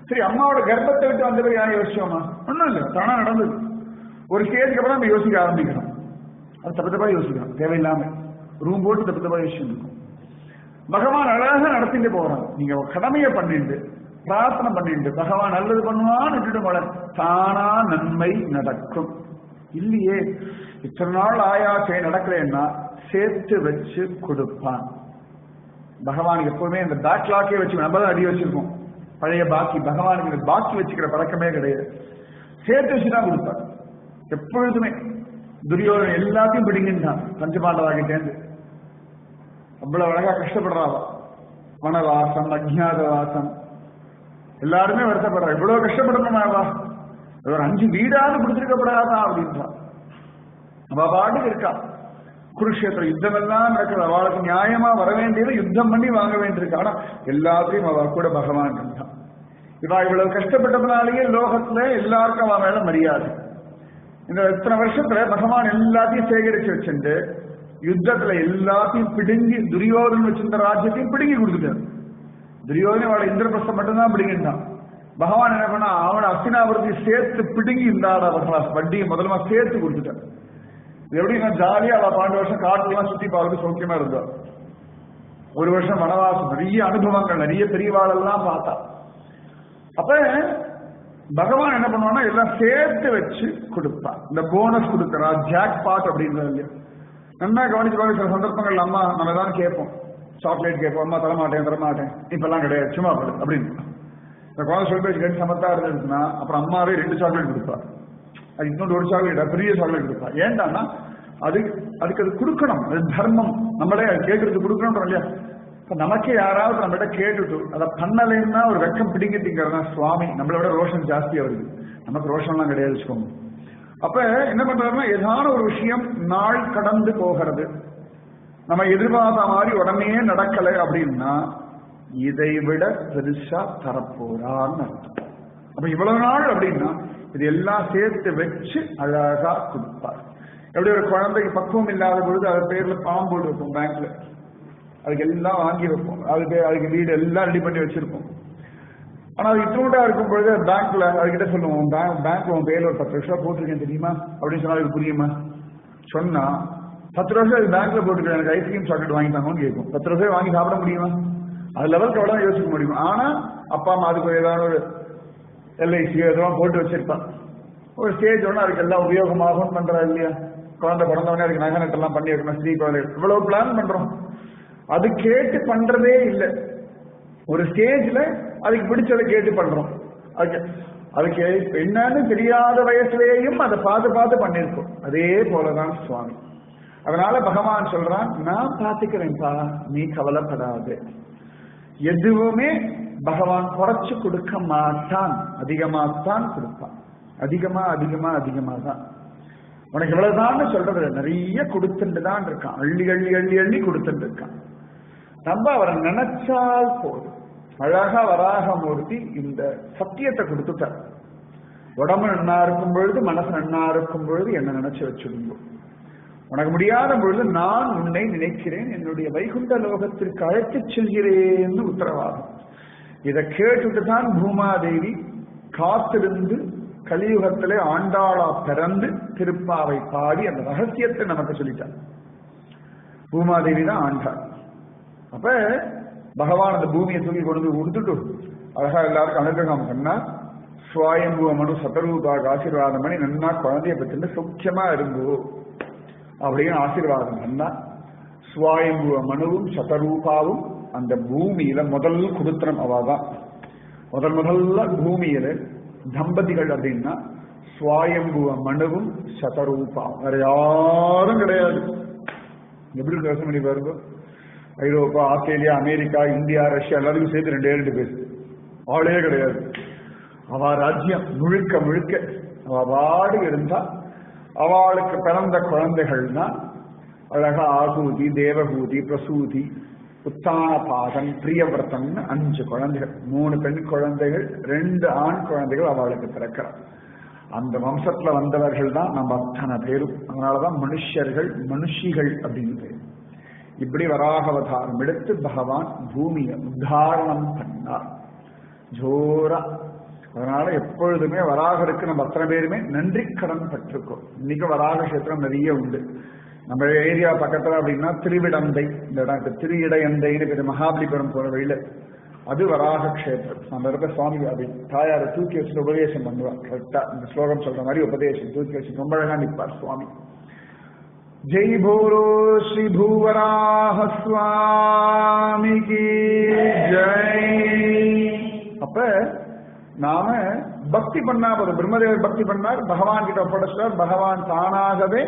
சரி அம்மாவோட கர்ப்பத்தை விட்டு வந்த பேர் யாரும் யோசிச்சோமா? ஒண்ணும் இல்லை, தானா நடந்தது. ஒரு ஸ்டேஜுக்கு அப்புறம் நம்ம யோசிக்க ஆரம்பிக்கணும். அது தப்பு யோசிக்கணும், தேவையில்லாம ரூம் போட்டு தப்பு யோசிச்சுருக்கோம். பகவான் அழகாக நடத்திட்டு போறான். நீங்க கடமையை பண்ணிட்டு பிரார்த்தனை பண்ணிட்டு பகவான் நல்லது பண்ணுவான்னு விட்டுட்டு தானா நன்மை நடக்கும். இல்லையே இத்தனை நாள் ஆயாச்சே நடக்கலன்னா சேர்த்து வச்சு கொடுப்பான். பகவானுக்கு எப்பவுமே இந்த பேக்லாக்கே வச்சு நம்ம தான் அடி வச்சிருக்கோம், பழைய பாக்கி. பகவானுக்கு இந்த பாக்கி வச்சுக்கிற பழக்கமே கிடையாது, சேர்த்து வச்சுதான் கொடுப்பார் எப்பொழுதுமே. துரியோதனன் எல்லாத்தையும் பிடிங்கின்றான் பஞ்சபாண்டவாகிட்டேந்து. அவ்வளவு அழகா கஷ்டப்படுறாவா, வனவாசம் அஜ்ஞாதவாசம் எல்லாருமே வருத்தப்படுறா. இவ்வளவு கஷ்டப்படணுமாவா, ஒரு 5 வீடாவது கொடுத்திருக்கப்படாதா அப்படின்றா. அவ பாட்டுக்கு இருக்கா. குருஷேத்திர யுத்தம் எல்லாம் நடக்கிறது. அவளுக்கு நியாயமா வர வேண்டியது யுத்தம் பண்ணி வாங்க வேண்டியிருக்கு. ஆனா எல்லாத்தையும் அவ கூட பகவான் இருந்தான். இவ இவ்வளவு கஷ்டப்பட்டதுனாலேயே லோகத்துல எல்லாருக்கும் அவன் மேல மரியாதை. இந்த இத்தனை வருஷத்துல பகவான் எல்லாத்தையும் சேகரிச்சு வச்சுட்டு யுத்தத்துல எல்லாத்தையும் பிடுங்கி துரியோதன் வச்சிருந்த ராஜ்யத்தையும் பிடுங்கி கொடுத்துட்டார். துரியோதனை அவளை இந்திரபிரஸ்தம் மட்டும்தான் பிடுங்கிட்டான். பகவான் என்ன பண்ணா அவனை அஸ்தினாபுரத்தை சேர்த்து பிடுங்கி இருந்தாட வட்டியை முதல்ல சேர்த்து கொடுத்துட்டான். எப்படி ஜாலியா அவ 12 வருஷம் காட்டுலாம் சுத்தி பார்த்து சௌக்கியமா இருந்தா. ஒரு வருஷம் வனவாசம், நிறைய அனுபவங்கள், நிறைய பெரியவாளெல்லாம் பார்த்தா. அப்ப பகவான் என்ன பண்ணுவான்னா எல்லாம் சேர்த்து வச்சு கொடுப்பான். இந்த போனஸ் கொடுக்கறா, ஜாக் பாட் அப்படின்றது இல்லையா. நல்லா கவனிச்சு சில சந்தர்ப்பங்கள் அம்மா நம்ம தான் கேட்போம், சாக்லேட் கேட்போம், அம்மா தரமாட்டேன் இப்பெல்லாம் கிடையாது சும்மா படு அப்படின்னு. இந்த குழந்தை சொல்லி பேச்சு கேட்டு சமத்தா இருந்துச்சுன்னா அப்புறம் அம்மாவே 2 சாக்லேட் கொடுப்பார். அது இன்னொரு ஒரு சாக்லேட் பெரிய சாக்லேட் கொடுப்பா. ஏன்டான்னா அதுக்கு அது கொடுக்கணும், அது தர்மம். நம்மளே அது கேட்கறது கொடுக்கணும் இல்லையா. இப்ப நமக்கே யாராவது நம்மகிட்ட கேட்டுட்டு அதை பண்ணலைன்னா ஒரு வெக்கம் பிடிங்கிட்டீங்கிறதா சுவாமி. நம்மளோட ரோஷன் ஜாஸ்தியா வருது, நமக்கு ரோஷன்லாம் கிடையாது வச்சுக்கோங்க. அப்ப என்ன பண்றாருன்னா ஏதான ஒரு விஷயம் நாள் கடந்து போகிறது, நம்ம எதிர்பார்த்த மாதிரி உடனே நடக்கலை அப்படின்னா இதை விட பெருசா தரப்போறான்னு அர்த்தம். அப்ப இவ்வளவு நாள் அப்படின்னா இது எல்லாம் சேர்த்து வச்சு அழகா கொடுப்பார். எப்படி ஒரு குழந்தைக்கு பக்குவம் இல்லாத பொழுது அது பேர்ல பாம்பு வைப்போம் பேங்க்ல, அதுக்கு எல்லாம் வாங்கி வைப்போம், அதுக்கு வீடு எல்லாம் ரெடி பண்ணி வச்சிருப்போம். ஆனா அது இத்தூண்டா இருக்கும் பொழுது பேங்க்ல அதுகிட்ட சொல்லுவோம், பேங்க்ல உன் பேர்ல ஒரு 10 லட்சம் போட்டிருக்கேன் தெரியுமா அப்படின்னு சொன்னா அதுக்கு புரியுமா? சொன்னா 10 லட்சம் அது பேங்க்ல போட்டுருக்கேன், எனக்கு ஐஸ்கிரீம் சாக்லேட் வாங்கி தாங்கன்னு கேட்கும். 10 லட்சம் வாங்கி சாப்பிட முடியுமா? அது லெவலுக்கு அவ்வளவு யோசிக்க முடியும். ஆனா அப்பா அம்மா அதுக்கு ஏதாவது ஒரு எல்ஐசி இதெல்லாம் போட்டு வச்சிருப்பான். ஒரு ஸ்டேஜ் ஒன்று அதுக்கு எல்லாம் உபயோகமாகும் பண்றா இல்லையா. குழந்தை பிறந்தவனே அதுக்கு நகை நட்டெல்லாம் பண்ணி வைக்கணும், ஸ்ரீ குழந்தை இவ்வளவு பிளான் பண்றோம். அது கேட்டு பண்றதே இல்லை. ஒரு ஸ்டேஜ்ல அதுக்கு பிடிச்சதை கேட்டு பண்றோம். அதுக்கு என்னன்னு தெரியாத வயசுலேயும் அதை பார்த்து பண்ணிருக்கோம். அதே போலதான் சுவாமி. அதனால பகவான் சொல்றான், நான் பார்த்துக்கிறேன்ப்பா, நீ கவலைப்படாது. எதுவுமே பகவான் குறைச்சு கொடுக்க மாட்டான், அதிகமாத்தான் கொடுப்பான். அதிகமா தான். உனக்கு இவ்வளவுதான் சொல்றது, நிறைய கொடுத்துட்டு தான் இருக்கான், அள்ளி கொடுத்துட்டு இருக்கான். நம்ம அவரை நினைச்சால் போதும். அழகா வராகமூர்த்தி இந்த சத்தியத்தை கொடுத்துட்டார். உடம்பு நன்னா இருக்கும் பொழுது, மனசு நன்னா இருக்கும் பொழுது என்ன நினைச்சு வச்சுடுங்க. உனக்கு முடியாத பொழுது நான் உன்னை நினைக்கிறேன், என்னுடைய வைகுண்ட லோகத்திற்கு அழைத்துச் செல்கிறேன்னு உத்தரவாதம். இதை கேட்டுட்டு தான் பூமாதேவி காத்திருந்து கலியுகத்திலே ஆண்டாளா பிறந்து திருப்பாவை பாடி அந்த ரகசியத்தை நமக்கு சொல்லிட்டார். பூமாதேவி தான் ஆண்டாள். அப்ப பகவான் அந்த பூமியை தூக்கி கொண்டு கொடுத்துட்டு அழகா எல்லாருக்கும் அனுகிரகம் பண்ணா, சுவாயம்புவ மனு சதரூபாக ஆசீர்வாதம் பண்ணி நன்னா குழந்தைய பற்றி சௌக்கியமா இருங்கோ அப்படின்னு ஆசீர்வாதம் பண்ணா. சுவாயம்புவ மனுவும் சதரூபாவும் அந்த பூமியில முதல் குடுத்தனம். அவாதான் முதல்ல பூமியில தம்பதிகள் அப்படின்னா சுவாயம்புவ மனுவும் சதரூபாவும், வேற யாரும் கிடையாது. எப்படி யோசனை பண்ணி பாருங்க. ஐரோப்பா, ஆஸ்திரேலியா, அமெரிக்கா, இந்தியா, ரஷ்யா எல்லாருக்கும் சேர்த்து 2 பேர், ஆளே கிடையாது. அவ ராஜ்யம் முழுக்க அவ பாடு இருந்தா அவளுக்கு பிறந்த குழந்தைகள் தான் அழகா ஆகூதி, தேவகூதி, பிரசூதி, உத்தானபாதன், பிரியவிரதன் 5 குழந்தைகள், 3 பெண் குழந்தைகள், 2 ஆண் குழந்தைகள் அவளுக்கு பிறக்கிறார். அந்த வம்சத்துல வந்தவர்கள் தான் நம்ம அத்தனை பேரும். அதனாலதான் மனுஷிகள் அப்படின்னு பேர். இப்படி வராகவதாரம் எடுத்து பகவான் பூமியை உத்தாரணம் பண்ணார் ஜோரா. அதனால எப்பொழுதுமே வராகருக்கு நம்ம அத்தனை பேருமே நன்றி கடன் பட்டிருக்கோம். இன்னைக்கு வராக கஷேத்திரம் நிறைய உண்டு. நம்ம ஏரியா பக்கத்துல அப்படின்னா திருவிடந்தை, இந்த இடம் திருஇடையந்தைன்னு பேரு, மகாபலிபுரம் போற வழியில அது வராக கஷேத்திரம். அந்த இடத்துல சுவாமி அப்படி தாயாரை தூக்கி வச்சுட்டு உபதேசம் பண்ணுவார். கரெக்டா இந்த ஸ்லோகம் சொல்ற மாதிரி உபதேசம் தூக்கி வச்சு ரொம்ப அழகா நிற்பார் சுவாமி. ஜெய் போலோ ஸ்ரீ பூவராக சுவாமிக்கு ஜெய். அப்ப நாம பக்தி பண்ணா போதும். பிரம்மதேவர் பக்தி பண்ணார், பகவான் கிட்ட ஒப்படைச்சார். பகவான் தானாகவே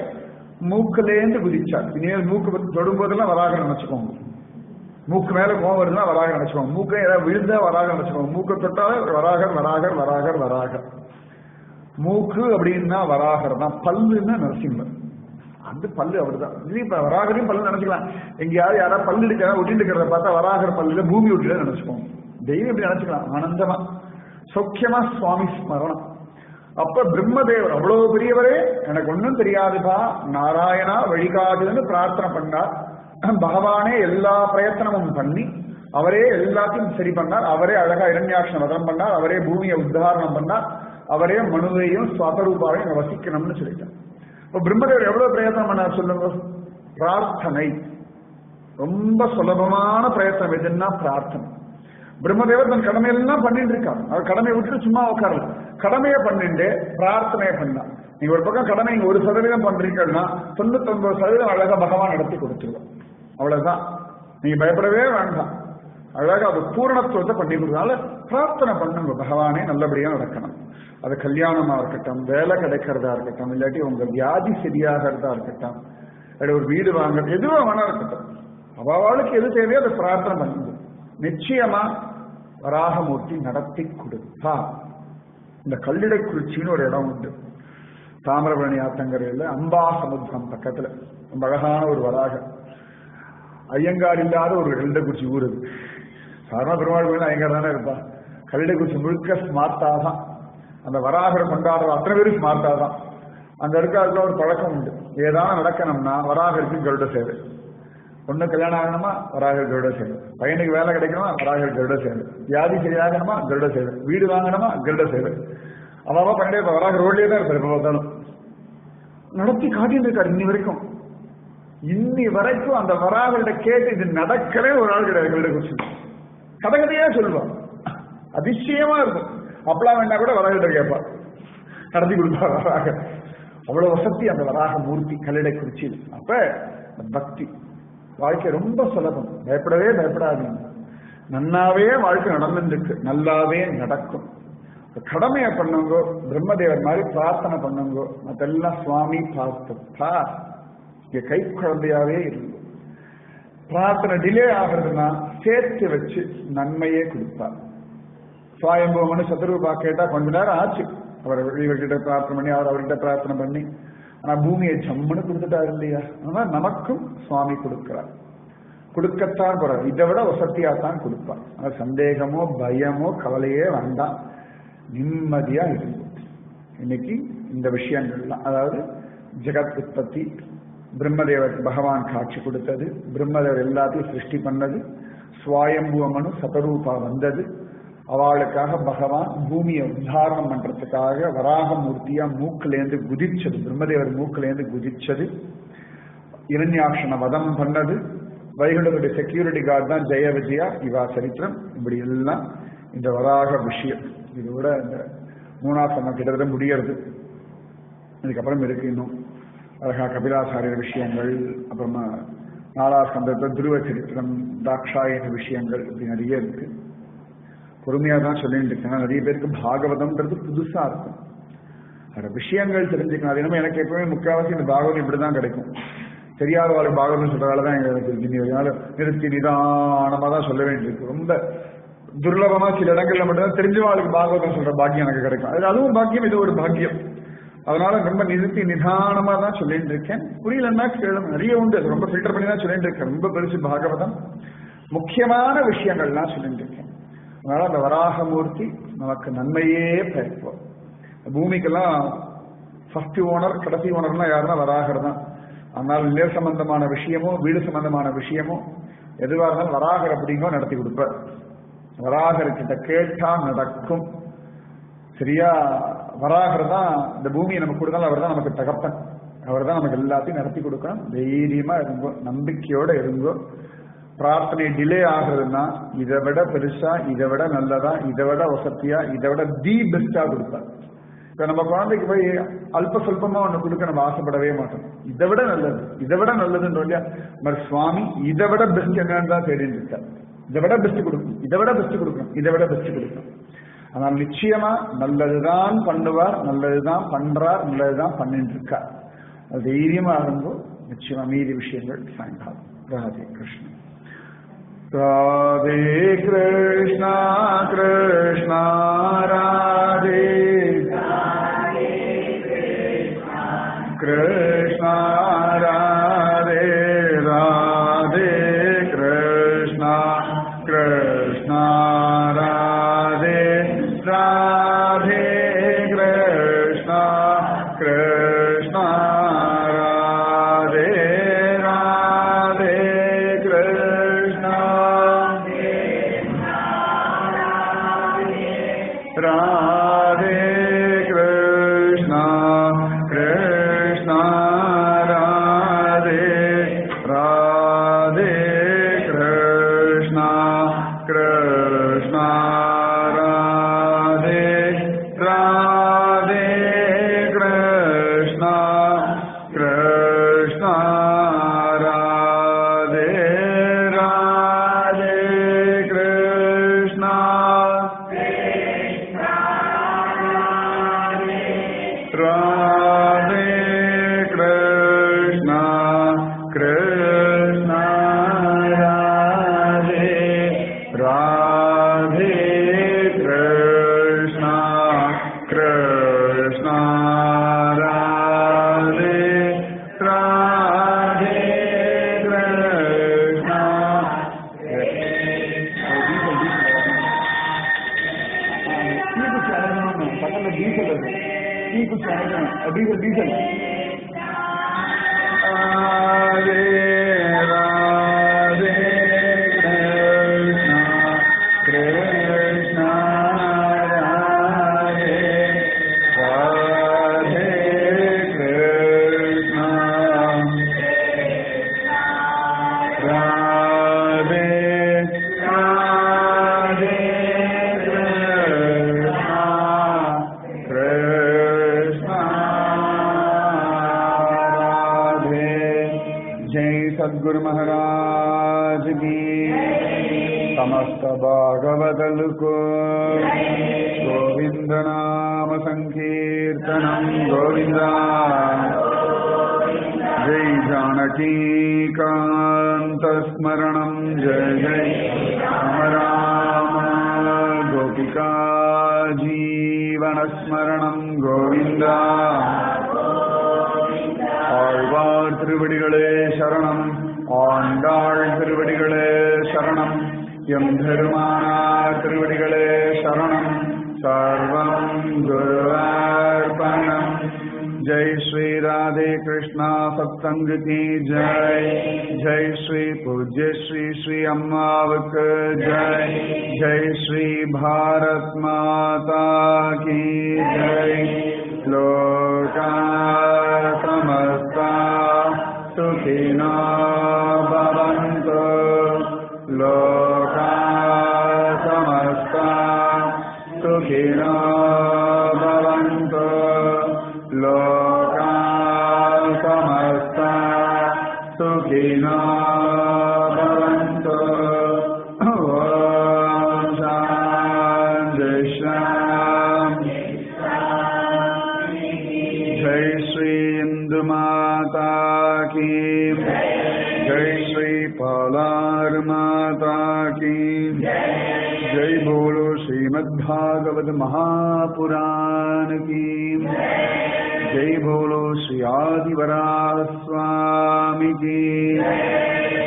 மூக்கிலேந்து குதிச்சார். இனிமேல் மூக்கு தொடும்போதெல்லாம் வராக நினைச்சுக்கோங்க. மூக்கு மேல கோவம் வருதுன்னா வராக நினைச்சுக்கோங்க. மூக்கை ஏதாவது விழுந்தா வராக நினைச்சுக்கோங்க. மூக்கை தொட்டாலே வராகர். மூக்கு அப்படின்னா வராகர் தான். பல்லுன்னா நரசிம்மர். அது பல்லு அவர்தான். இப்ப வராகரையும் பல்லு நினைச்சுக்கலாம். எங்கேயாவது யாராவது பல்லு எடுக்க ஒட்டிட்டு இருக்கிறத பார்த்தா வராகர் பல்லுல பூமி ஒட்டில நினைச்சுப்போம். டெய்லி இப்படி நினைச்சுக்கலாம். ஆனந்தமா சௌக்கியமா சுவாமி ஸ்மரணம். அப்ப பிரம்மதேவர் அவ்வளவு பெரியவரே, எனக்கு ஒன்னும் தெரியாதுப்பா, நாராயணா வழிகாட்டுன்னு பிரார்த்தனை பண்ணார். பகவானே எல்லா பிரயத்தனமும் பண்ணி அவரே எல்லாத்தையும் சரி பண்ணார். அவரே அழகா இரண்யாட்சண வதம் பண்ணார். அவரே பூமியை உத்தாரணம் பண்ணார். அவரே மனுவையும் ஸ்வதரூபாவையும் வசிக்கணும்னு சொல்லிட்டார். இப்ப பிரம்மதேவர் எவ்வளவு பிரயத்தனம் பண்ணார் சொல்லுங்க. பிரார்த்தனை ரொம்ப சுலபமான பிரயத்தனம் எதுன்னா பிரார்த்தனை. பிரம்மதேவர் தன் கடமையெல்லாம் பண்ணிட்டு இருக்கார். அவர் கடமையை விட்டுட்டு சும்மா உட்காரல, கடமையை பண்ணிட்டு பிரார்த்தனையை பண்ணா. நீங்க ஒரு பக்கம் கடமை நீங்க 1% பண்றீங்கன்னா 99% அழகா பகவான் நடத்தி கொடுத்துருவோம். அவ்வளவுதான், நீங்க பயப்படவே வேண்டாம். அழகா அது பூரணத்துவத்தை பண்ணி கொடுத்தனால பிரார்த்தனை பண்ணுங்க, பகவானே நல்லபடியா நடக்கணும். அது கல்யாணமா இருக்கட்டும், வேலை கிடைக்கிறதா இருக்கட்டும், இல்லாட்டி உங்க வியாதி சரியாகிறதா இருக்கட்டும், இல்லாட்டி ஒரு வீடு வாங்க, எதுவா வேணா இருக்கட்டும், அவளுக்கு எது தேவையோ அதை பிரார்த்தனை பண்ணுங்க. நிச்சயமா வராகமூர்த்தி நடத்தி கொடுப்பா. இந்த கல்லிடை குறிச்சின்னு ஒரு இடம் உண்டு தாமிரபரணி ஆத்தங்கரையில், அம்பா சமுத்திரம் பக்கத்துல. ரொம்ப அழகான ஒரு வராக ஐயங்கார் இல்லாத ஒரு கல்லிடைக்குறிச்சி ஊர் அது. சாதாரண பெருமாள் கோயில் ஐயங்கார் தானே இருப்பா. கல்லிடைக்குறிச்சி முழுக்க ஸ்மார்ட்டா தான். அந்த வராகரை கொண்டாடுற அத்தனை பேரும் ஸ்மார்ட்டா தான். அங்க இருக்கிற ஒரு பழக்கம் உண்டு. ஏதாவது நடக்கணும்னா வராகருக்கு கருட சேவை. பொண்ணு கல்யாணம் ஆகணுமா வராகர் கருட சேவை, பையனுக்கு வேலை கிடைக்கணுமா வராகர் கருட சேவை, வியாதி சரியாகணுமா கருட சேவை, வீடு வாங்கணுமா கருட சேவை. அவாவா பண்ணிட்டே வராகர் ரோட்லயே தான் இருப்பார். எப்ப பார்த்தாலும் நடத்தி காட்டிட்டு இருக்காரு இன்னி வரைக்கும். இன்னி வரைக்கும் அந்த வராகர்கிட்ட கேட்டு இது நடக்கவே ஒரு ஆள் கிடையாது. கருட குறிச்சி கதையா சொல்லுவான், அதிசயமா இருக்கும். அப்பெல்லாம் வேண்டாம் கூட வராகர்கிட்ட கேட்பார், நடத்தி கொடுப்பார் வராகர். அவ்வளவு வசதி அந்த வராக மூர்த்தி கல்லிடை குறிச்சியில். அப்ப பக்தி வாழ்க்கை ரொம்ப சுலபம். பயப்படவே பயப்படாதீங்க. நன்னாவே வாழ்க்கை நடந்துருக்கு, நல்லாவே நடக்கும். கடமையை பண்ணுங்க, பிரம்மதேவர் மாதிரி பிரார்த்தனை பண்ணுங்க. அதெல்லாம் சுவாமி பார்த்துப்பா. இங்க கை குழந்தையாவே இருக்கும். பிரார்த்தனை டிலே ஆகுறதுன்னா சேர்த்து வச்சு நன்மையே கொடுப்பார். சுவாயம்புவம்னு சத்ருபா கேட்டா கொஞ்ச நேரம் ஆச்சு. அவர் இவர்கிட்ட பிரார்த்தனை பண்ணி அவர் அவர்கிட்ட பிரார்த்தனை பண்ணி, ஆனா பூமியை ஜம்முன்னு கொடுத்துட்டாரு இல்லையா. ஆனா நமக்கும் சுவாமி கொடுக்கிறார், கொடுக்கத்தான் போறார். இதை விட வசதியாத்தான் கொடுப்பார். ஆனா சந்தேகமோ பயமோ கவலையே வேண்டாம், நிம்மதியா இருக்கும். இன்னைக்கு இந்த விஷயங்கள்லாம், அதாவது ஜெகத் உற்பத்தி, பிரம்மதேவர் பகவான் காட்சி கொடுத்தது, பிரம்மதேவர் எல்லாத்தையும் சிருஷ்டி பண்ணது, சுவாயம்புவமனு சதரூபா வந்தது, அவளுக்காக பகவான் பூமியை உத்தாரணம் பண்றதுக்காக வராகமூர்த்தியா மூக்கிலேருந்து குதிச்சது, பிரம்மதேவர் மூக்கிலேருந்து குதிச்சது, இரண்யாட்சண வதம் பண்ணது, வைகுண்டருடைய செக்யூரிட்டி கார்டு தான் ஜெய விஜயா. இவா சரித்திரம் இப்படி எல்லாம் இந்த வராக விஷயம். இதோட இந்த 3ஆம் சமம் கிட்டத்தட்ட முடியறது. இதுக்கப்புறம் இருக்கு இன்னும் அழகா கபிலாச்சாரியர் விஷயங்கள், அப்புறமா 4ஆம் ஸ்கந்தத்துல துருவ சரித்திரம், தாக்ஷாயன விஷயங்கள், இப்படி நிறைய இருக்கு. பொறுமையா தான் சொல்லிட்டு இருக்கேன். நிறைய பேருக்கு பாகவதம்ன்றது புதுசா இருக்கும். வேற விஷயங்கள் தெரிஞ்சுக்கணும். அது என்னமோ எனக்கு எப்பவுமே முக்கால்வாசி இந்த பாகவதம் இப்படிதான் கிடைக்கும். தெரியாத வாழ்க்கை பாகவதம் சொல்றதாலதான் எங்களுக்கு நிறுத்தி நிதானமா தான் சொல்ல வேண்டியிருக்கு. ரொம்ப துர்லபமா சில இடங்கள்ல மட்டும்தான் தெரிஞ்ச வாழ்க்கை பாகவதம் சொல்ற பாக்கியம் எனக்கு கிடைக்கும். அதுவும் பாக்கியம், இது ஒரு பாக்கியம். அதனால ரொம்ப நிறுத்தி நிதானமா தான் சொல்லிட்டு இருக்கேன். புரியலன்னா கேளும், நிறைய உண்டு. அது ரொம்ப ஃபில்டர் பண்ணி தான் சொல்லிட்டு இருக்கேன். ரொம்ப பெருசு பாகவதம், முக்கியமான விஷயங்கள்லாம் சொல்லிட்டு இருக்கேன். அதனால அந்த வராகமூர்த்தி நமக்கு நன்மையே பயப்போம். பூமிக்கெல்லாம் ஃபர்ஸ்ட் ஓனர் கடைசி ஓனர்லாம் யாருன்னா வராகர் தான். அதனால நில சம்பந்தமான விஷயமோ வீடு சம்பந்தமான விஷயமோ எதுவாக இருந்தாலும் வராகர் அப்படிங்கோ நடத்தி கொடுப்பார். வராகர் கிட்ட கேட்டா நடக்கும். சரியா? வராகர் தான் இந்த பூமியை நமக்கு கொடுத்தாலும் அவர் தான் நமக்கு தகப்பன். அவர் தான் நமக்கு எல்லாத்தையும் நடத்தி கொடுக்கணும். தைரியமா இருங்கோ, நம்பிக்கையோட இருங்கோ. பிரார்த்தனை டிலே ஆகுறதுன்னா இதை விட பெருசா, இதை விட நல்லதா, இதை விட வசதியா, இதை விட தி பெஸ்டா கொடுப்பார். இப்ப நம்ம குழந்தைக்கு போய் அல்ப சொல்பமா ஒண்ணு கொடுக்க நம்ம ஆசைப்படவே மாட்டோம். இதை விட நல்லது, இதை விட நல்லதுன்னு இல்லையா? மாதிரி சுவாமி இதை விட பெஸ்ட் என்னன்னு தான் தேடிட்டு இருக்கார். இதை விட பெஸ்ட் கொடுக்கணும், இதை விட பெஸ்ட் கொடுக்கணும், இதை விட பெஸ்ட் கொடுக்கணும். ஆனால் நிச்சயமா நல்லதுதான் பண்ணுவார், நல்லதுதான் பண்றார், நல்லதுதான் பண்ணிட்டு இருக்கார். அது தைரியமா இருந்தோ நிச்சயமா மீதி விஷயங்கள் சாயங்காலம். ராதே கிருஷ்ணன். ராதே கிருஷ்ணா கிருஷ்ணா ராதே, கிருஷ்ணா कृष्ण राधे राधे कृष्ण कृष्ण राधे राधे कृष्ण राधे कृष्ण कृष्ण राधे राधे कृष्ण कृष्ण राधे राधे कृष्ण कृष्ण राधे राधे कृष्ण राधे कृष्ण कृष्ण राधे राधे कृष्ण कृष्ण राधे राधे कृष्ण डीजल डीजल राधे राधे कृष्ण कृष्ण राधे राधे कृष्ण राधे राधे कृष्ण राधे जय सद्गुरु महाराज की समस्त भागवतल को गोविंद नाम संकीर्तनम गोविंदा जय जानकी कांत स्मरणम जय जय राम राम गोपिका जीवन स्मरणम गोविंदा ஆழ்வார் திருவடிகளே சரணம் ஆண்டாள் திருவடிகளே சரணம் எம்பெருமானார் திருவடிகளே சரணம் சர்வம் குருவார்ப்பணம் जय श्री राधे कृष्णा सत्संग की जय जय श्री पूज्य श्री श्री अम्मावक जय जय श्री भारत माता की जय लोका समस्ता सुखिनो भवन्तु लोका समस्ता सुखिनो भवन्तु लोका समस्ता सुखिनो भवन्तु ॐ शान्ति शान्ति जय श्री इंदु माता की जय श्री पालार माता की जय बोलो श्रीमद्भागवत महापुराण की जय बोलो श्री आदिवराह स्वामी की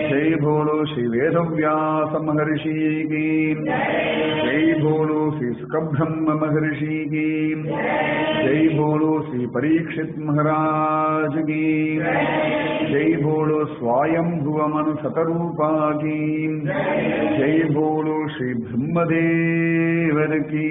जय बोलो श्री वेदव्यास महर्षि की जय बोलो श्री सुखब्रह्म महर्षि की जय बोलो श्री परीक्षित महाराज की जय बोलो स्वयंभुव मनु शतरूपा की जय बोलो श्री ब्रह्मदेव की